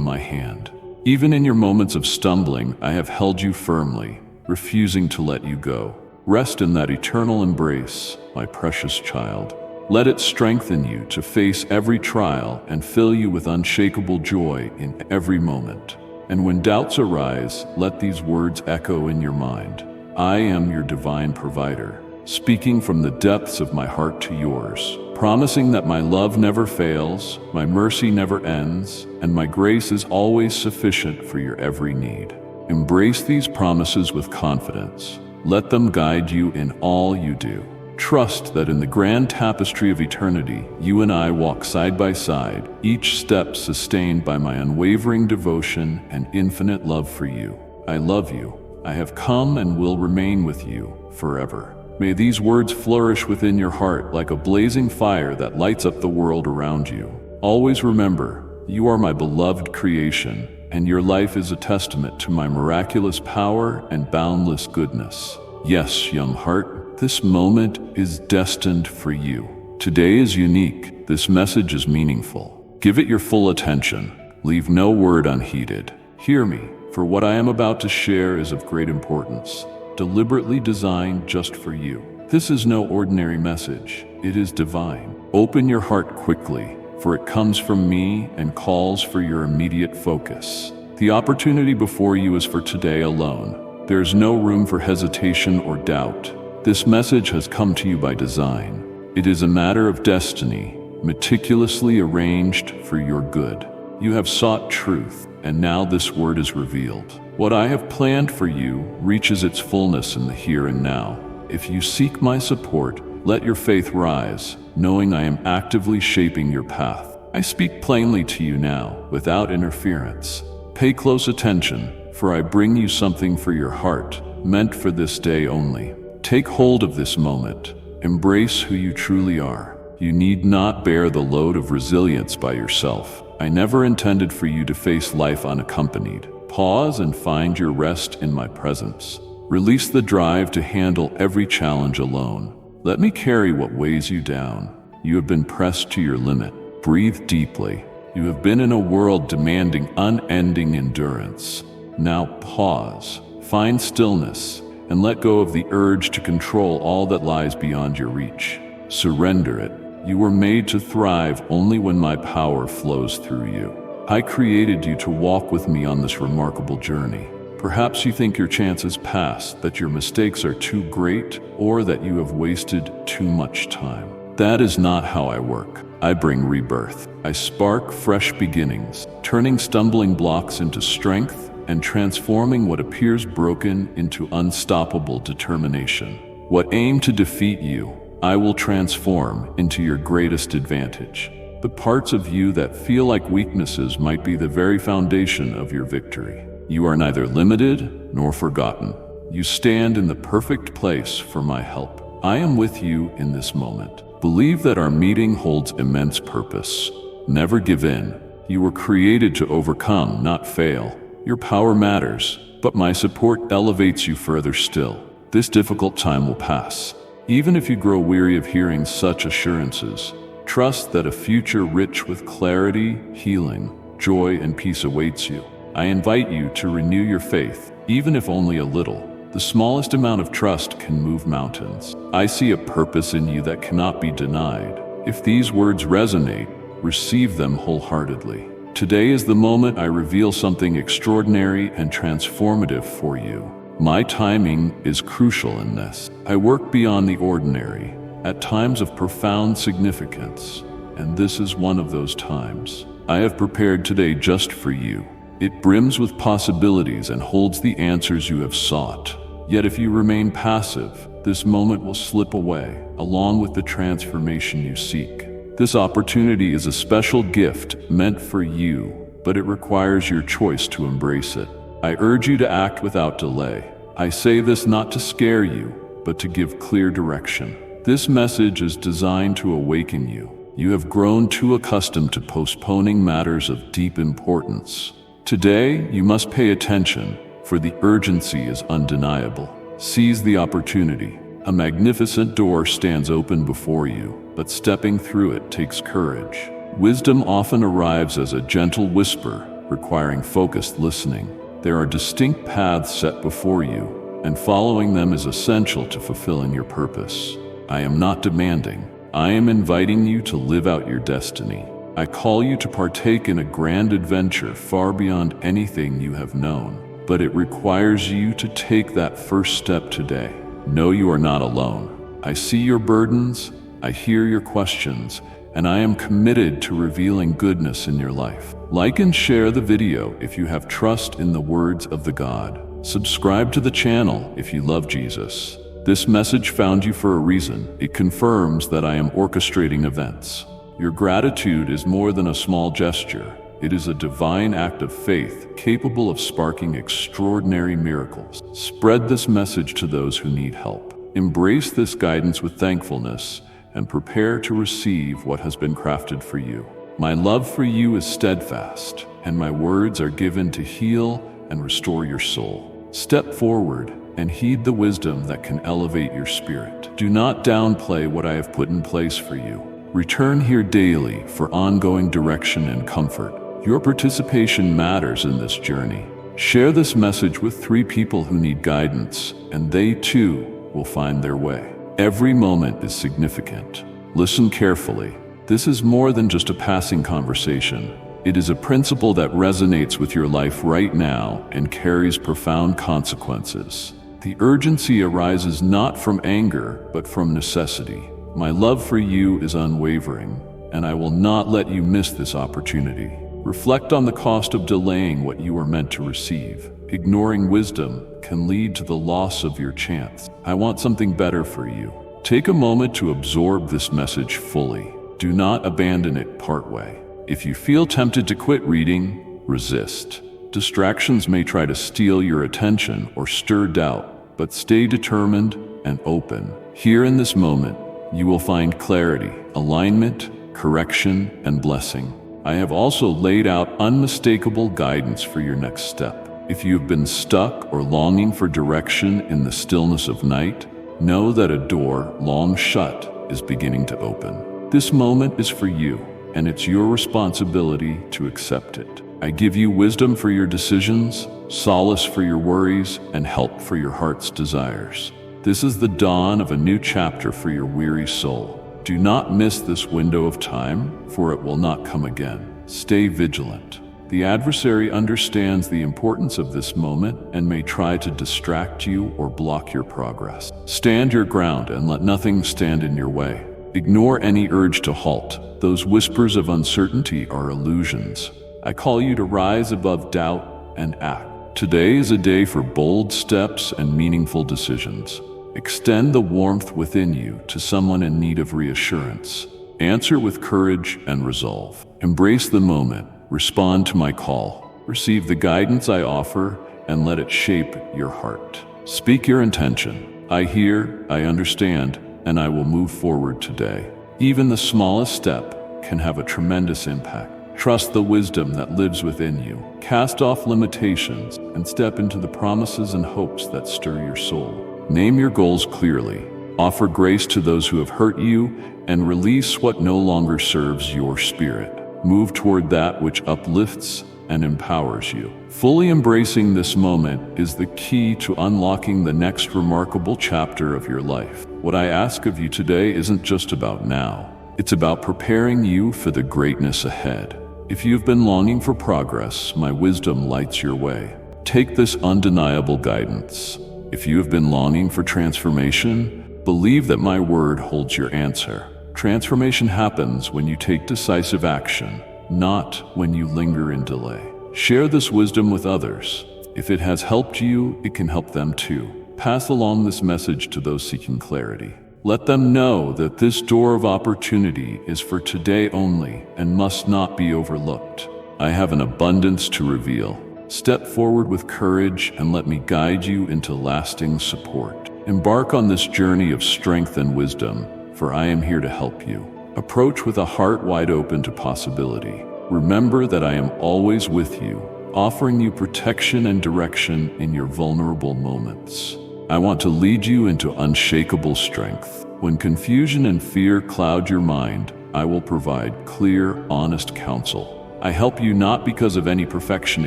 my hand. Even in your moments of stumbling, I have held you firmly, refusing to let you go. Rest in that eternal embrace, my precious child. Let it strengthen you to face every trial and fill you with unshakable joy in every moment. And when doubts arise, let these words echo in your mind. I am your divine provider, speaking from the depths of my heart to yours, promising that my love never fails, my mercy never ends, and my grace is always sufficient for your every need. Embrace these promises with confidence. Let them guide you in all you do. Trust that in the grand tapestry of eternity, you and I walk side by side, each step sustained by my unwavering devotion and infinite love for you. I love you. I have come and will remain with you forever. May these words flourish within your heart like a blazing fire that lights up the world around you. Always remember, you are my beloved creation, and your life is a testament to my miraculous power and boundless goodness. Yes, young heart, this moment is destined for you. Today is unique. This message is meaningful. Give it your full attention. Leave no word unheeded. Hear me, for what I am about to share is of great importance, deliberately designed just for you. This is no ordinary message. It is divine. Open your heart quickly, for it comes from me and calls for your immediate focus. The opportunity before you is for today alone. There is no room for hesitation or doubt. This message has come to you by design. It is a matter of destiny, meticulously arranged for your good. You have sought truth, and now this word is revealed. What I have planned for you reaches its fullness in the here and now. If you seek my support, let your faith rise, knowing I am actively shaping your path. I speak plainly to you now, without interference. Pay close attention, for I bring you something for your heart, meant for this day only. Take hold of this moment. Embrace who you truly are. You need not bear the load of resilience by yourself. I never intended for you to face life unaccompanied. Pause and find your rest in my presence. Release the drive to handle every challenge alone. Let me carry what weighs you down. You have been pressed to your limit. Breathe deeply. You have been in a world demanding unending endurance. Now pause, find stillness, and let go of the urge to control all that lies beyond your reach. Surrender it. You were made to thrive only when my power flows through you. I created you to walk with me on this remarkable journey. Perhaps you think your chance has passed, that your mistakes are too great, or that you have wasted too much time. That is not how I work. I bring rebirth. I spark fresh beginnings, turning stumbling blocks into strength and transforming what appears broken into unstoppable determination. What aimed to defeat you, I will transform into your greatest advantage. The parts of you that feel like weaknesses might be the very foundation of your victory. You are neither limited nor forgotten. You stand in the perfect place for my help. I am with you in this moment. Believe that our meeting holds immense purpose. Never give in. You were created to overcome, not fail. Your power matters, but my support elevates you further still. This difficult time will pass. Even if you grow weary of hearing such assurances, trust that a future rich with clarity, healing, joy, and peace awaits you. I invite you to renew your faith, even if only a little. The smallest amount of trust can move mountains. I see a purpose in you that cannot be denied. If these words resonate, receive them wholeheartedly. Today is the moment I reveal something extraordinary and transformative for you. My timing is crucial in this. I work beyond the ordinary, at times of profound significance, and this is one of those times. I have prepared today just for you. It brims with possibilities and holds the answers you have sought. Yet if you remain passive, this moment will slip away, along with the transformation you seek. This opportunity is a special gift meant for you, but it requires your choice to embrace it. I urge you to act without delay. I say this not to scare you, but to give clear direction. This message is designed to awaken you. You have grown too accustomed to postponing matters of deep importance. Today, you must pay attention, for the urgency is undeniable. Seize the opportunity. A magnificent door stands open before you, but stepping through it takes courage. Wisdom often arrives as a gentle whisper, requiring focused listening. There are distinct paths set before you, and following them is essential to fulfilling your purpose. I am not demanding. I am inviting you to live out your destiny. I call you to partake in a grand adventure far beyond anything you have known, but it requires you to take that first step today. Know you are not alone. I see your burdens, I hear your questions, and I am committed to revealing goodness in your life. Like and share the video if you have trust in the words of the God. Subscribe to the channel if you love Jesus. This message found you for a reason. It confirms that I am orchestrating events. Your gratitude is more than a small gesture. It is a divine act of faith capable of sparking extraordinary miracles. Spread this message to those who need help. Embrace this guidance with thankfulness and prepare to receive what has been crafted for you. My love for you is steadfast, and my words are given to heal and restore your soul. Step forward and heed the wisdom that can elevate your spirit. Do not downplay what I have put in place for you. Return here daily for ongoing direction and comfort. Your participation matters in this journey. Share this message with 3 people who need guidance, and they too will find their way. Every moment is significant. Listen carefully. This is more than just a passing conversation. It is a principle that resonates with your life right now and carries profound consequences. The urgency arises not from anger, but from necessity. My love for you is unwavering, and I will not let you miss this opportunity. Reflect on the cost of delaying what you are meant to receive. Ignoring wisdom can lead to the loss of your chance. I want something better for you. Take a moment to absorb this message fully. Do not abandon it partway. If you feel tempted to quit reading, resist. Distractions may try to steal your attention or stir doubt, but stay determined and open. Here in this moment, you will find clarity, alignment, correction, and blessing. I have also laid out unmistakable guidance for your next step. If you have been stuck or longing for direction in the stillness of night, know that a door long shut is beginning to open. This moment is for you, and it's your responsibility to accept it. I give you wisdom for your decisions, solace for your worries, and help for your heart's desires. This is the dawn of a new chapter for your weary soul. Do not miss this window of time, for it will not come again. Stay vigilant. The adversary understands the importance of this moment and may try to distract you or block your progress. Stand your ground and let nothing stand in your way. Ignore any urge to halt. Those whispers of uncertainty are illusions. I call you to rise above doubt and act. Today is a day for bold steps and meaningful decisions. Extend the warmth within you to someone in need of reassurance. Answer with courage and resolve. Embrace the moment. Respond to my call. Receive the guidance I offer and let it shape your heart. Speak your intention. I hear, I understand, and I will move forward today. Even the smallest step can have a tremendous impact. Trust the wisdom that lives within you. Cast off limitations and step into the promises and hopes that stir your soul. Name your goals clearly. Offer grace to those who have hurt you and release what no longer serves your spirit. Move toward that which uplifts and empowers you. Fully embracing this moment is the key to unlocking the next remarkable chapter of your life. What I ask of you today isn't just about now. It's about preparing you for the greatness ahead. If you've been longing for progress, my wisdom lights your way. Take this undeniable guidance. If you have been longing for transformation, believe that my word holds your answer. Transformation happens when you take decisive action, not when you linger in delay. Share this wisdom with others. If it has helped you, it can help them too. Pass along this message to those seeking clarity. Let them know that this door of opportunity is for today only and must not be overlooked. I have an abundance to reveal. Step forward with courage and let me guide you into lasting support. Embark on this journey of strength and wisdom, for I am here to help you. Approach with a heart wide open to possibility. Remember that I am always with you, offering you protection and direction in your vulnerable moments. I want to lead you into unshakable strength. When confusion and fear cloud your mind, I will provide clear, honest counsel. I help you not because of any perfection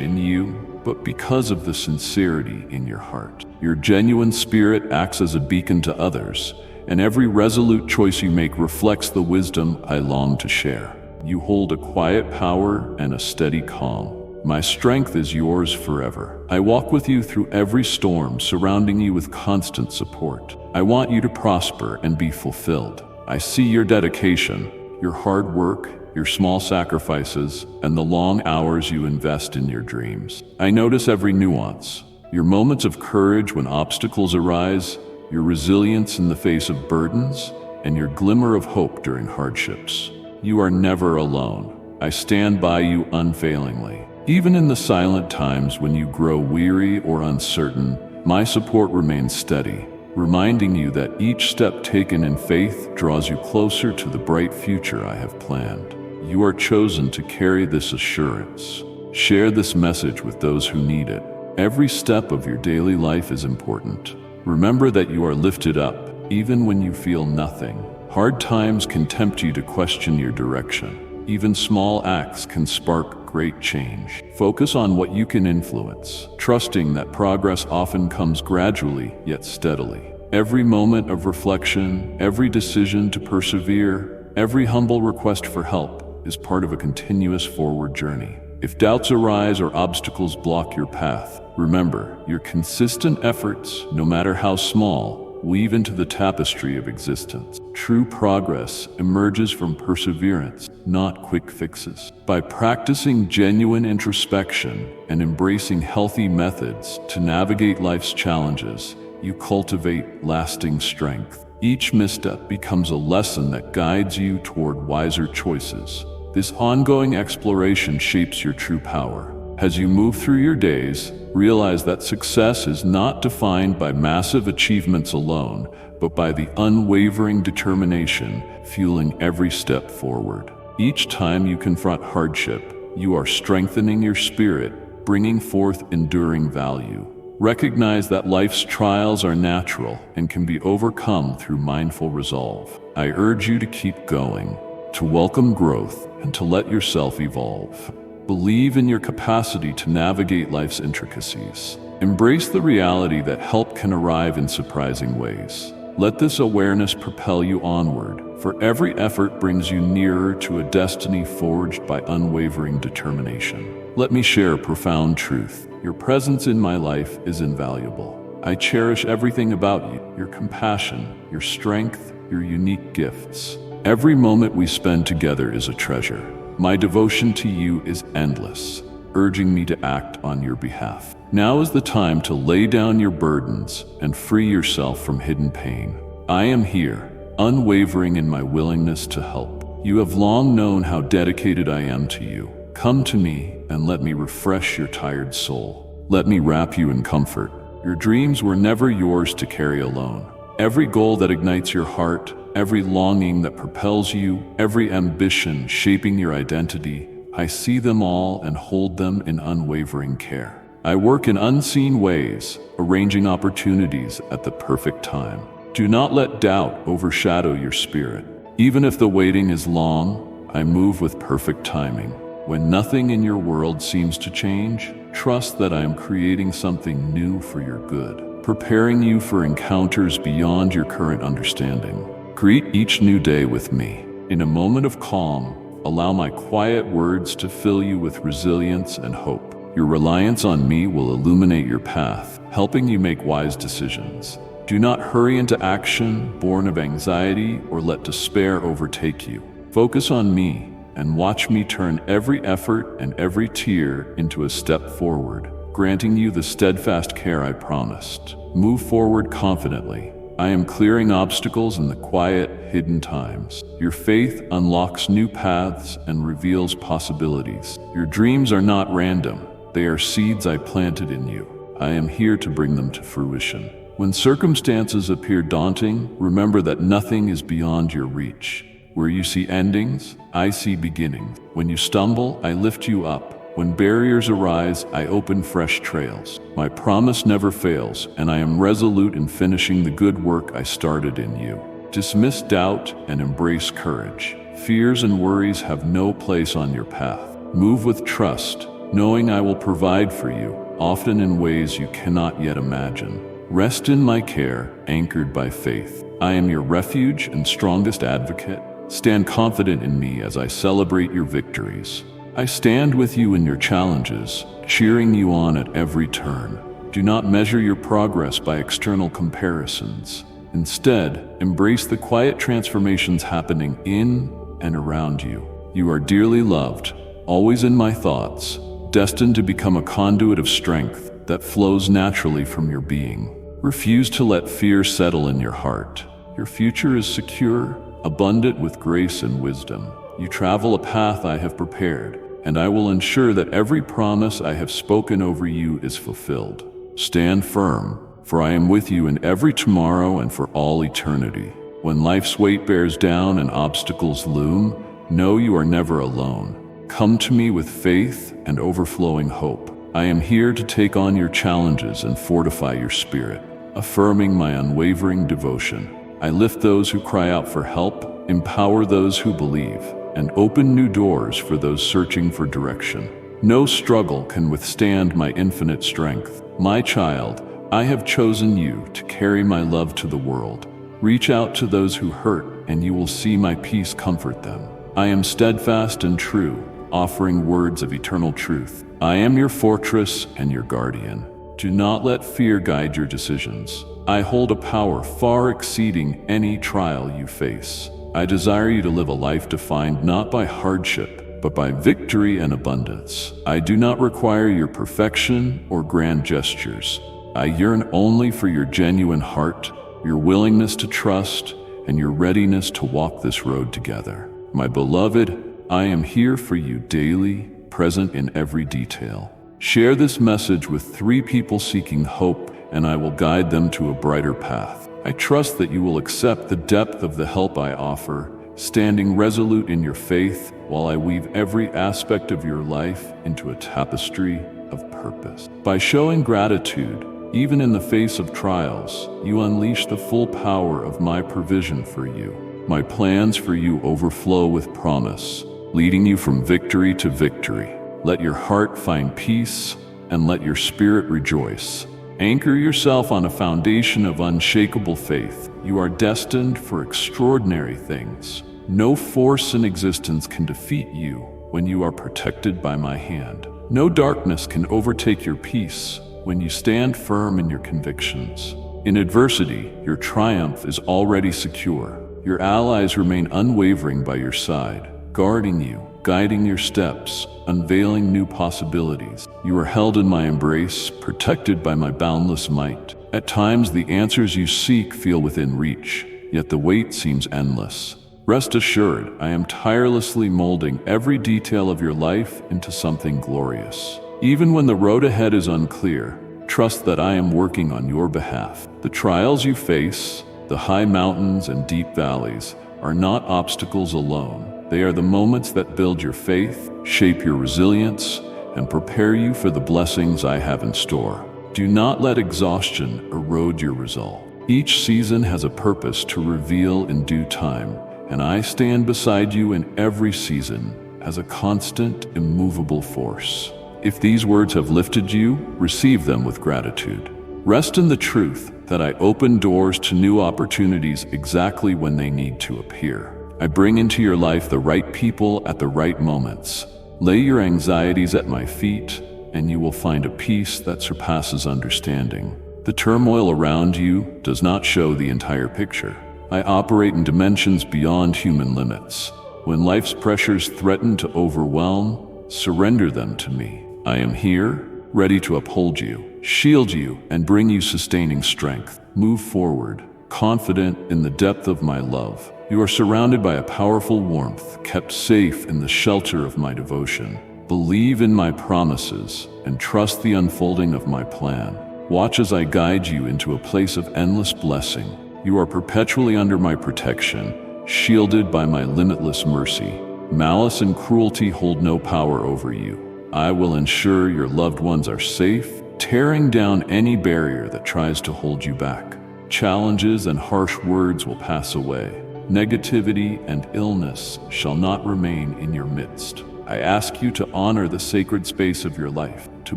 in you, but because of the sincerity in your heart. Your genuine spirit acts as a beacon to others, and every resolute choice you make reflects the wisdom I long to share. You hold a quiet power and a steady calm. My strength is yours forever. I walk with you through every storm, surrounding you with constant support. I want you to prosper and be fulfilled. I see your dedication, your hard work, your small sacrifices, and the long hours you invest in your dreams. I notice every nuance, your moments of courage when obstacles arise, your resilience in the face of burdens, and your glimmer of hope during hardships. You are never alone. I stand by you unfailingly. Even in the silent times when you grow weary or uncertain, my support remains steady, reminding you that each step taken in faith draws you closer to the bright future I have planned. You are chosen to carry this assurance. Share this message with those who need it. Every step of your daily life is important. Remember that you are lifted up, even when you feel nothing. Hard times can tempt you to question your direction. Even small acts can spark great change. Focus on what you can influence, trusting that progress often comes gradually yet steadily. Every moment of reflection, every decision to persevere, every humble request for help is part of a continuous forward journey. If doubts arise or obstacles block your path, remember, your consistent efforts, no matter how small, weave into the tapestry of existence. True progress emerges from perseverance, not quick fixes. By practicing genuine introspection and embracing healthy methods to navigate life's challenges, you cultivate lasting strength. Each misstep becomes a lesson that guides you toward wiser choices. This ongoing exploration shapes your true power. As you move through your days, realize that success is not defined by massive achievements alone, but by the unwavering determination fueling every step forward. Each time you confront hardship, you are strengthening your spirit, bringing forth enduring value. Recognize that life's trials are natural and can be overcome through mindful resolve. I urge you to keep going, to welcome growth, and to let yourself evolve. Believe in your capacity to navigate life's intricacies. Embrace the reality that help can arrive in surprising ways. Let this awareness propel you onward, for every effort brings you nearer to a destiny forged by unwavering determination. Let me share a profound truth. Your presence in my life is invaluable. I cherish everything about you, your compassion, your strength, your unique gifts. Every moment we spend together is a treasure. My devotion to you is endless, urging me to act on your behalf. Now is the time to lay down your burdens and free yourself from hidden pain. I am here, unwavering in my willingness to help. You have long known how dedicated I am to you. Come to me and let me refresh your tired soul. Let me wrap you in comfort. Your dreams were never yours to carry alone. Every goal that ignites your heart, every longing that propels you, every ambition shaping your identity, I see them all and hold them in unwavering care. I work in unseen ways, arranging opportunities at the perfect time. Do not let doubt overshadow your spirit. Even if the waiting is long, I move with perfect timing. When nothing in your world seems to change, trust that I am creating something new for your good, preparing you for encounters beyond your current understanding. Greet each new day with me. In a moment of calm, allow my quiet words to fill you with resilience and hope. Your reliance on me will illuminate your path, helping you make wise decisions. Do not hurry into action, born of anxiety, or let despair overtake you. Focus on me, and watch me turn every effort and every tear into a step forward, granting you the steadfast care I promised. Move forward confidently. I am clearing obstacles in the quiet, hidden times. Your faith unlocks new paths and reveals possibilities. Your dreams are not random. They are seeds I planted in you. I am here to bring them to fruition. When circumstances appear daunting, remember that nothing is beyond your reach. Where you see endings, I see beginnings. When you stumble, I lift you up. When barriers arise, I open fresh trails. My promise never fails, and I am resolute in finishing the good work I started in you. Dismiss doubt and embrace courage. Fears and worries have no place on your path. Move with trust, knowing I will provide for you, often in ways you cannot yet imagine. Rest in my care, anchored by faith. I am your refuge and strongest advocate. Stand confident in me as I celebrate your victories. I stand with you in your challenges, cheering you on at every turn. Do not measure your progress by external comparisons. Instead, embrace the quiet transformations happening in and around you. You are dearly loved, always in my thoughts, destined to become a conduit of strength that flows naturally from your being. Refuse to let fear settle in your heart. Your future is secure, abundant with grace and wisdom. You travel a path I have prepared, and I will ensure that every promise I have spoken over you is fulfilled. Stand firm, for I am with you in every tomorrow and for all eternity. When life's weight bears down and obstacles loom, know you are never alone. Come to me with faith and overflowing hope. I am here to take on your challenges and fortify your spirit, affirming my unwavering devotion. I lift those who cry out for help, empower those who believe, and open new doors for those searching for direction. No struggle can withstand my infinite strength. My child, I have chosen you to carry my love to the world. Reach out to those who hurt, and you will see my peace comfort them. I am steadfast and true, offering words of eternal truth. I am your fortress and your guardian. Do not let fear guide your decisions. I hold a power far exceeding any trial you face. I desire you to live a life defined not by hardship, but by victory and abundance. I do not require your perfection or grand gestures. I yearn only for your genuine heart, your willingness to trust, and your readiness to walk this road together. My beloved, I am here for you daily, present in every detail. Share this message with 3 people seeking hope, and I will guide them to a brighter path. I trust that you will accept the depth of the help I offer, standing resolute in your faith while I weave every aspect of your life into a tapestry of purpose. By showing gratitude, even in the face of trials, you unleash the full power of my provision for you. My plans for you overflow with promise, leading you from victory to victory. Let your heart find peace, and let your spirit rejoice. Anchor yourself on a foundation of unshakable faith. You are destined for extraordinary things. No force in existence can defeat you when you are protected by my hand. No darkness can overtake your peace when you stand firm in your convictions. In adversity, your triumph is already secure. Your allies remain unwavering by your side, guarding you, guiding your steps, unveiling new possibilities. You are held in my embrace, protected by my boundless might. At times, the answers you seek feel within reach, yet the wait seems endless. Rest assured, I am tirelessly molding every detail of your life into something glorious. Even when the road ahead is unclear, trust that I am working on your behalf. The trials you face, the high mountains and deep valleys, are not obstacles alone. They are the moments that build your faith, shape your resilience, and prepare you for the blessings I have in store. Do not let exhaustion erode your resolve. Each season has a purpose to reveal in due time, and I stand beside you in every season as a constant, immovable force. If these words have lifted you, receive them with gratitude. Rest in the truth that I open doors to new opportunities exactly when they need to appear. I bring into your life the right people at the right moments. Lay your anxieties at my feet, and you will find a peace that surpasses understanding. The turmoil around you does not show the entire picture. I operate in dimensions beyond human limits. When life's pressures threaten to overwhelm, surrender them to me. I am here, ready to uphold you, shield you, and bring you sustaining strength. Move forward, confident in the depth of my love. You are surrounded by a powerful warmth, kept safe in the shelter of my devotion. Believe in my promises and trust the unfolding of my plan. Watch as I guide you into a place of endless blessing. You are perpetually under my protection, shielded by my limitless mercy. Malice and cruelty hold no power over you. I will ensure your loved ones are safe, tearing down any barrier that tries to hold you back. Challenges and harsh words will pass away. Negativity and illness shall not remain in your midst. I ask you to honor the sacred space of your life, to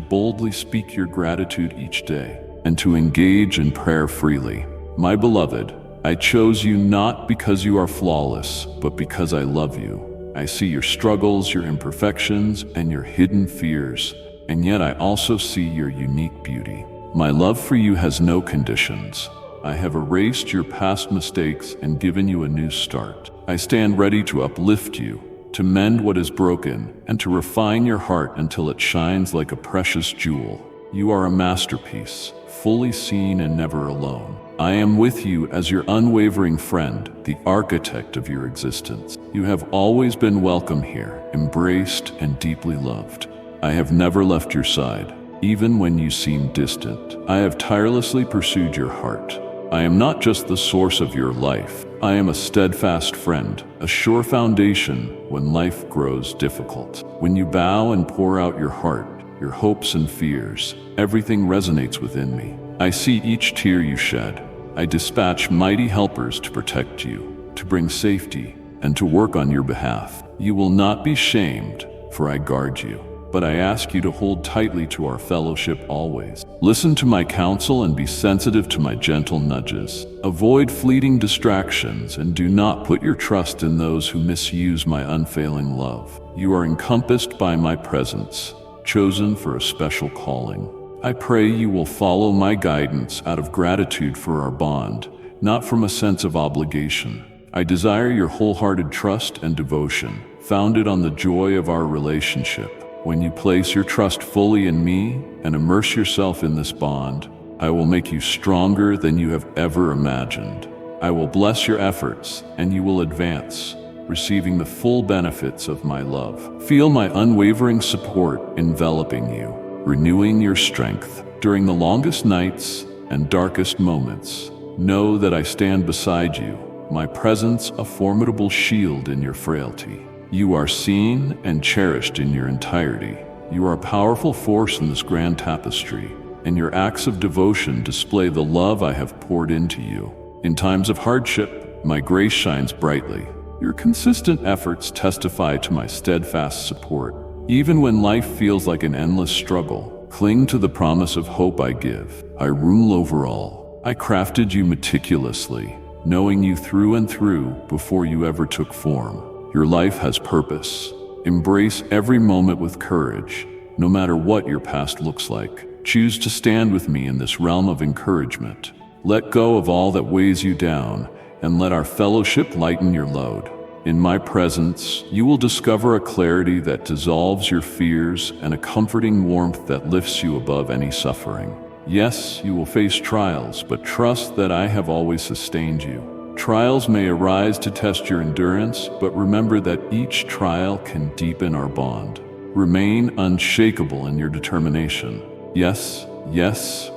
boldly speak your gratitude each day, and to engage in prayer freely. My beloved, I chose you not because you are flawless, but because I love you. I see your struggles, your imperfections, and your hidden fears, and yet I also see your unique beauty. My love for you has no conditions. I have erased your past mistakes and given you a new start. I stand ready to uplift you, to mend what is broken, and to refine your heart until it shines like a precious jewel. You are a masterpiece, fully seen and never alone. I am with you as your unwavering friend, the architect of your existence. You have always been welcome here, embraced and deeply loved. I have never left your side, even when you seem distant. I have tirelessly pursued your heart. I am not just the source of your life. I am a steadfast friend, a sure foundation when life grows difficult. When you bow and pour out your heart, your hopes and fears, everything resonates within me. I see each tear you shed. I dispatch mighty helpers to protect you, to bring safety, and to work on your behalf. You will not be shamed, for I guard you. But I ask you to hold tightly to our fellowship always. Listen to my counsel and be sensitive to my gentle nudges. Avoid fleeting distractions and do not put your trust in those who misuse my unfailing love. You are encompassed by my presence, chosen for a special calling. I pray you will follow my guidance out of gratitude for our bond, not from a sense of obligation. I desire your wholehearted trust and devotion, founded on the joy of our relationship. When you place your trust fully in me and immerse yourself in this bond, I will make you stronger than you have ever imagined. I will bless your efforts and you will advance, receiving the full benefits of my love. Feel my unwavering support enveloping you, renewing your strength. During the longest nights and darkest moments, know that I stand beside you, my presence a formidable shield in your frailty. You are seen and cherished in your entirety. You are a powerful force in this grand tapestry, and your acts of devotion display the love I have poured into you. In times of hardship, my grace shines brightly. Your consistent efforts testify to my steadfast support. Even when life feels like an endless struggle, cling to the promise of hope I give. I rule over all. I crafted you meticulously, knowing you through and through before you ever took form. Your life has purpose. Embrace every moment with courage, no matter what your past looks like. Choose to stand with me in this realm of encouragement. Let go of all that weighs you down, and let our fellowship lighten your load. In my presence, you will discover a clarity that dissolves your fears and a comforting warmth that lifts you above any suffering. Yes, you will face trials, but trust that I have always sustained you. Trials may arise to test your endurance, but remember that each trial can deepen our bond. Remain unshakable in your determination. Yes,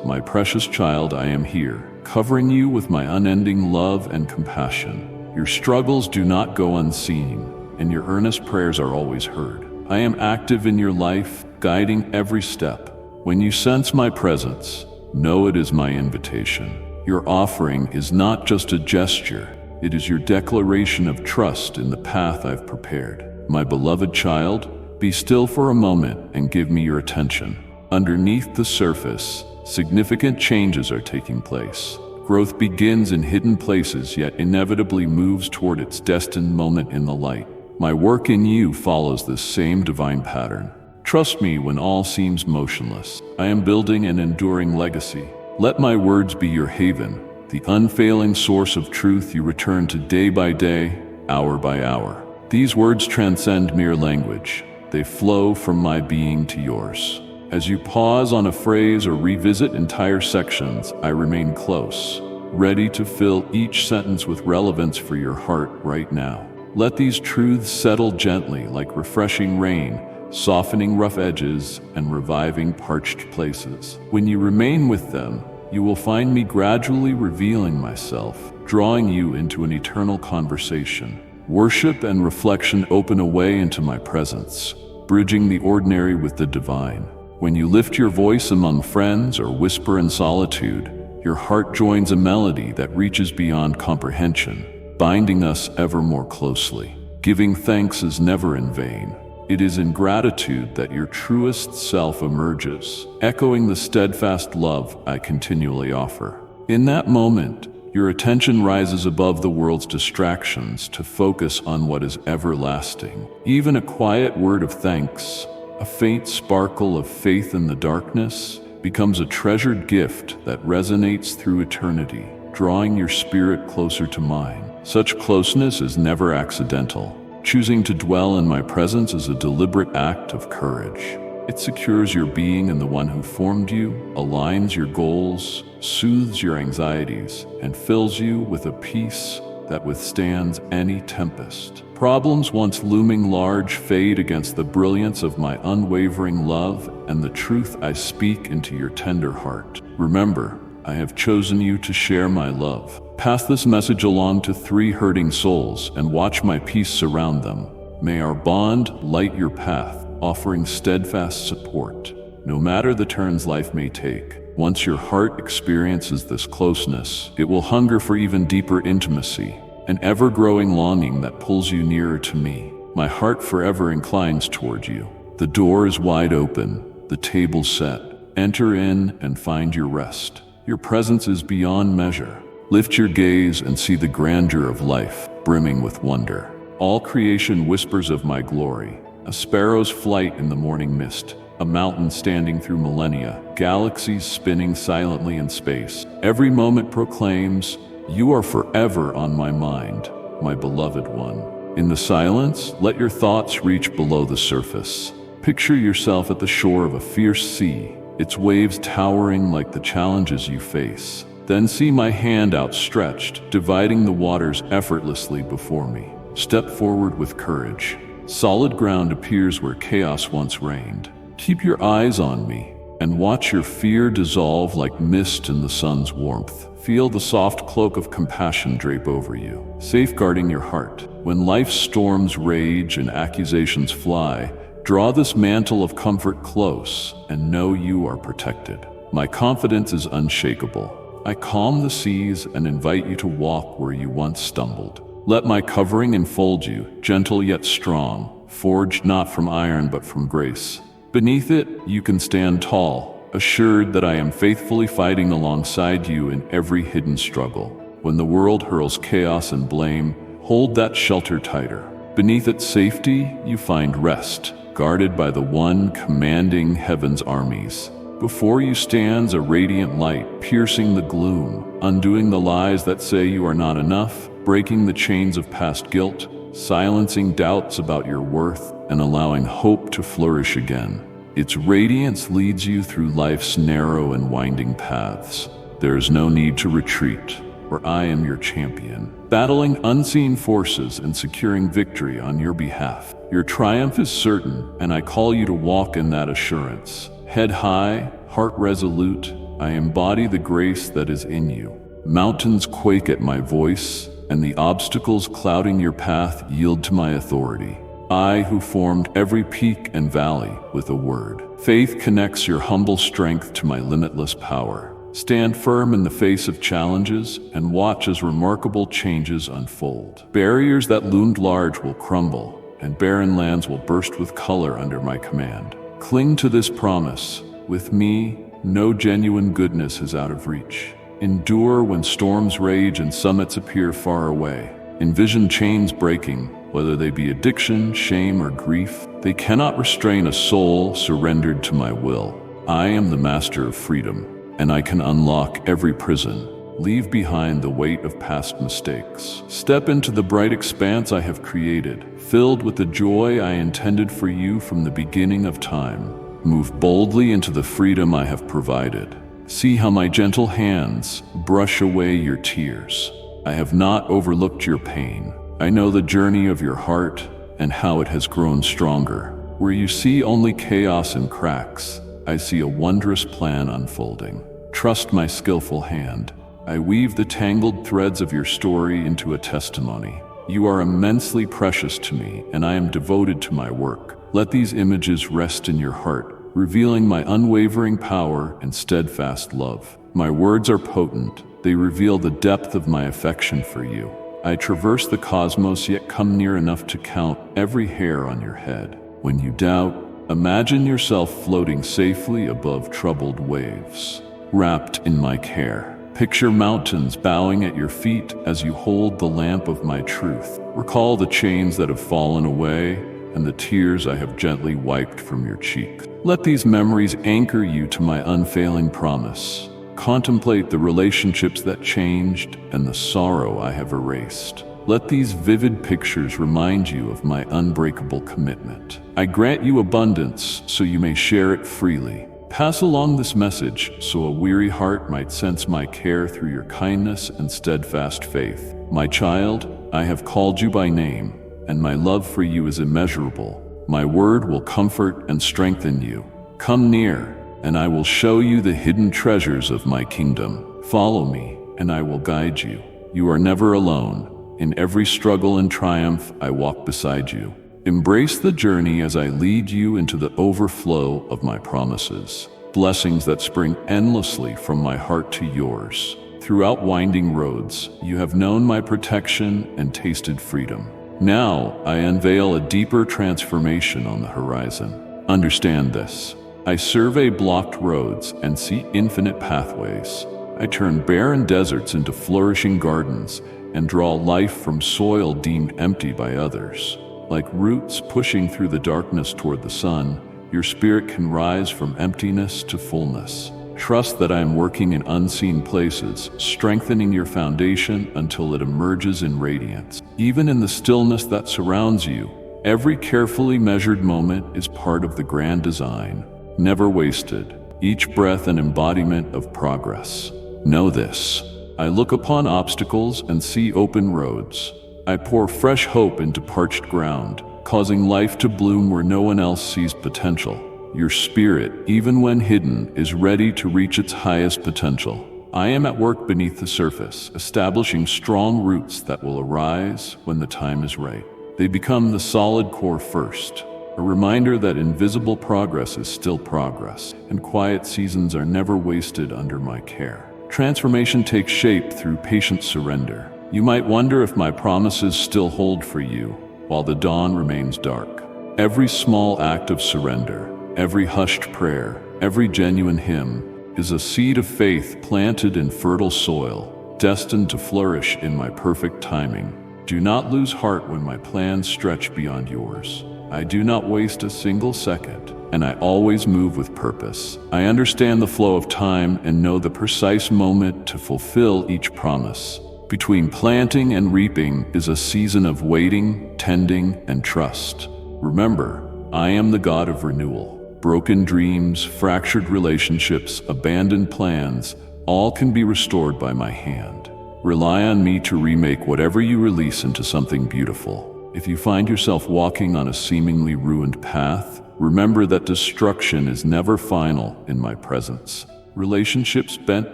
my precious child, I am here, covering you with my unending love and compassion. Your struggles do not go unseen, and your earnest prayers are always heard. I am active in your life, guiding every step. When you sense my presence, know it is my invitation. Your offering is not just a gesture, it is your declaration of trust in the path I've prepared. My beloved child, be still for a moment and give me your attention. Underneath the surface, significant changes are taking place. Growth begins in hidden places, yet inevitably moves toward its destined moment in the light. My work in you follows this same divine pattern. Trust me when all seems motionless. I am building an enduring legacy. Let my words be your haven, the unfailing source of truth you return to day by day, hour by hour. These words transcend mere language. They flow from my being to yours. As you pause on a phrase or revisit entire sections, I remain close, ready to fill each sentence with relevance for your heart right now. Let these truths settle gently like refreshing rain, softening rough edges and reviving parched places. When you remain with them, you will find me gradually revealing myself, drawing you into an eternal conversation. Worship and reflection open a way into my presence, bridging the ordinary with the divine. When you lift your voice among friends or whisper in solitude, your heart joins a melody that reaches beyond comprehension, binding us ever more closely. Giving thanks is never in vain. It is in gratitude that your truest self emerges, echoing the steadfast love I continually offer. In that moment, your attention rises above the world's distractions to focus on what is everlasting. Even a quiet word of thanks, a faint sparkle of faith in the darkness, becomes a treasured gift that resonates through eternity, drawing your spirit closer to mine. Such closeness is never accidental. Choosing to dwell in my presence is a deliberate act of courage. It secures your being in the one who formed you, aligns your goals, soothes your anxieties, and fills you with a peace that withstands any tempest. Problems once looming large fade against the brilliance of my unwavering love and the truth I speak into your tender heart. Remember, I have chosen you to share my love. Pass this message along to 3 hurting souls and watch my peace surround them. May our bond light your path, offering steadfast support. No matter the turns life may take, once your heart experiences this closeness, it will hunger for even deeper intimacy, an ever-growing longing that pulls you nearer to me. My heart forever inclines toward you. The door is wide open, the table set. Enter in and find your rest. Your presence is beyond measure. Lift your gaze and see the grandeur of life, brimming with wonder. All creation whispers of my glory. A sparrow's flight in the morning mist, a mountain standing through millennia, galaxies spinning silently in space. Every moment proclaims, "You are forever on my mind, my beloved one." In the silence, let your thoughts reach below the surface. Picture yourself at the shore of a fierce sea, its waves towering like the challenges you face. Then see my hand outstretched, dividing the waters effortlessly before me. Step forward with courage. Solid ground appears where chaos once reigned. Keep your eyes on me and watch your fear dissolve like mist in the sun's warmth. Feel the soft cloak of compassion drape over you, safeguarding your heart. When life's storms rage and accusations fly, draw this mantle of comfort close and know you are protected. My confidence is unshakable. I calm the seas and invite you to walk where you once stumbled. Let my covering enfold you, gentle yet strong, forged not from iron but from grace. Beneath it, you can stand tall, assured that I am faithfully fighting alongside you in every hidden struggle. When the world hurls chaos and blame, hold that shelter tighter. Beneath its safety, you find rest, guarded by the one commanding heaven's armies. Before you stands a radiant light, piercing the gloom, undoing the lies that say you are not enough, breaking the chains of past guilt, silencing doubts about your worth, and allowing hope to flourish again. Its radiance leads you through life's narrow and winding paths. There is no need to retreat, for I am your champion, battling unseen forces and securing victory on your behalf. Your triumph is certain, and I call you to walk in that assurance. Head high, heart resolute, I embody the grace that is in you. Mountains quake at my voice, and the obstacles clouding your path yield to my authority. I who formed every peak and valley with a word. Faith connects your humble strength to my limitless power. Stand firm in the face of challenges and watch as remarkable changes unfold. Barriers that loomed large will crumble, and barren lands will burst with color under my command. Cling to this promise. With me, no genuine goodness is out of reach. Endure when storms rage and summits appear far away. Envision chains breaking, whether they be addiction, shame, or grief. They cannot restrain a soul surrendered to my will. I am the master of freedom, and I can unlock every prison. Leave behind the weight of past mistakes. Step into the bright expanse I have created, filled with the joy I intended for you from the beginning of time. Move boldly into the freedom I have provided. See how my gentle hands brush away your tears. I have not overlooked your pain. I know the journey of your heart and how it has grown stronger. Where you see only chaos and cracks, I see a wondrous plan unfolding. Trust my skillful hand. I weave the tangled threads of your story into a testimony. You are immensely precious to me, and I am devoted to my work. Let these images rest in your heart, revealing my unwavering power and steadfast love. My words are potent. They reveal the depth of my affection for you. I traverse the cosmos, yet come near enough to count every hair on your head. When you doubt, imagine yourself floating safely above troubled waves, wrapped in my care. Picture mountains bowing at your feet as you hold the lamp of my truth. Recall the chains that have fallen away and the tears I have gently wiped from your cheek. Let these memories anchor you to my unfailing promise. Contemplate the relationships that changed and the sorrow I have erased. Let these vivid pictures remind you of my unbreakable commitment. I grant you abundance so you may share it freely. Pass along this message so a weary heart might sense my care through your kindness and steadfast faith. My child, I have called you by name, and my love for you is immeasurable. My word will comfort and strengthen you. Come near, and I will show you the hidden treasures of my kingdom. Follow me, and I will guide you. You are never alone. In every struggle and triumph, I walk beside you. Embrace the journey as I lead you into the overflow of my promises, blessings that spring endlessly from my heart to yours. Throughout winding roads, you have known my protection and tasted freedom. Now, I unveil a deeper transformation on the horizon. Understand this. I survey blocked roads and see infinite pathways. I turn barren deserts into flourishing gardens and draw life from soil deemed empty by others. Like roots pushing through the darkness toward the sun, your spirit can rise from emptiness to fullness. Trust that I am working in unseen places, strengthening your foundation until it emerges in radiance. Even in the stillness that surrounds you, every carefully measured moment is part of the grand design, never wasted, each breath an embodiment of progress. Know this. I look upon obstacles and see open roads. I pour fresh hope into parched ground, causing life to bloom where no one else sees potential. Your spirit, even when hidden, is ready to reach its highest potential. I am at work beneath the surface, establishing strong roots that will arise when the time is right. They become the solid core first, a reminder that invisible progress is still progress, and quiet seasons are never wasted under my care. Transformation takes shape through patient surrender. You might wonder if my promises still hold for you while the dawn remains dark. Every small act of surrender, every hushed prayer, every genuine hymn is a seed of faith planted in fertile soil, destined to flourish in my perfect timing. Do not lose heart when my plans stretch beyond yours. I do not waste a single second, and I always move with purpose. I understand the flow of time and know the precise moment to fulfill each promise. Between planting and reaping is a season of waiting, tending, and trust. Remember, I am the God of renewal. Broken dreams, fractured relationships, abandoned plans, all can be restored by my hand. Rely on me to remake whatever you release into something beautiful. If you find yourself walking on a seemingly ruined path, remember that destruction is never final in my presence. Relationships bent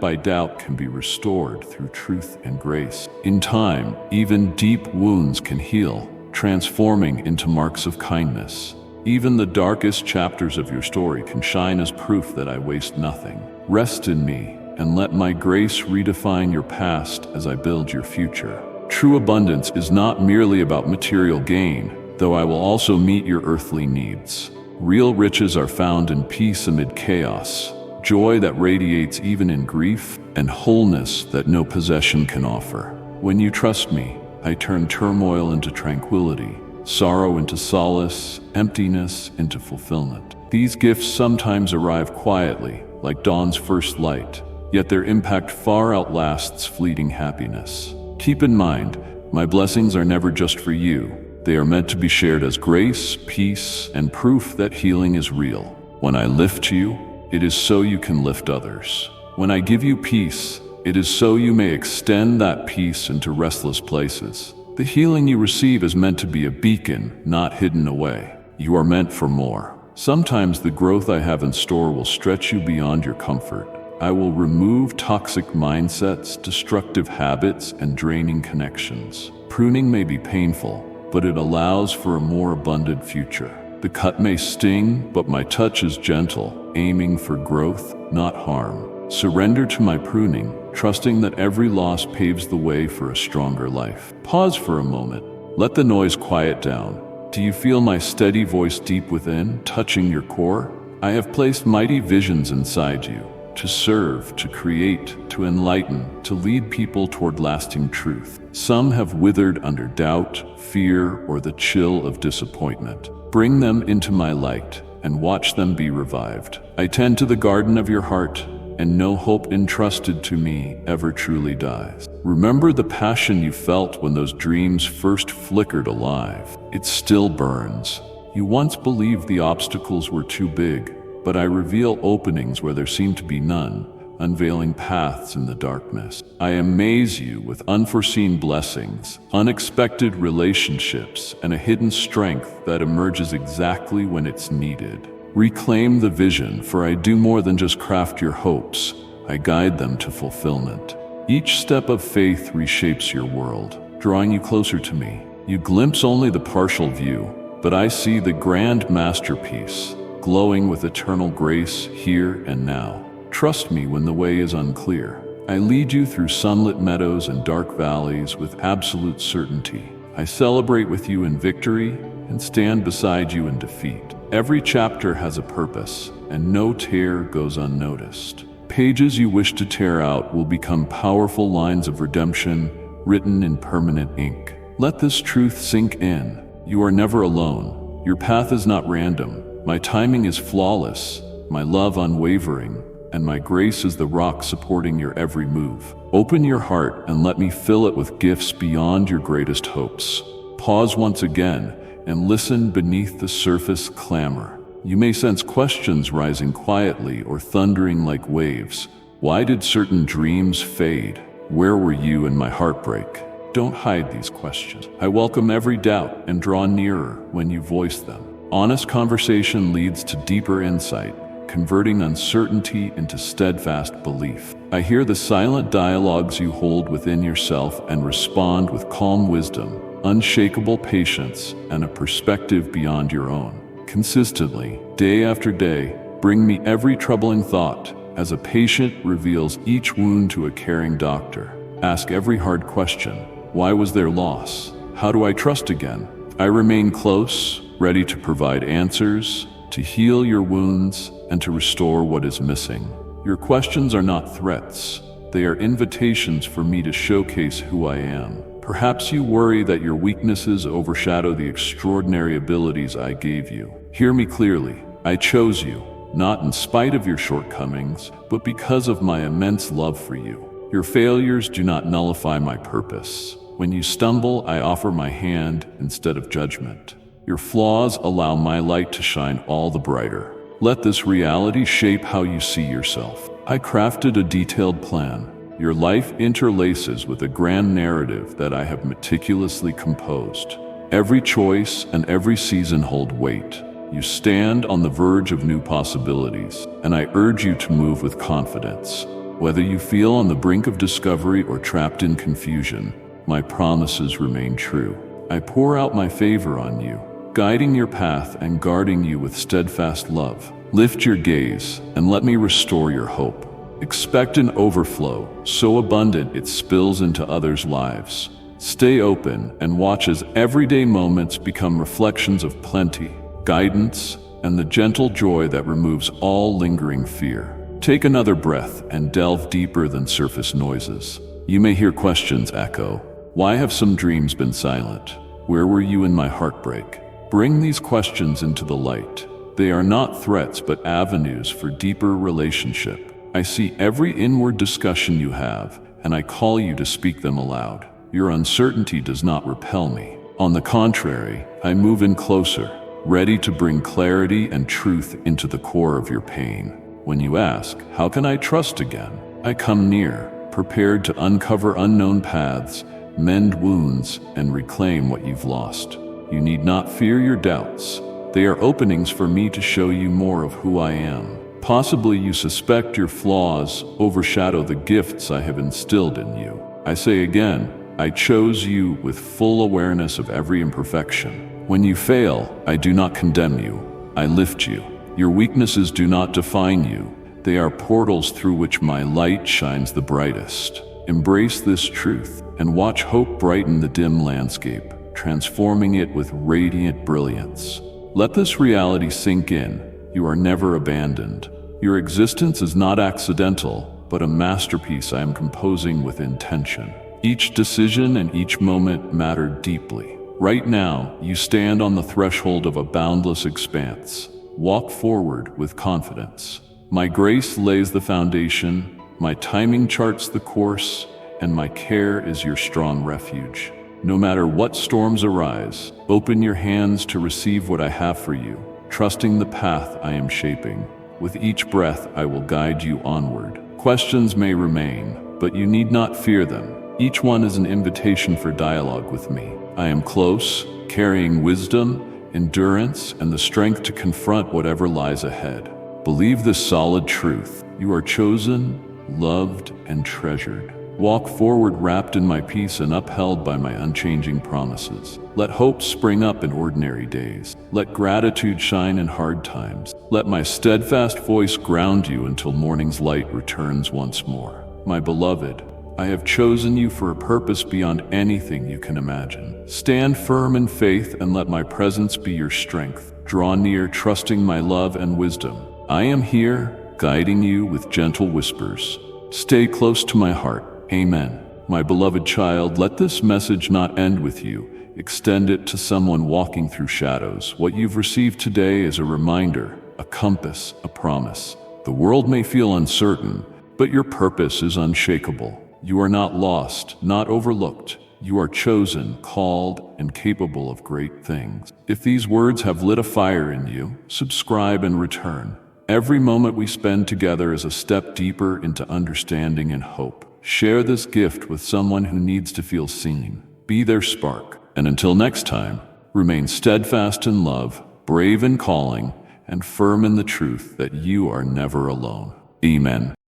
by doubt can be restored through truth and grace. In time, even deep wounds can heal, transforming into marks of kindness. Even the darkest chapters of your story can shine as proof that I waste nothing. Rest in me, and let my grace redefine your past as I build your future. True abundance is not merely about material gain, though I will also meet your earthly needs. Real riches are found in peace amid chaos, joy that radiates even in grief, and wholeness that no possession can offer. When you trust me, I turn turmoil into tranquility, sorrow into solace, emptiness into fulfillment. These gifts sometimes arrive quietly, like dawn's first light, yet their impact far outlasts fleeting happiness. Keep in mind, my blessings are never just for you. They are meant to be shared as grace, peace, and proof that healing is real. When I lift you, it is so you can lift others. When I give you peace, it is so you may extend that peace into restless places. The healing you receive is meant to be a beacon, not hidden away. You are meant for more. Sometimes the growth I have in store will stretch you beyond your comfort. I will remove toxic mindsets, destructive habits, and draining connections. Pruning may be painful, but it allows for a more abundant future. The cut may sting, but my touch is gentle, aiming for growth, not harm. Surrender to my pruning, trusting that every loss paves the way for a stronger life. Pause for a moment. Let the noise quiet down. Do you feel my steady voice deep within, touching your core? I have placed mighty visions inside you, to serve, to create, to enlighten, to lead people toward lasting truth. Some have withered under doubt, fear, or the chill of disappointment. Bring them into my light, and watch them be revived. I tend to the garden of your heart, and no hope entrusted to me ever truly dies. Remember the passion you felt when those dreams first flickered alive. It still burns. You once believed the obstacles were too big, but I reveal openings where there seemed to be none, unveiling paths in the darkness. I amaze you with unforeseen blessings, unexpected relationships, and a hidden strength that emerges exactly when it's needed. Reclaim the vision, for I do more than just craft your hopes. I guide them to fulfillment. Each step of faith reshapes your world, drawing you closer to me. You glimpse only the partial view, but I see the grand masterpiece, glowing with eternal grace here and now. Trust me when the way is unclear. I lead you through sunlit meadows and dark valleys with absolute certainty. I celebrate with you in victory and stand beside you in defeat. Every chapter has a purpose, and no tear goes unnoticed. Pages you wish to tear out will become powerful lines of redemption written in permanent ink. Let this truth sink in. You are never alone. Your path is not random. My timing is flawless, my love unwavering, and my grace is the rock supporting your every move. Open your heart and let me fill it with gifts beyond your greatest hopes. Pause once again and listen beneath the surface clamor. You may sense questions rising quietly or thundering like waves. Why did certain dreams fade? Where were you in my heartbreak? Don't hide these questions. I welcome every doubt and draw nearer when you voice them. Honest conversation leads to deeper insight, converting uncertainty into steadfast belief. I hear the silent dialogues you hold within yourself and respond with calm wisdom, unshakable patience, and a perspective beyond your own. Consistently, day after day, bring me every troubling thought, as a patient reveals each wound to a caring doctor. Ask every hard question. Why was there loss? How do I trust again? I remain close, ready to provide answers, to heal your wounds, and to restore what is missing. Your questions are not threats. They are invitations for me to showcase who I am. Perhaps you worry that your weaknesses overshadow the extraordinary abilities I gave you. Hear me clearly. I chose you, not in spite of your shortcomings, but because of my immense love for you. Your failures do not nullify my purpose. When you stumble, I offer my hand instead of judgment. Your flaws allow my light to shine all the brighter. Let this reality shape how you see yourself. I crafted a detailed plan. Your life interlaces with a grand narrative that I have meticulously composed. Every choice and every season hold weight. You stand on the verge of new possibilities, and I urge you to move with confidence. Whether you feel on the brink of discovery or trapped in confusion, my promises remain true. I pour out my favor on you, guiding your path and guarding you with steadfast love. Lift your gaze and let me restore your hope. Expect an overflow, so abundant it spills into others' lives. Stay open and watch as everyday moments become reflections of plenty, guidance, and the gentle joy that removes all lingering fear. Take another breath and delve deeper than surface noises. You may hear questions echo. Why have some dreams been silent? Where were you in my heartbreak? Bring these questions into the light. They are not threats but avenues for deeper relationship. I see every inward discussion you have, and I call you to speak them aloud. Your uncertainty does not repel me. On the contrary, I move in closer, ready to bring clarity and truth into the core of your pain. When you ask, "How can I trust again?" I come near, prepared to uncover unknown paths, mend wounds, and reclaim what you've lost. You need not fear your doubts. They are openings for me to show you more of who I am. Possibly you suspect your flaws overshadow the gifts I have instilled in you. I say again, I chose you with full awareness of every imperfection. When you fail, I do not condemn you. I lift you. Your weaknesses do not define you. They are portals through which my light shines the brightest. Embrace this truth and watch hope brighten the dim landscape, transforming it with radiant brilliance. Let this reality sink in. You are never abandoned. Your existence is not accidental, but a masterpiece I am composing with intention. Each decision and each moment matter deeply. Right now, you stand on the threshold of a boundless expanse. Walk forward with confidence. My grace lays the foundation, my timing charts the course, and my care is your strong refuge. No matter what storms arise, open your hands to receive what I have for you, trusting the path I am shaping. With each breath, I will guide you onward. Questions may remain, but you need not fear them. Each one is an invitation for dialogue with me. I am close, carrying wisdom, endurance, and the strength to confront whatever lies ahead. Believe this solid truth. You are chosen, loved, and treasured. Walk forward wrapped in my peace and upheld by my unchanging promises. Let hope spring up in ordinary days. Let gratitude shine in hard times. Let my steadfast voice ground you until morning's light returns once more. My beloved, I have chosen you for a purpose beyond anything you can imagine. Stand firm in faith and let my presence be your strength. Draw near, trusting my love and wisdom. I am here, guiding you with gentle whispers. Stay close to my heart. Amen. My beloved child, let this message not end with you. Extend it to someone walking through shadows. What you've received today is a reminder, a compass, a promise. The world may feel uncertain, but your purpose is unshakable. You are not lost, not overlooked. You are chosen, called, and capable of great things. If these words have lit a fire in you, subscribe and return. Every moment we spend together is a step deeper into understanding and hope. Share this gift with someone who needs to feel seen. Be their spark. And until next time, remain steadfast in love, brave in calling, and firm in the truth that you are never alone. Amen.